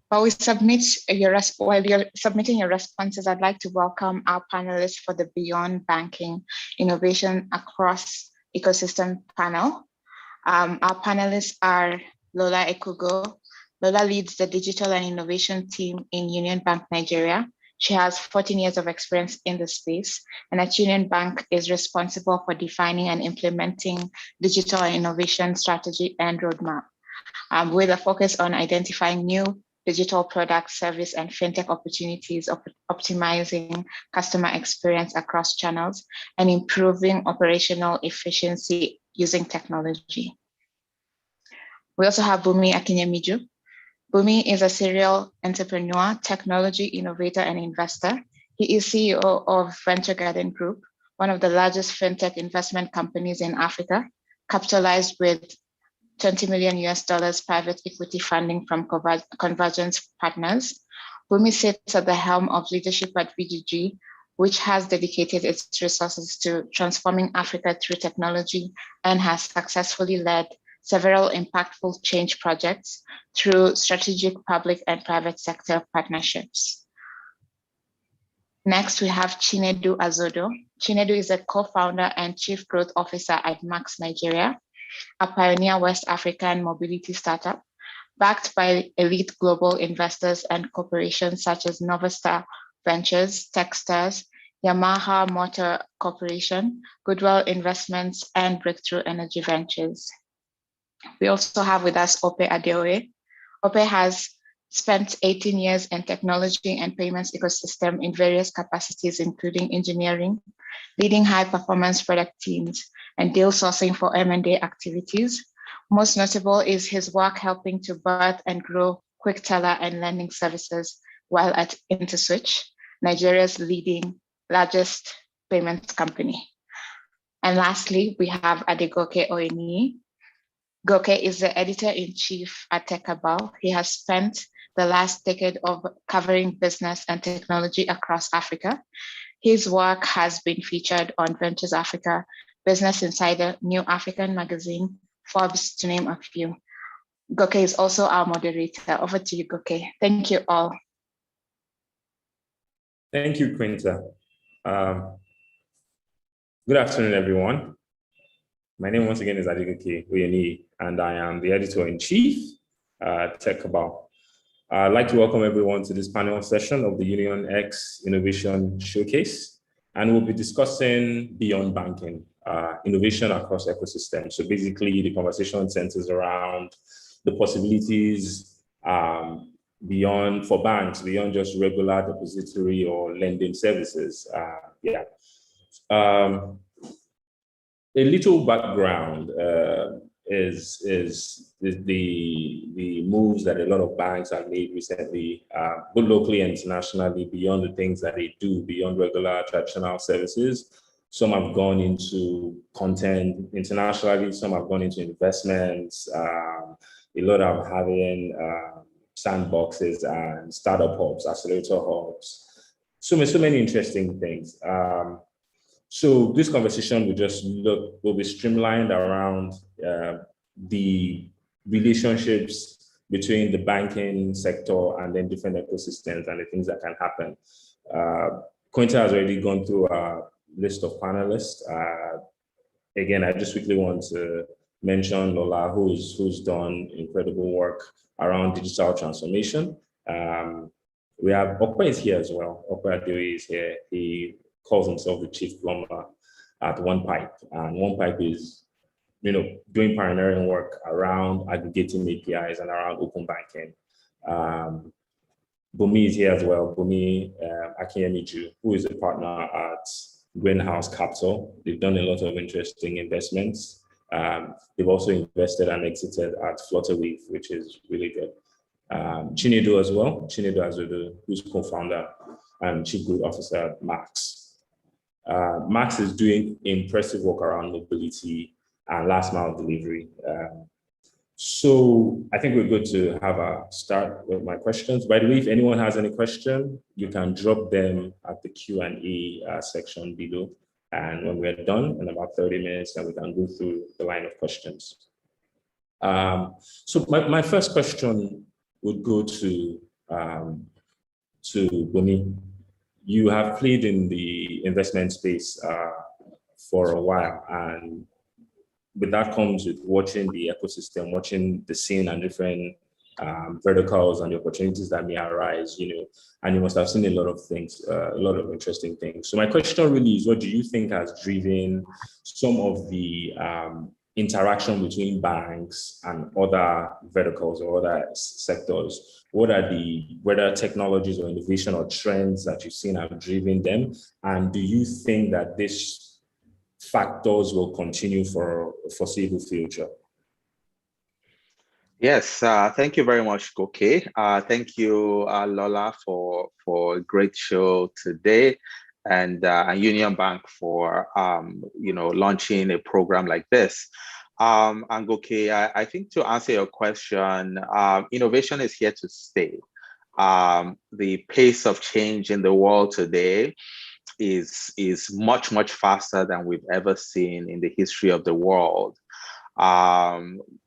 While you're submitting your responses, I'd like to welcome our panelists for the Beyond Banking Innovation Across Ecosystem panel. Our panelists are Lola Ekugo. Lola leads the digital and innovation team in Union Bank Nigeria. She has 14 years of experience in the space, and at Union Bank is responsible for defining and implementing digital and innovation strategy and roadmap, with a focus on identifying new digital product, service, and fintech opportunities, optimizing customer experience across channels, and improving operational efficiency using technology. We also have Bumi Akinyemiju. Bumi is a serial entrepreneur, technology innovator, and investor. He is CEO of Venture Garden Group, one of the largest fintech investment companies in Africa, capitalized with $20 million private equity funding from Convergence Partners. Bumi sits at the helm of leadership at VGG, which has dedicated its resources to transforming Africa through technology and has successfully led several impactful change projects through strategic public and private sector partnerships. Next, we have Chinedu Azodo. Chinedu is a co-founder and chief growth officer at Max Nigeria, a pioneer West African mobility startup, backed by elite global investors and corporations such as Novastar Ventures, Techstars, Yamaha Motor Corporation, Goodwill Investments, and Breakthrough Energy Ventures. We also have with us Ope Adeoye. Ope has spent 18 years in technology and payments ecosystem in various capacities, including engineering, leading high-performance product teams, and deal sourcing for M&A activities. Most notable is his work helping to birth and grow QuickTeller and lending services while at InterSwitch, Nigeria's largest payments company. And lastly, we have Adegoke Oyeni. Goke is the editor-in-chief at Techabal. He has spent the last decade of covering business and technology across Africa. His work has been featured on Ventures Africa, Business Insider, New African Magazine, Forbes, to name a few. Goke is also our moderator. Over to you, Goke. Thank you all. Thank you, Quinta. Good afternoon, everyone. My name once again is Adegoke Oyeni, and I am the editor-in-chief at Techabal. I'd like to welcome everyone to this panel session of the UnionX Innovation Showcase, and we'll be discussing Beyond Banking, innovation across ecosystems. So basically, the conversation centers around the possibilities beyond for banks, beyond just regular depository or lending services. A little background is the moves that a lot of banks have made recently, both locally and internationally, beyond the things that they do, beyond regular traditional services, Some have gone into content internationally. Some have gone into investments. A lot of having sandboxes and startup hubs, accelerator hubs. So many interesting things. So this conversation will be streamlined around the relationships between the banking sector and then different ecosystems and the things that can happen. Quinta has already gone through a list of panelists. Again, I just quickly want to mention Lola, who's done incredible work around digital transformation. We have Okpa is here as well. Okpa Adeoye is here. He calls himself the chief plumber at OnePipe, and OnePipe is, doing pioneering work around aggregating APIs and around open banking. Bumi is here as well. Bumi Akinyemiju, who is a partner at Greenhouse Capital. They've done a lot of interesting investments. They've also invested and exited at Flutterwave, which is really good. Chinedu as well. Chinedu Azudu, who's co-founder and chief growth officer at Max. Max is doing impressive work around mobility and last mile delivery. So I think we're good to have a start with my questions. By the way, if anyone has any question, you can drop them at the Q&A section below. And when we're done in about 30 minutes, then we can go through the line of questions. So my first question would go to Bumi. You have played in the investment space for a while, and with that comes with watching the ecosystem, watching the scene and different verticals and the opportunities that may arise, and you must have seen a lot of things, a lot of interesting things. So my question really is, what do you think has driven some of the interaction between banks and other verticals or other sectors? What are whether technologies or innovation or trends that you've seen have driven them? And do you think that this factors will continue for a foreseeable future? Yes, thank you very much, Goke. Thank you, Lola, for a great show today, and Union Bank for launching a program like this. And Goke, I think to answer your question, innovation is here to stay. The pace of change in the world today is much faster than we've ever seen in the history of the world.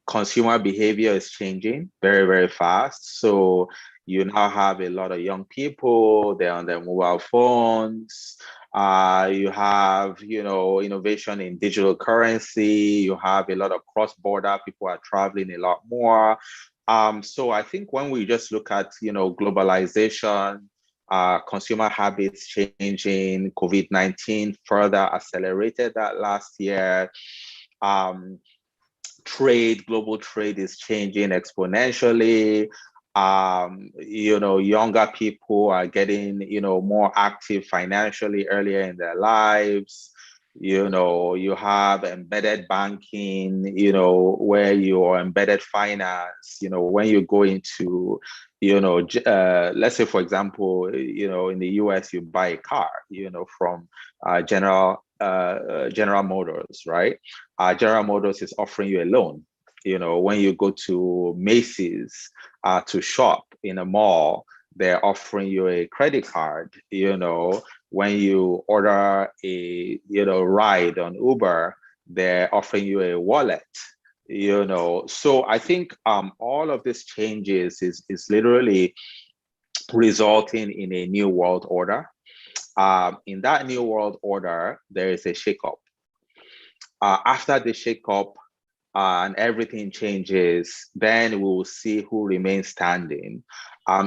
Consumer behavior is changing very fast. So you now have a lot of young people, they're on their mobile phones. You have, innovation in digital currency. You have a lot of cross-border, people are traveling a lot more. So I think when we just look at, globalization, consumer habits changing, COVID-19 further accelerated that last year. Global trade is changing exponentially. Younger people are getting, more active financially earlier in their lives. You have embedded banking, where you're embedded finance, when you go into, let's say, for example, in the US, you buy a car, from General Motors, right? General Motors is offering you a loan. When you go to Macy's to shop in a mall, they're offering you a credit card. When you order a ride on Uber, they're offering you a wallet. So I think all of these changes is literally resulting in a new world order. In that new world order, there is a shakeup. After the shakeup and everything changes, then we will see who remains standing.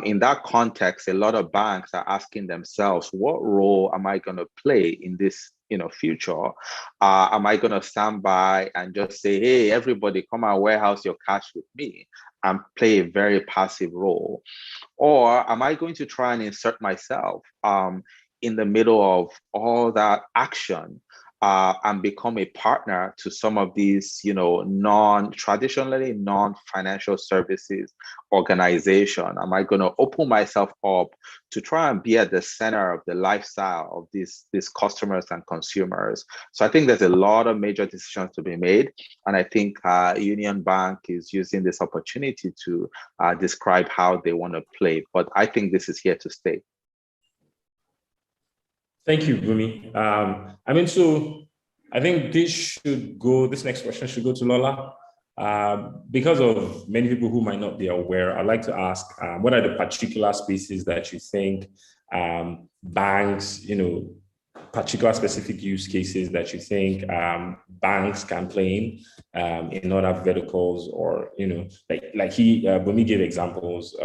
In that context, a lot of banks are asking themselves, what role am I going to play in this future? Am I going to stand by and just say, hey, everybody come and warehouse your cash with me and play a very passive role? Or am I going to try and insert myself in the middle of all that action and become a partner to some of these, traditionally non-financial services organization? Am I going to open myself up to try and be at the center of the lifestyle of these customers and consumers? So I think there's a lot of major decisions to be made. And I think Union Bank is using this opportunity to describe how they want to play. But I think this is here to stay. Thank you, Bumi. So I think this next question should go to Lola. Because of many people who might not be aware, I'd like to ask, what are the particular spaces that you think banks, particular specific use cases that you think banks can play in other verticals, or, Bumi gave examples,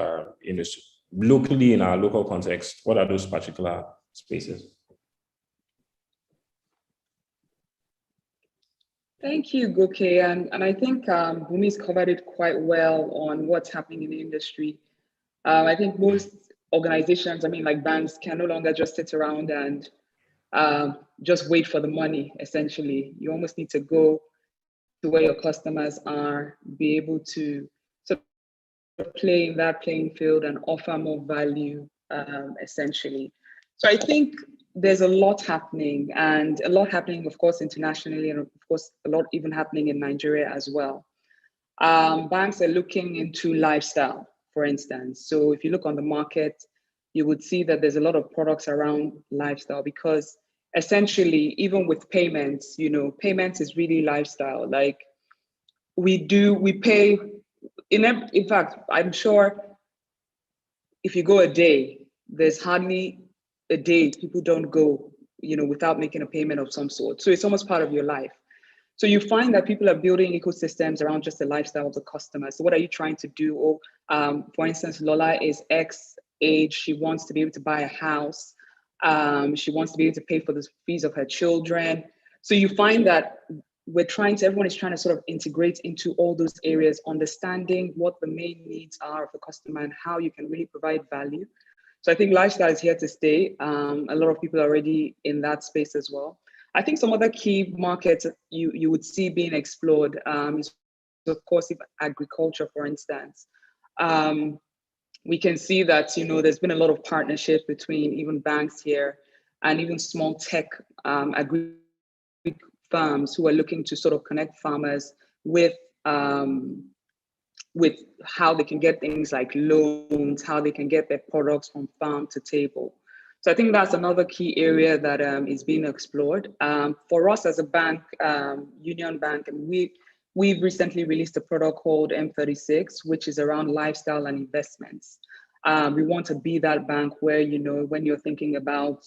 locally in our local context, what are those particular spaces? Thank you, Goke. And I think Bumi's covered it quite well on what's happening in the industry. I think most organizations, like banks, can no longer just sit around and just wait for the money, essentially. You almost need to go to where your customers are, be able to sort of play in that playing field and offer more value, essentially. So I think there's a lot happening, and a lot happening, of course, internationally, and of course, a lot even happening in Nigeria as well. Banks are looking into lifestyle, for instance. So if you look on the market, you would see that there's a lot of products around lifestyle, because essentially, even with payments, payments is really lifestyle. Like we pay, in fact, I'm sure if you go a day, there's hardly a day people don't go, without making a payment of some sort. So it's almost part of your life. So you find that people are building ecosystems around just the lifestyle of the customer. So what are you trying to do? Or for instance, Lola is X age. She wants to be able to buy a house. She wants to be able to pay for the fees of her children. So you find that everyone is trying to sort of integrate into all those areas, understanding what the main needs are of the customer and how you can really provide value. So I think lifestyle is here to stay. A lot of people are already in that space as well. I think some other key markets you would see being explored is, of course, agriculture, for instance. We can see that, there's been a lot of partnership between even banks here and even small tech agri firms who are looking to sort of connect farmers with how they can get things like loans, how they can get their products from farm to table. So I think that's another key area that is being explored. For us as a bank, Union Bank, and we've recently released a product called M36, which is around lifestyle and investments. We want to be that bank where, when you're thinking about,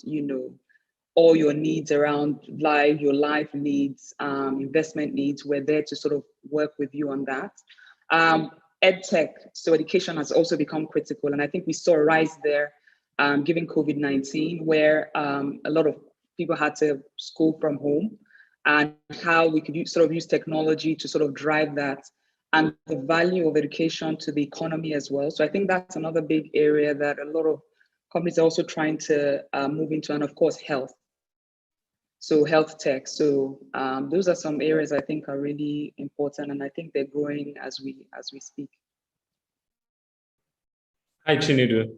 all your needs around your life needs, investment needs, we're there to sort of work with you on that. EdTech, so education has also become critical. And I think we saw a rise there given COVID-19, where a lot of people had to school from home, and how we could use technology to sort of drive that, and the value of education to the economy as well. So I think that's another big area that a lot of companies are also trying to move into, and of course, health. So health tech. So those are some areas I think are really important, and I think they're growing as we speak. Hi, Chinedu.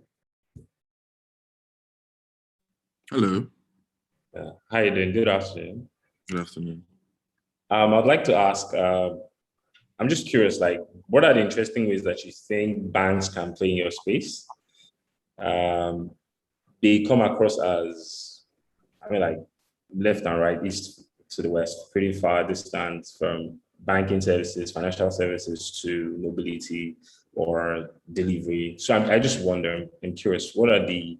Hello. How are you doing? Good afternoon. Good afternoon. I'd like to ask, I'm just curious, what are the interesting ways that you think banks can play in your space? They come across as, left and right, east to the west, pretty far distance from banking services, financial services, to mobility or delivery. So I just wonder, I'm curious, what are the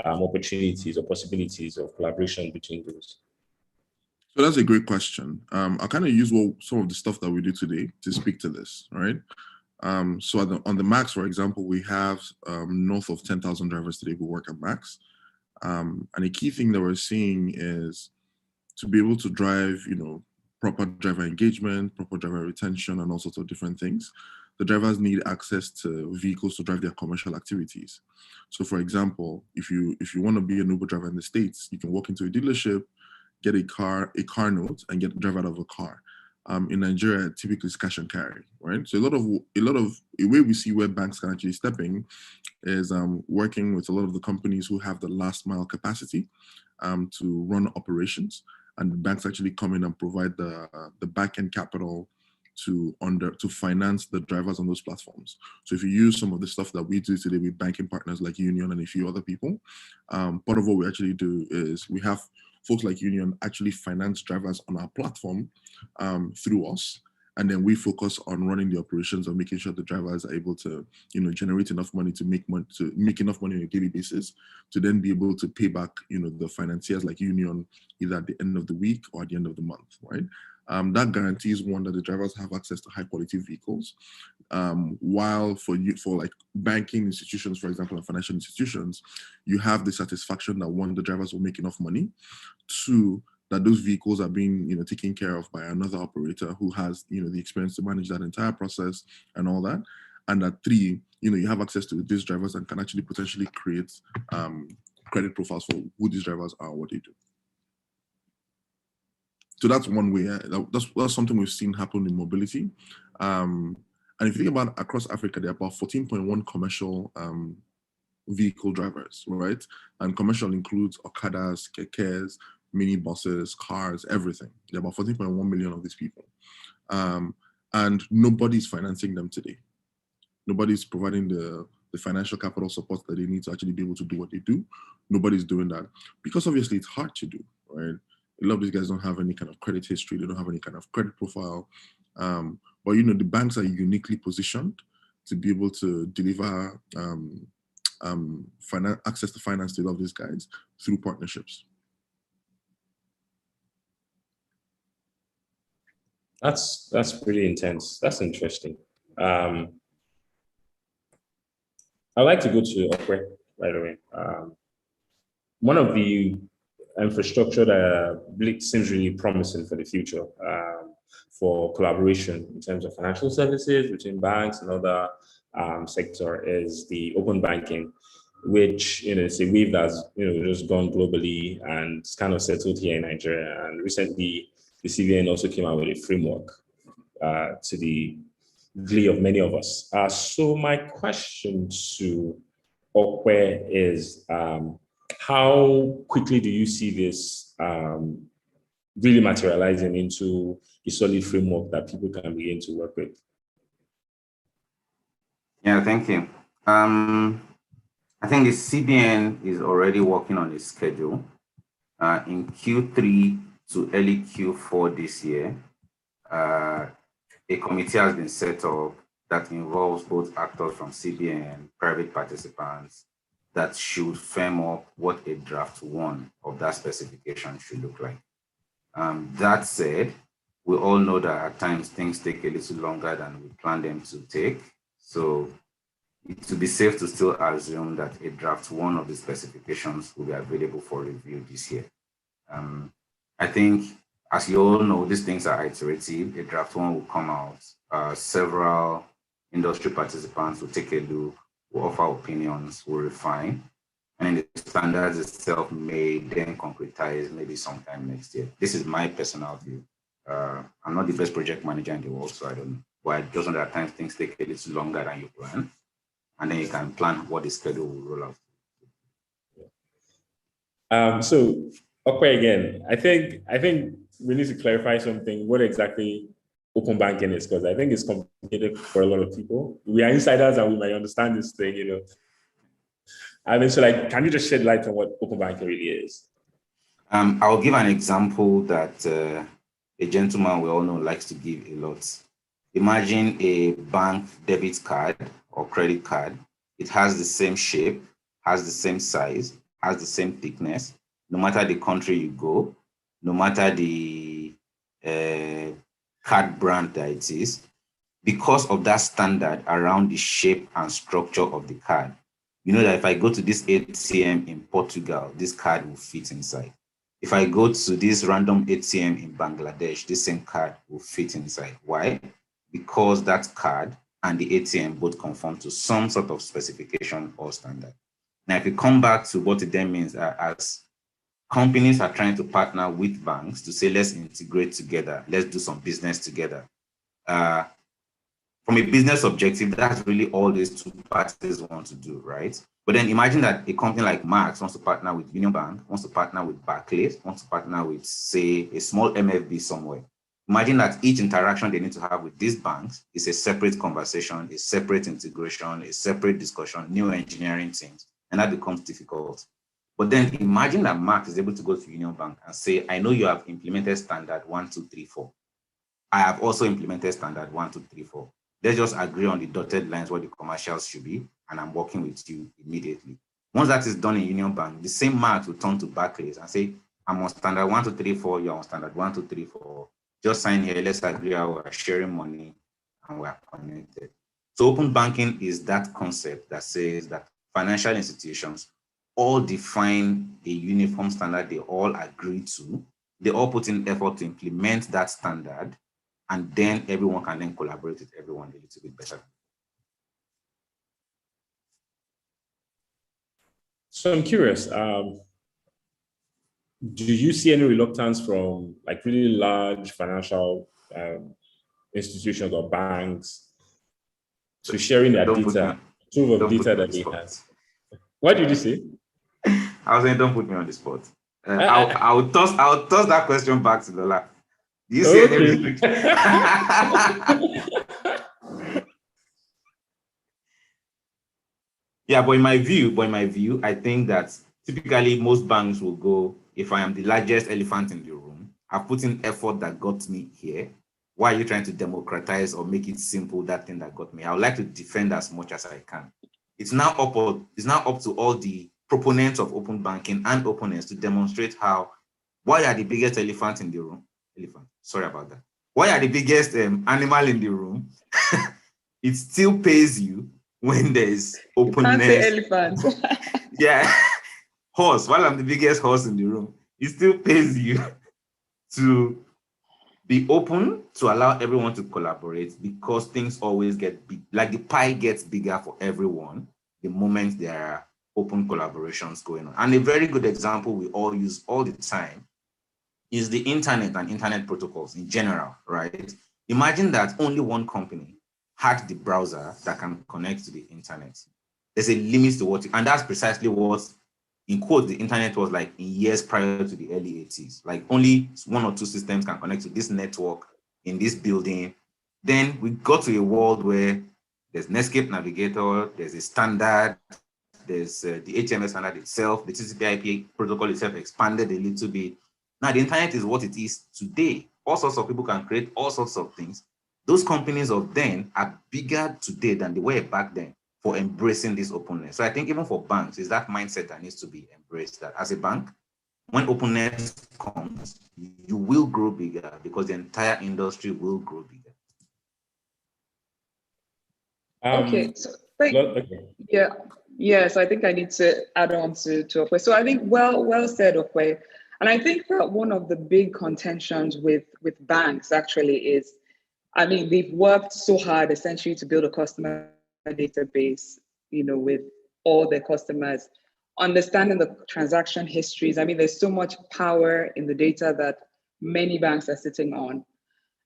opportunities or possibilities of collaboration between those? So that's a great question. I'll kind of use some of the stuff that we do today to speak to this, right? So on the Max, for example, we have north of 10,000 drivers today who work at Max. And a key thing that we're seeing is to be able to drive, proper driver engagement, proper driver retention, and all sorts of different things. The drivers need access to vehicles to drive their commercial activities. So for example, if you want to be an Uber driver in the States, you can walk into a dealership, get a car note and get drive out of a car. In Nigeria, typically it's cash and carry, right? So a lot of a way we see where banks can actually step in is working with a lot of the companies who have the last mile capacity to run operations, and the banks actually come in and provide the back end capital to finance the drivers on those platforms. So if you use some of the stuff that we do today with banking partners like Union and a few other people, part of what we actually do is we have folks like Union actually finance drivers on our platform through us. And then we focus on running the operations and making sure the drivers are able to, generate enough money to make enough money on a daily basis to then be able to pay back, the financiers like Union either at the end of the week or at the end of the month, right? That guarantees one that the drivers have access to high quality vehicles. While for like banking institutions, for example, and financial institutions, you have the satisfaction that one, the drivers will make enough money. Two, that those vehicles are being, taken care of by another operator who has, the experience to manage that entire process and all that. And that three, you have access to these drivers and can actually potentially create credit profiles for who these drivers are, what they do. So that's one way. That's something we've seen happen in mobility. And if you think about across Africa, there are about 14.1 commercial vehicle drivers, right? And commercial includes Okadas, kekes, mini buses, cars, everything. There are about 14.1 million of these people. And nobody's financing them today. Nobody's providing the financial capital support that they need to actually be able to do what they do. Nobody's doing that because obviously it's hard to do, right? A lot of these guys don't have any kind of credit history. They don't have any kind of credit profile. But the banks are uniquely positioned to be able to deliver access to finance to a lot of these guys through partnerships. That's pretty intense. That's interesting. I'd like to go to Okwe right away. One of the infrastructure that seems really promising for the future for collaboration in terms of financial services between banks and other sector is the open banking, which it's a wave that's just gone globally and it's kind of settled here in Nigeria. And recently, the CBN also came out with a framework to the glee of many of us. So my question to Okwe is, how quickly do you see this really materializing into a solid framework that people can begin to work with? Yeah, thank you. I think the CBN is already working on a schedule. In Q3 to early Q4 this year, a committee has been set up that involves both actors from CBN, private participants, that should firm up what a draft one of that specification should look like. That said, we all know that at times things take a little longer than we plan them to take. So it would be safe to still assume that a draft one of the specifications will be available for review this year. I think, as you all know, these things are iterative. A draft one will come out. Several industry participants will take a look, will offer opinions, will refine, and the standards itself may then concretize maybe sometime next year. This is my personal view. I'm not the best project manager in the world, so I don't know. But I just know that at times things take a little longer than you plan, and then you can plan what the schedule will roll out. So, okay, again, I think we need to clarify something. What exactly open banking is, because I think it's complicated for a lot of people. We are insiders and we might understand this thing, I mean, so can you just shed light on what open banking really is? I'll give an example that a gentleman we all know likes to give a lot. Imagine a bank debit card or credit card. It has the same shape, has the same size, has the same thickness, no matter the country you go, no matter the card brand that it is, because of that standard around the shape and structure of the card. You know that if I go to this ATM in Portugal, this card will fit inside. If I go to this random ATM in Bangladesh, this same card will fit inside. Why? Because that card and the ATM both conform to some sort of specification or standard. Now, if you come back to what it then means as companies are trying to partner with banks to say, let's integrate together, let's do some business together. From a business objective, that's really all these two parties want to do, right? But then imagine that a company like Max wants to partner with Union Bank, wants to partner with Barclays, wants to partner with, say, a small MFB somewhere. Imagine that each interaction they need to have with these banks is a separate conversation, a separate integration, a separate discussion, new engineering teams, and that becomes difficult. But then imagine that Max is able to go to Union Bank and say, I know you have implemented standard 1, 2, 3, 4. I have also implemented standard 1, 2, 3, 4. Let's just agree on the dotted lines what the commercials should be, and I'm working with you immediately. Once that is done in Union Bank, the same Max will turn to Barclays and say, I'm on standard 1, 2, 3, 4, you're on standard 1, 2, 3, 4. Just sign here, let's agree how we're sharing money and we're connected. So open banking is that concept that says that financial institutions all define a uniform standard they all agree to. They all put in effort to implement that standard, and then everyone can then collaborate with everyone a little bit better. So I'm curious, do you see any reluctance from like really large financial institutions or banks to sharing their data, proof of data that they have? What did you say? I was saying, don't put me on the spot. I'll toss that question back to Lola. Do you see any reluctance? Yeah, but in my view, I think that typically most banks will go, if I am the largest elephant in the room, I've put in effort that got me here. Why are you trying to democratize or make it simple, that thing that got me? I would like to defend as much as I can. It's now up to all the proponents of open banking and opponents to demonstrate why are the biggest elephant in the room? Sorry about that. Why are the biggest animal in the room? It still pays you when there's openness. You can't say elephant. Yeah, horse. While I'm the biggest horse in the room, it still pays you to be open, to allow everyone to collaborate, because things always get big. Like the pie gets bigger for everyone the moment there are open collaborations going on. And a very good example we all use all the time is the internet and internet protocols in general, right? Imagine that only one company had the browser that can connect to the internet. There's a limit to and that's precisely what, in quotes, the internet was like in years prior to the early 80s. Like only 1 or 2 systems can connect to this network in this building. Then we got to a world where there's Netscape Navigator, there's a standard, there's the HTML standard itself, the TCP/IP protocol itself expanded a little bit. Now the internet is what it is today. All sorts of people can create all sorts of things. Those companies of then are bigger today than they were back then for embracing this openness. So I think even for banks, is that mindset that needs to be embraced, that as a bank, when openness comes, you will grow bigger because the entire industry will grow bigger. Okay, so yes, I think I need to add on to Okwe. So I think well said, Okwe. And I think that one of the big contentions with banks actually is, I mean, they've worked so hard essentially to build a customer database, with all their customers, understanding the transaction histories. I mean, there's so much power in the data that many banks are sitting on.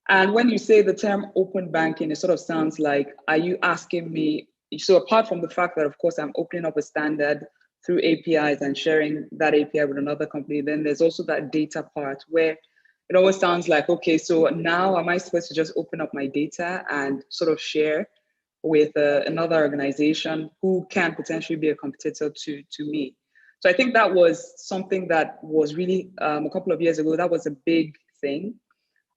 And when you say the term open banking, it sort of sounds like, are you asking me, so apart from the fact that, of course, I'm opening up a standard through APIs and sharing that API with another company, then there's also that data part where it always sounds like, okay, so now am I supposed to just open up my data and sort of share with another organization who can potentially be a competitor to me? So I think that was something that was really, a couple of years ago, that was a big thing.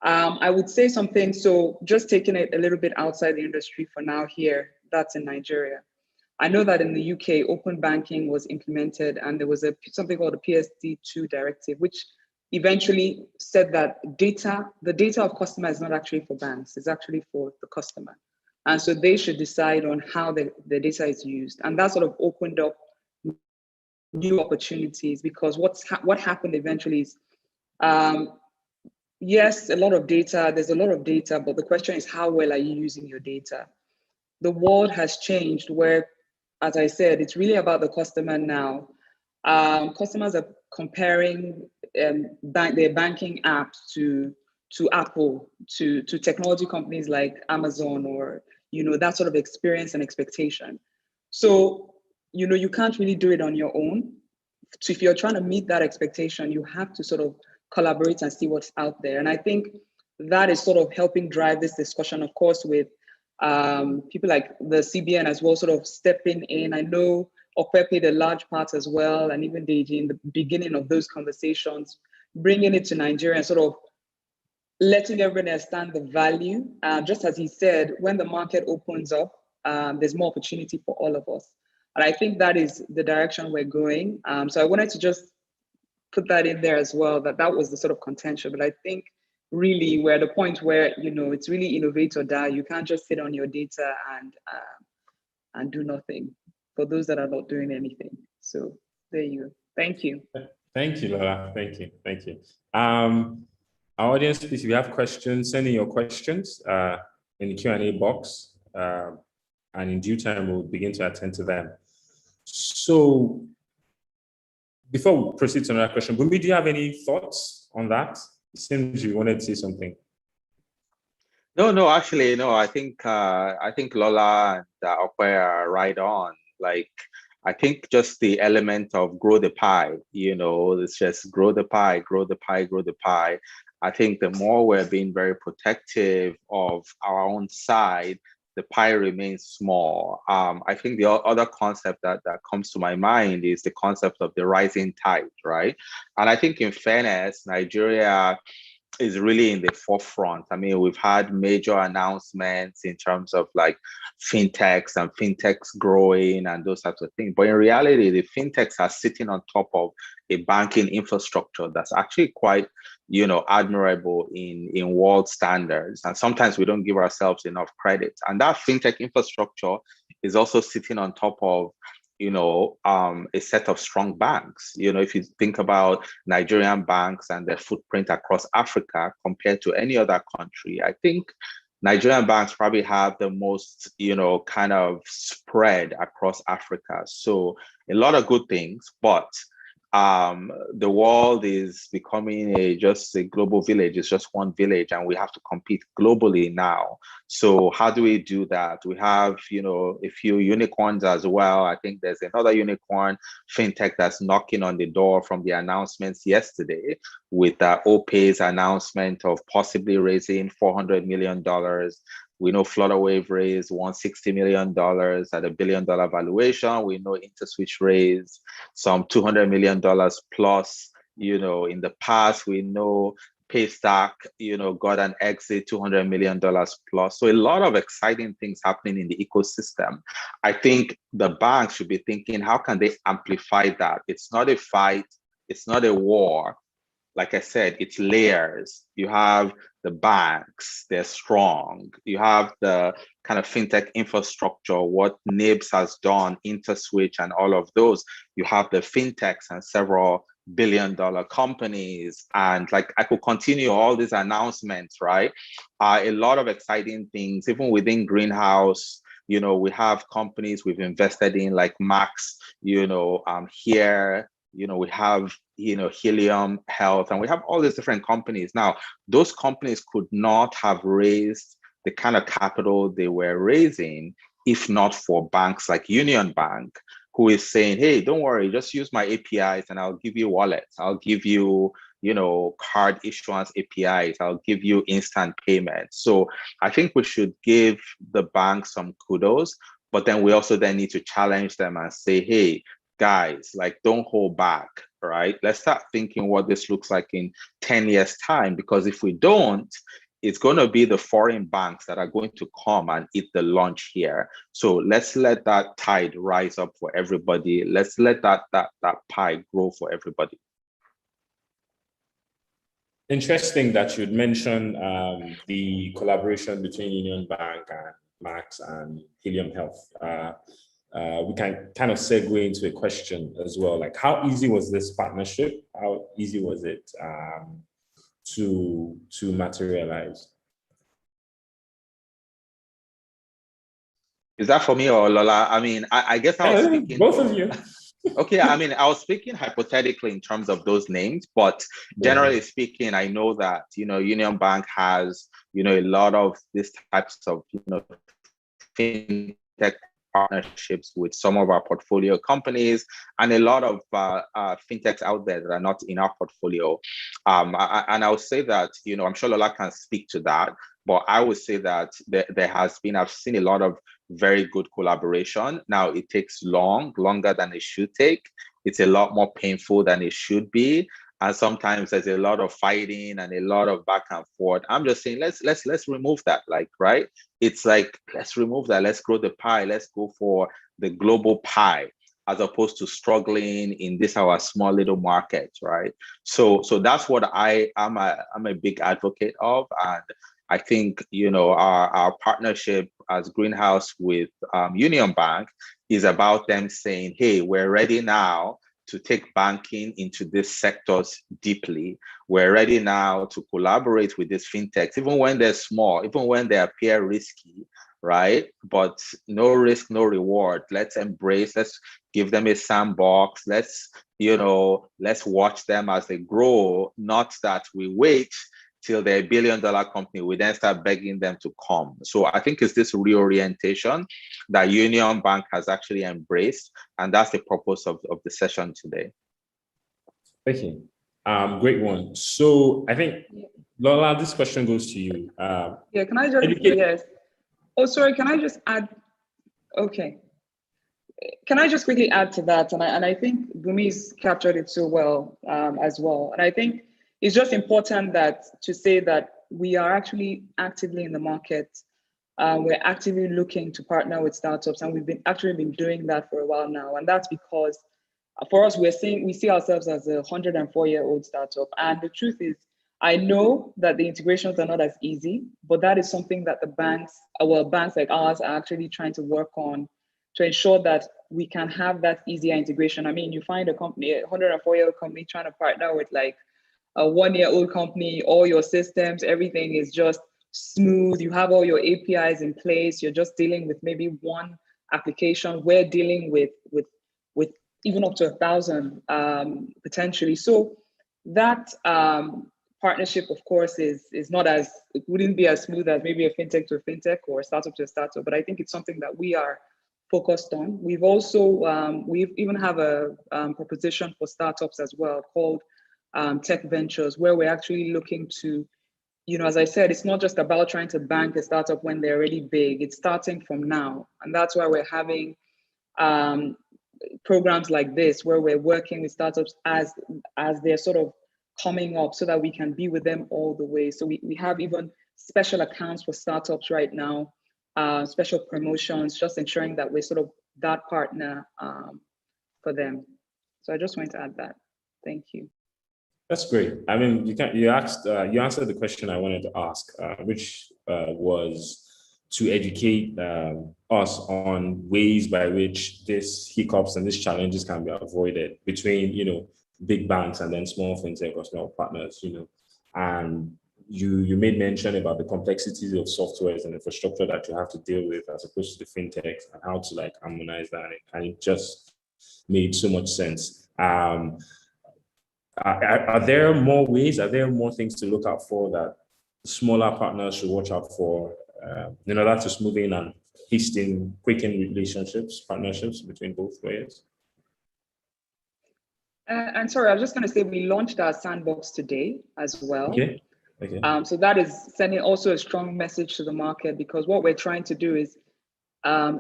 I would say something, so just taking it a little bit outside the industry for now here, that's in Nigeria. I know that in the UK, open banking was implemented and there was something called the PSD2 directive, which eventually said that the data of customers is not actually for banks, it's actually for the customer. And so they should decide on how the data is used. And that sort of opened up new opportunities, because what happened eventually is, yes, there's a lot of data, but the question is, how well are you using your data? The world has changed where, as I said, it's really about the customer now. customers are comparing their banking apps to Apple, to technology companies like Amazon, or that sort of experience and expectation. So you can't really do it on your own. So if you're trying to meet that expectation, you have to sort of collaborate and see what's out there. And I think that is sort of helping drive this discussion, of course, with people like the CBN as well, sort of stepping in. I know Okwe played a large part as well, and even Deji in the beginning of those conversations, bringing it to Nigeria and sort of letting everybody understand the value. Just as he said, when the market opens up, there's more opportunity for all of us. And I think that is the direction we're going. So I wanted to just put that in there as well, that was the sort of contention. But I think really we're at a point where, it's really innovate or die. You can't just sit on your data and do nothing for those that are not doing anything. So there you go. Thank you. Thank you, Lola. Thank you. Thank you. Our audience, please, if you have questions, send in your questions in the Q&A box. And in due time, we'll begin to attend to them. So before we proceed to another question, Bumi, do you have any thoughts on that? It seems you wanted to say something. No, actually, no. I think Lola and Okwe are right on. Like, I think just the element of grow the pie, it's just grow the pie, grow the pie, grow the pie. I think the more we're being very protective of our own side, the pie remains small. I think the other concept that comes to my mind is the concept of the rising tide, right? And I think in fairness, Nigeria is really in the forefront. I mean, we've had major announcements in terms of like fintechs and fintechs growing and those types of things. But in reality, the fintechs are sitting on top of a banking infrastructure that's actually quite, admirable in world standards. And sometimes we don't give ourselves enough credit. And that fintech infrastructure is also sitting on top of a set of strong banks. If you think about Nigerian banks and their footprint across Africa compared to any other country, I think Nigerian banks probably have the most, kind of spread across Africa. So a lot of good things, but the world is becoming just a global village. It's just one village, and we have to compete globally now. So how do we do that? We have, a few unicorns as well. I think there's another unicorn fintech that's knocking on the door from the announcements yesterday with OPay's announcement of possibly raising $400 million. We know Flutterwave raised $160 million at $1 billion valuation. We know InterSwitch raised some $200 million plus, in the past. We know Paystack, got an exit, $200 million plus. So a lot of exciting things happening in the ecosystem. I think the banks should be thinking, how can they amplify that? It's not a fight. It's not a war. Like I said, it's layers. You have the banks, they're strong. You have the kind of fintech infrastructure, what NIBS has done, InterSwitch and all of those. You have the fintechs and several billion-dollar companies. And like I could continue all these announcements, right? A lot of exciting things, even within Greenhouse. We have companies we've invested in like Max, here. We have, Helium Health, and we have all these different companies. Now, those companies could not have raised the kind of capital they were raising if not for banks like Union Bank, who is saying, hey, don't worry, just use my APIs and I'll give you wallets. I'll give you, card issuance APIs. I'll give you instant payments. So I think we should give the banks some kudos, but then we also then need to challenge them and say, hey, guys, like, don't hold back, right? Let's start thinking what this looks like in 10 years' time, because if we don't, it's going to be the foreign banks that are going to come and eat the lunch here. So let's let that tide rise up for everybody. Let's let that pie grow for everybody. Interesting that you'd mention the collaboration between Union Bank and Max and Helium Health. We can kind of segue into a question as well. Like, how easy was this partnership? How easy was it to materialize? Is that for me or Lola? I mean, I guess I was speaking. Both of you. Okay, I mean, I was speaking hypothetically in terms of those names, but generally speaking, I know that, Union Bank has, a lot of these types of, fintech partnerships with some of our portfolio companies and a lot of fintechs out there that are not in our portfolio. And I would say that, I'm sure Lola can speak to that, but I would say that I've seen a lot of very good collaboration. Now it takes longer than it should take. It's a lot more painful than it should be. And sometimes there's a lot of fighting and a lot of back and forth. I'm just saying, let's remove that, right? It's like, let's remove that. Let's grow the pie. Let's go for the global pie, as opposed to struggling in this our small little market, right? So that's what I'm a big advocate of. And I think, our partnership as Greenhouse with Union Bank is about them saying, hey, we're ready now to take banking into these sectors deeply. We're ready now to collaborate with these fintechs, even when they're small, even when they appear risky, right? But no risk, no reward. Let's give them a sandbox. Let's watch them as they grow, not that we wait till they're $1 billion company, we then start begging them to come. So I think it's this reorientation that Union Bank has actually embraced, and that's the purpose of the session today. Thank you. Great one. So I think, Lola, this question goes to you. Yeah, can I just, yes. Oh, sorry, can I just add? Okay. Can I just quickly add to that? And I think Bumi's captured it so well as well. And I think it's just important to say that we are actually actively in the market. We're actively looking to partner with startups, and we've been doing that for a while now. And that's because for us, we see ourselves as a 104-year-old startup. And the truth is, I know that the integrations are not as easy, but that is something that the banks like ours are actually trying to work on to ensure that we can have that easier integration. I mean, you find a company, a 104-year-old company trying to partner with like a 1-year-old company, all your systems, everything is just smooth. You have all your APIs in place. You're just dealing with maybe one application. We're dealing with even up to 1,000 potentially. So that partnership, of course, is not it wouldn't be as smooth as maybe a fintech to a fintech or a startup to a startup. But I think it's something that we are focused on. We've also we even have a proposition for startups as well called Tech Ventures, where we're actually looking to, as I said, it's not just about trying to bank a startup when they're already big. It's starting from now. And that's why we're having programs like this, where we're working with startups as they're sort of coming up so that we can be with them all the way. So we have even special accounts for startups right now, special promotions, just ensuring that we're sort of that partner for them. So I just wanted to add that. Thank you. That's great. I mean, you answered the question I wanted to ask, which was to educate us on ways by which these hiccups and these challenges can be avoided between, big banks and then small fintech or small partners, and you made mention about the complexities of softwares and infrastructure that you have to deal with as opposed to the fintechs and how to harmonize that. And it just made so much sense. Are there more ways? Are there more things to look out for that smaller partners should watch out for in order to smoothen and quicken partnerships between both players? And sorry, I was just going to say we launched our sandbox today as well. Okay. So that is sending also a strong message to the market, because what we're trying to do is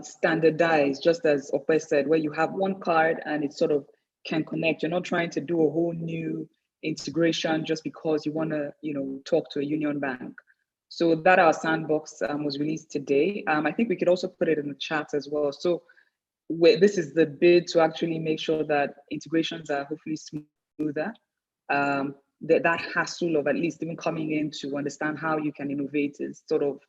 standardize, just as Ope said, where you have one card and it sort of can connect. You're not trying to do a whole new integration just because you want to, talk to a Union Bank. So that our sandbox was released today. I think we could also put it in the chat as well. So this is the bid to actually make sure that integrations are hopefully smoother. That hassle of at least even coming in to understand how you can innovate is sort of,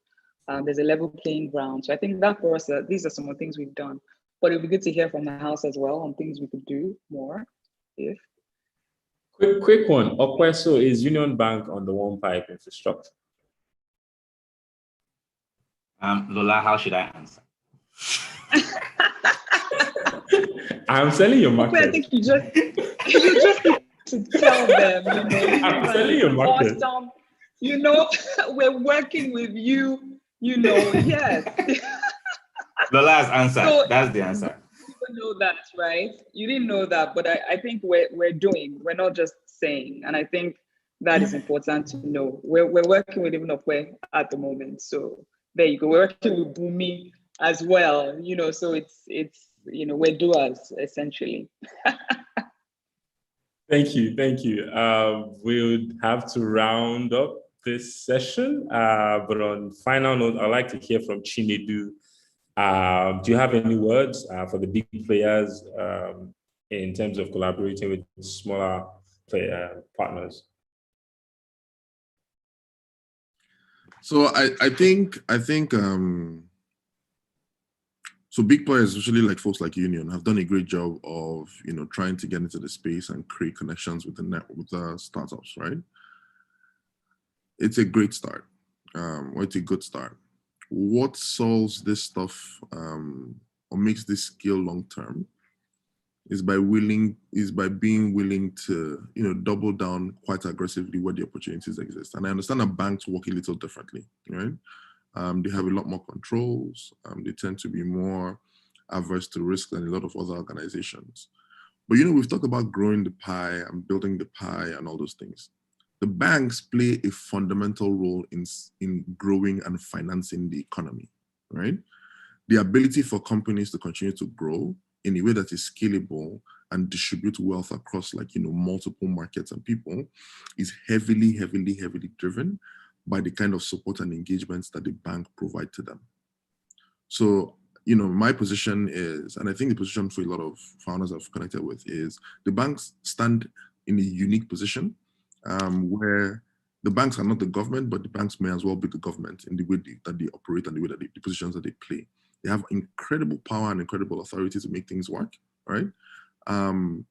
there's a level playing ground. So I think that for us, these are some of the things we've done. But it'd be good to hear from the house as well on things we could do more. If quick one, Okweso, is Union Bank on the one pipe infrastructure? Lola, how should I answer? I'm selling your market. I think you just need to tell them, I'm selling your market. Awesome. We're working with you, yes. Lola's answer. So, that's the answer. You didn't know that, right? You didn't know that, but I think we're not just saying, and I think that is important to know. We're working with Ivanopwe at the moment, so there you go. We're working with Bumi as well, so it's we're doers essentially. Thank you. We'll have to round up this session, but on final note, I'd like to hear from Chinedu. Do you have any words for the big players in terms of collaborating with smaller partners? So I think so big players, especially like folks like Union, have done a great job of trying to get into the space and create connections with the startups, right? It's a great start, or it's a good start. What solves this stuff or makes this skill long term is by being willing to double down quite aggressively where the opportunities exist. And I understand that banks work a little differently, right? They have a lot more controls. They tend to be more averse to risk than a lot of other organizations. But we've talked about growing the pie and building the pie and all those things. The banks play a fundamental role in growing and financing the economy, right? The ability for companies to continue to grow in a way that is scalable and distribute wealth across multiple markets and people is heavily driven by the kind of support and engagements that the bank provide to them. So, my position is, and I think the position for a lot of founders I've connected with is, the banks stand in a unique position where the banks are not the government, but the banks may as well be the government in the way that they operate and the way that the positions that they play. They have incredible power and incredible authority to make things work, right? And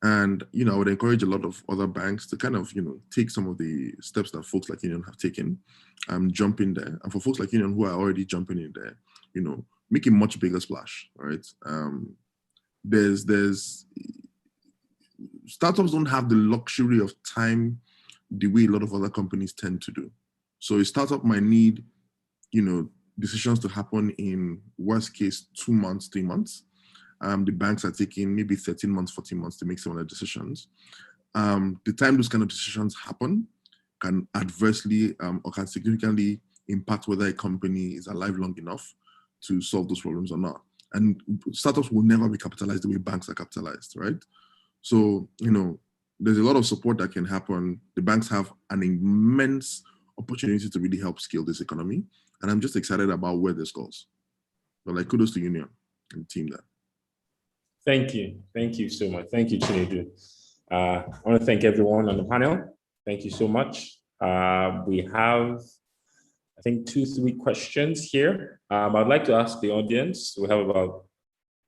I would encourage a lot of other banks to kind of take some of the steps that folks like Union have taken, jump in there, and for folks like Union who are already jumping in there, make a much bigger splash, right? There's startups don't have the luxury of time the way a lot of other companies tend to do. So a startup might need, decisions to happen in worst case 2 months, 3 months. The banks are taking maybe 13 months, 14 months to make some of the decisions. The time those kind of decisions happen can adversely or can significantly impact whether a company is alive long enough to solve those problems or not. And startups will never be capitalized the way banks are capitalized, right? So, there's a lot of support that can happen. The banks have an immense opportunity to really help scale this economy. And I'm just excited about where this goes. But kudos to Union and the team there. Thank you so much. Thank you, Chinedu. I want to thank everyone on the panel. Thank you so much. We have, I think, 2-3 questions here. I'd like to ask the audience. We have about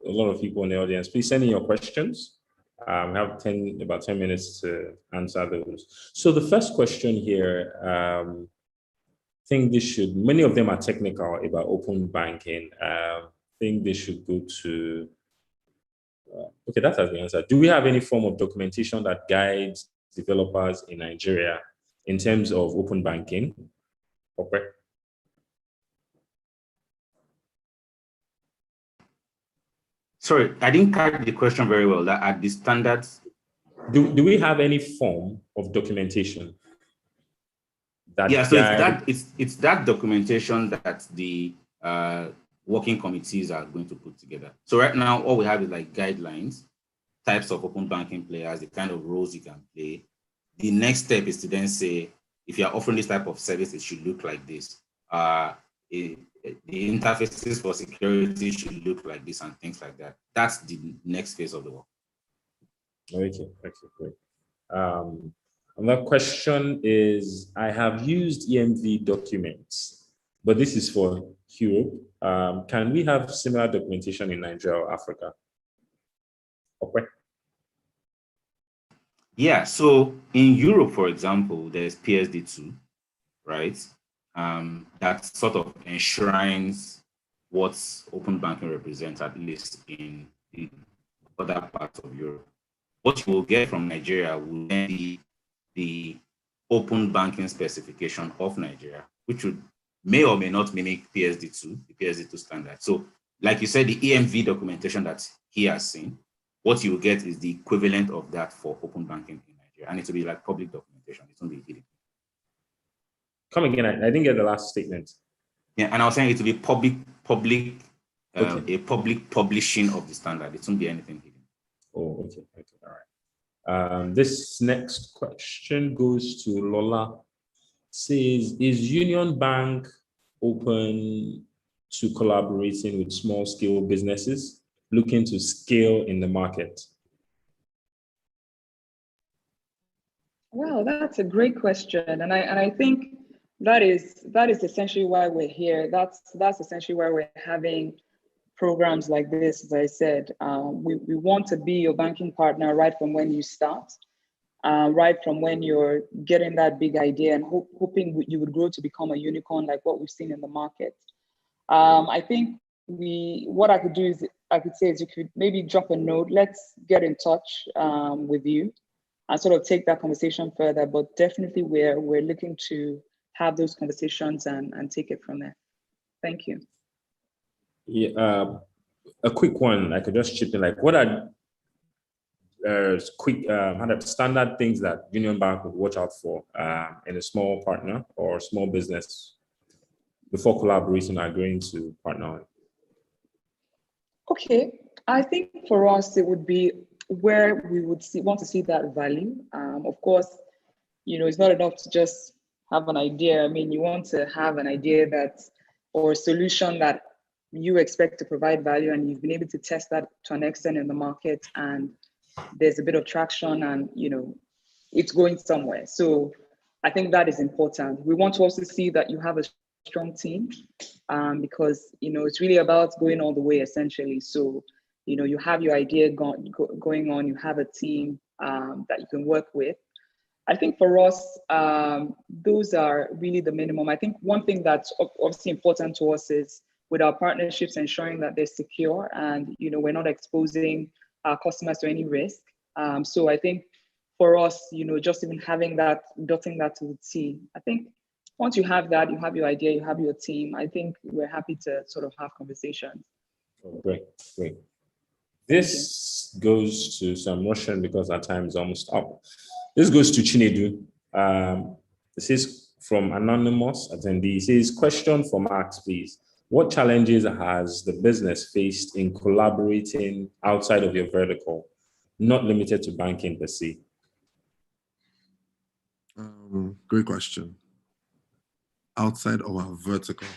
a lot of people in the audience. Please send in your questions. We have about 10 minutes to answer those. So the first question here, I think many of them are technical about open banking. I think they should go to, okay, that has been answered. Do we have any form of documentation that guides developers in Nigeria in terms of open banking? Okay. Sorry, I didn't catch the question very well. That at the standards, do we have any form of documentation? So it's that documentation that the working committees are going to put together. So right now, all we have is guidelines, types of open banking players, the kind of roles you can play. The next step is to then say, if you're offering this type of service, it should look like this. The interfaces for security should look like this and things like that. That's the next phase of the work. Okay, great. Another question is, I have used EMV documents, but this is for Europe. Can we have similar documentation in Nigeria or Africa? Okay. Yeah, so in Europe, for example, there's PSD2, right? That sort of enshrines what open banking represents, at least in the other parts of Europe. What you will get from Nigeria will then be the open banking specification of Nigeria, which may or may not mimic PSD2, the PSD2 standard. So, like you said, the EMV documentation that he has seen, what you will get is the equivalent of that for open banking in Nigeria. And it will be like public documentation. It won't be hidden. Come again, I didn't get the last statement. Yeah, and I was saying it will be public, Okay. a public publishing of the standard. It won't be anything hidden. Oh, okay, all right. This next question goes to Lola. Says, is Union Bank open to collaborating with small-scale businesses looking to scale in the market? Well, that's a great question, and I think that is essentially why we're here. That's essentially why we're having programs like this. As I said, we want to be your banking partner right from when you start, right from when you're getting that big idea and hoping you would grow to become a unicorn like what we've seen in the market. I think what I could do is I could say is you could maybe drop a note. Let's get in touch with you and sort of take that conversation further. But definitely we're looking to have those conversations and take it from there. Thank you. Yeah, a quick one. I could just chip in. Like, what are standard things that Union Bank would watch out for in a small partner or small business before collaborating or agreeing to partner? Okay, I think for us it would be where we would want to see that value. Of course, it's not enough to just have an idea. I mean, you want to have an idea or a solution that you expect to provide value, and you've been able to test that to an extent in the market, and there's a bit of traction, and it's going somewhere. So I think that is important. We want to also see that you have a strong team, because it's really about going all the way essentially. So you have your idea going on, you have a team that you can work with. I think for us, those are really the minimum. I think one thing that's obviously important to us is with our partnerships, ensuring that they're secure and we're not exposing our customers to any risk. So I think for us, just even having that, dotting that to the T, I think once you have that, you have your idea, you have your team, I think we're happy to sort of have conversations. Oh, great. This goes to some Russian because our time is almost up. This goes to Chinedu. This is from anonymous attendee. It says, question for Max, please. What challenges has the business faced in collaborating outside of your vertical, not limited to banking per se? Great question. Outside of our vertical.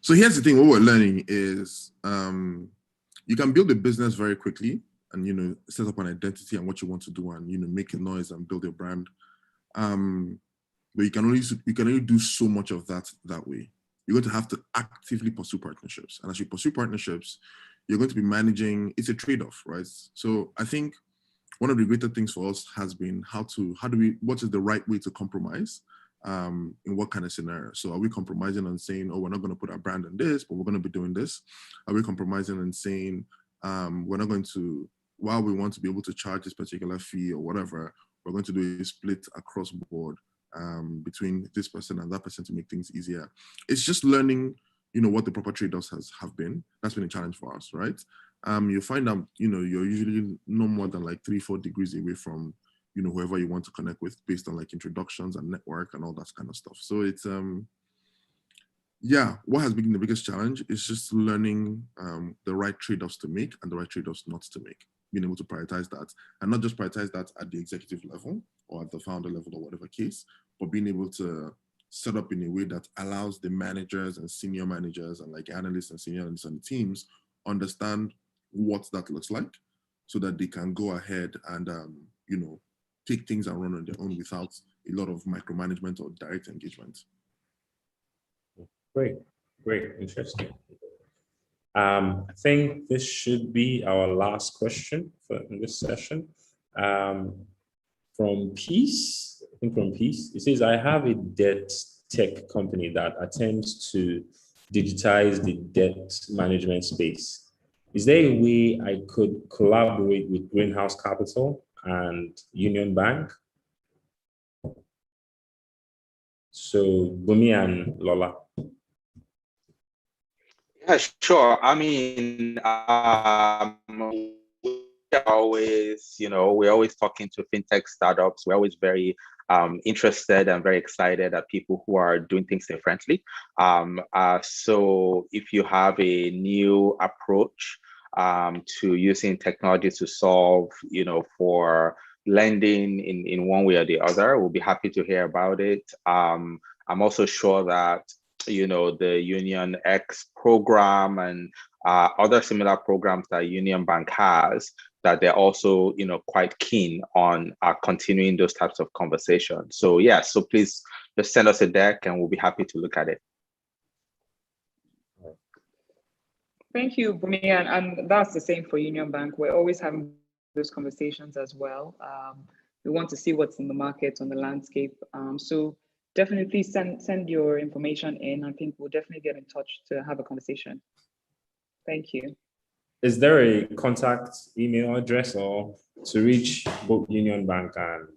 So here's the thing, what we're learning is you can build a business very quickly and set up an identity and what you want to do and make a noise and build your brand. But you can only do so much of that way. You're going to have to actively pursue partnerships. And as you pursue partnerships, you're going to be managing, it's a trade-off, right? So I think one of the greater things for us has been what is the right way to compromise in what kind of scenario? So are we compromising on saying, oh, we're not going to put our brand on this, but we're going to be doing this? Are we compromising on saying, we're not going to, while we want to be able to charge this particular fee or whatever, we're going to do a split across board between this person and that person to make things easier. It's just learning, what the proper trade-offs have been. That's been a challenge for us, right? You find out, you're usually no more than like 3-4 degrees away from, whoever you want to connect with based on like introductions and network and all that kind of stuff. So it's, what has been the biggest challenge is just learning the right trade-offs to make and the right trade-offs not to make. Being able to prioritize that, and not just prioritize that at the executive level or at the founder level or whatever case, but being able to set up in a way that allows the managers and senior managers and like analysts and senior analysts and teams understand what that looks like so that they can go ahead and, take things and run on their own without a lot of micromanagement or direct engagement. Great, interesting. I think this should be our last question in this session. From Peace, it says, I have a debt tech company that attempts to digitize the debt management space. Is there a way I could collaborate with Greenhouse Capital and Union Bank? So Bumi and Lola. Yeah, sure. I mean, we're always, we're always talking to fintech startups. We're always very interested and very excited at people who are doing things differently. So if you have a new approach to using technology to solve, for lending in one way or the other, we'll be happy to hear about it. I'm also sure that the UnionX program and other similar programs that Union Bank has, that they're also quite keen on continuing those types of conversations. So yeah, so please just send us a deck and we'll be happy to look at it. Thank you, Bumi, and that's the same for Union Bank. We're always having those conversations as well. We want to see what's in the market, on the landscape. So definitely send your information in. I think we'll definitely get in touch to have a conversation. Thank you. Is there a contact email address or to reach both Union Bank and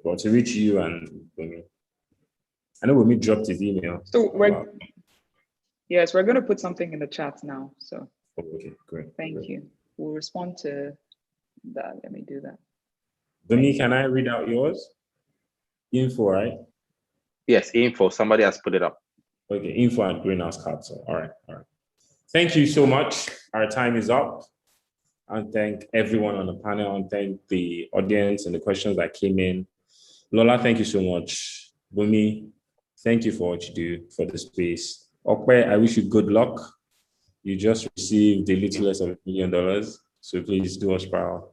or to reach you and Bumi? I know Bumi dropped his email. So yes, we're going to put something in the chat now. So okay, great. Thank you. We'll respond to that. Let me do that. Bumi, can I read out yours? Info, right? Yes, info. Somebody has put it up. Okay, info at Greenhouse Capital. All right. Thank you so much. Our time is up. And thank everyone on the panel and thank the audience and the questions that came in. Lola, thank you so much. Bumi, thank you for what you do for the space. Okwe, I wish you good luck. You just received a little less of $1 million, so please do us proud.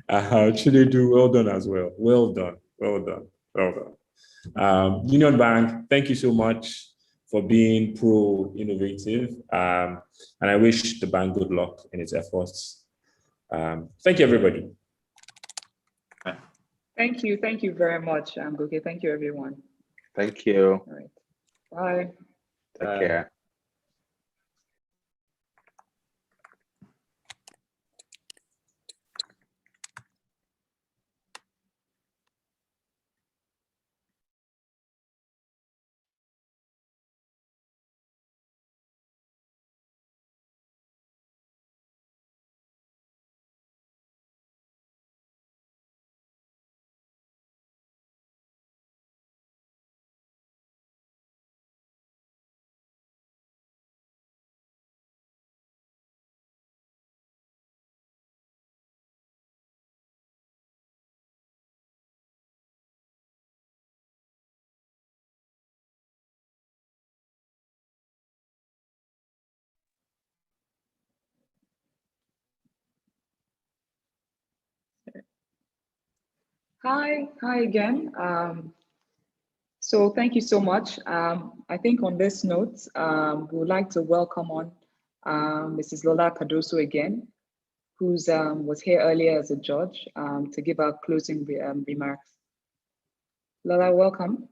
Chinedu, well done as well. Well done. Union Bank, thank you so much for being pro-innovative. And I wish the bank good luck in its efforts. Thank you, everybody. Thank you. Thank you very much, Goke. Thank you, everyone. Thank you. All right. Bye. Take care. Hi again. So thank you so much. I think on this note, we would like to welcome on Mrs. Lola Cardoso again, who was here earlier as a judge to give our closing remarks. Lola, welcome.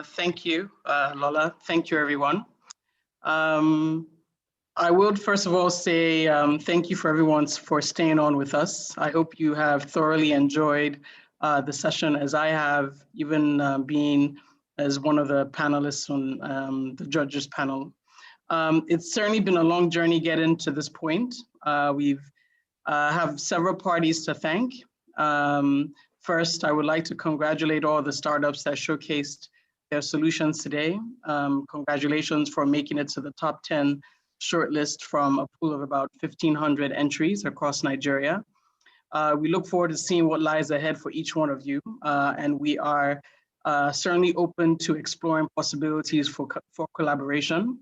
Thank you, Lola. Thank you, everyone. I would first of all say thank you for everyone for staying on with us. I hope you have thoroughly enjoyed the session as I have, even being as one of the panelists on the judges panel. It's certainly been a long journey getting to this point. We've have several parties to thank. First, I would like to congratulate all the startups that showcased their solutions today. Congratulations for making it to the top 10 shortlist from a pool of about 1,500 entries across Nigeria. We look forward to seeing what lies ahead for each one of you, and we are certainly open to exploring possibilities for collaboration.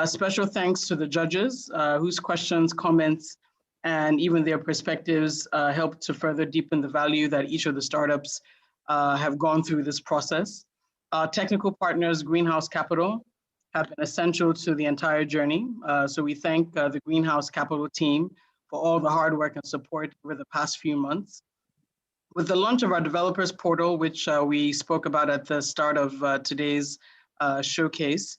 Special thanks to the judges whose questions, comments, and even their perspectives helped to further deepen the value that each of the startups have gone through this process. Our technical partners, Greenhouse Capital, have been essential to the entire journey. So we thank the Greenhouse Capital team for all the hard work and support over the past few months. With the launch of our developers portal, which we spoke about at the start of today's showcase.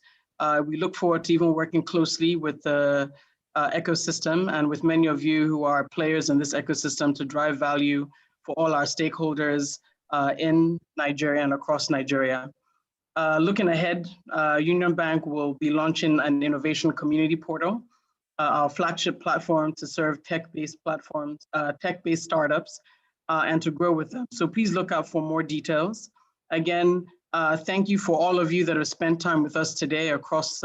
We look forward to even working closely with the ecosystem and with many of you who are players in this ecosystem to drive value for all our stakeholders in Nigeria and across Nigeria. Looking ahead, Union Bank will be launching an innovation community portal, our flagship platform to serve tech-based startups and to grow with them. So please look out for more details. Again, thank you for all of you that have spent time with us today across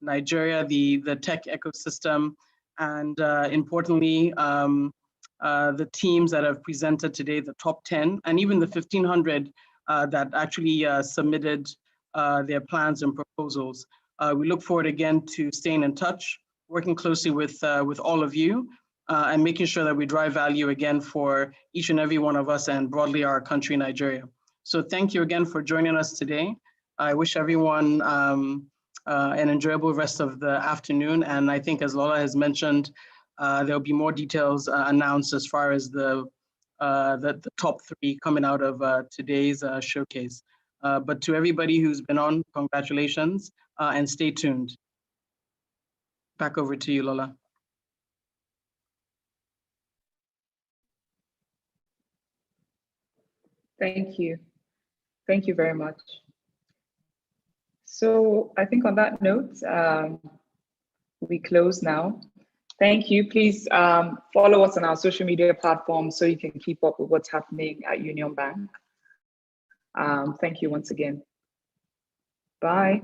Nigeria, the tech ecosystem, and importantly, the teams that have presented today, the top 10, and even the 1,500 that actually submitted their plans and proposals. We look forward again to staying in touch, working closely with all of you, and making sure that we drive value again for each and every one of us and broadly our country, Nigeria. So thank you again for joining us today. I wish everyone an enjoyable rest of the afternoon. And I think, as Lola has mentioned, there'll be more details announced as far as the top 3 coming out of today's showcase. But to everybody who's been on, congratulations and stay tuned. Back over to you, Lola. Thank you. Thank you very much. So I think on that note, we close now. Thank you. Please follow us on our social media platforms so you can keep up with what's happening at Union Bank. Thank you once again. Bye.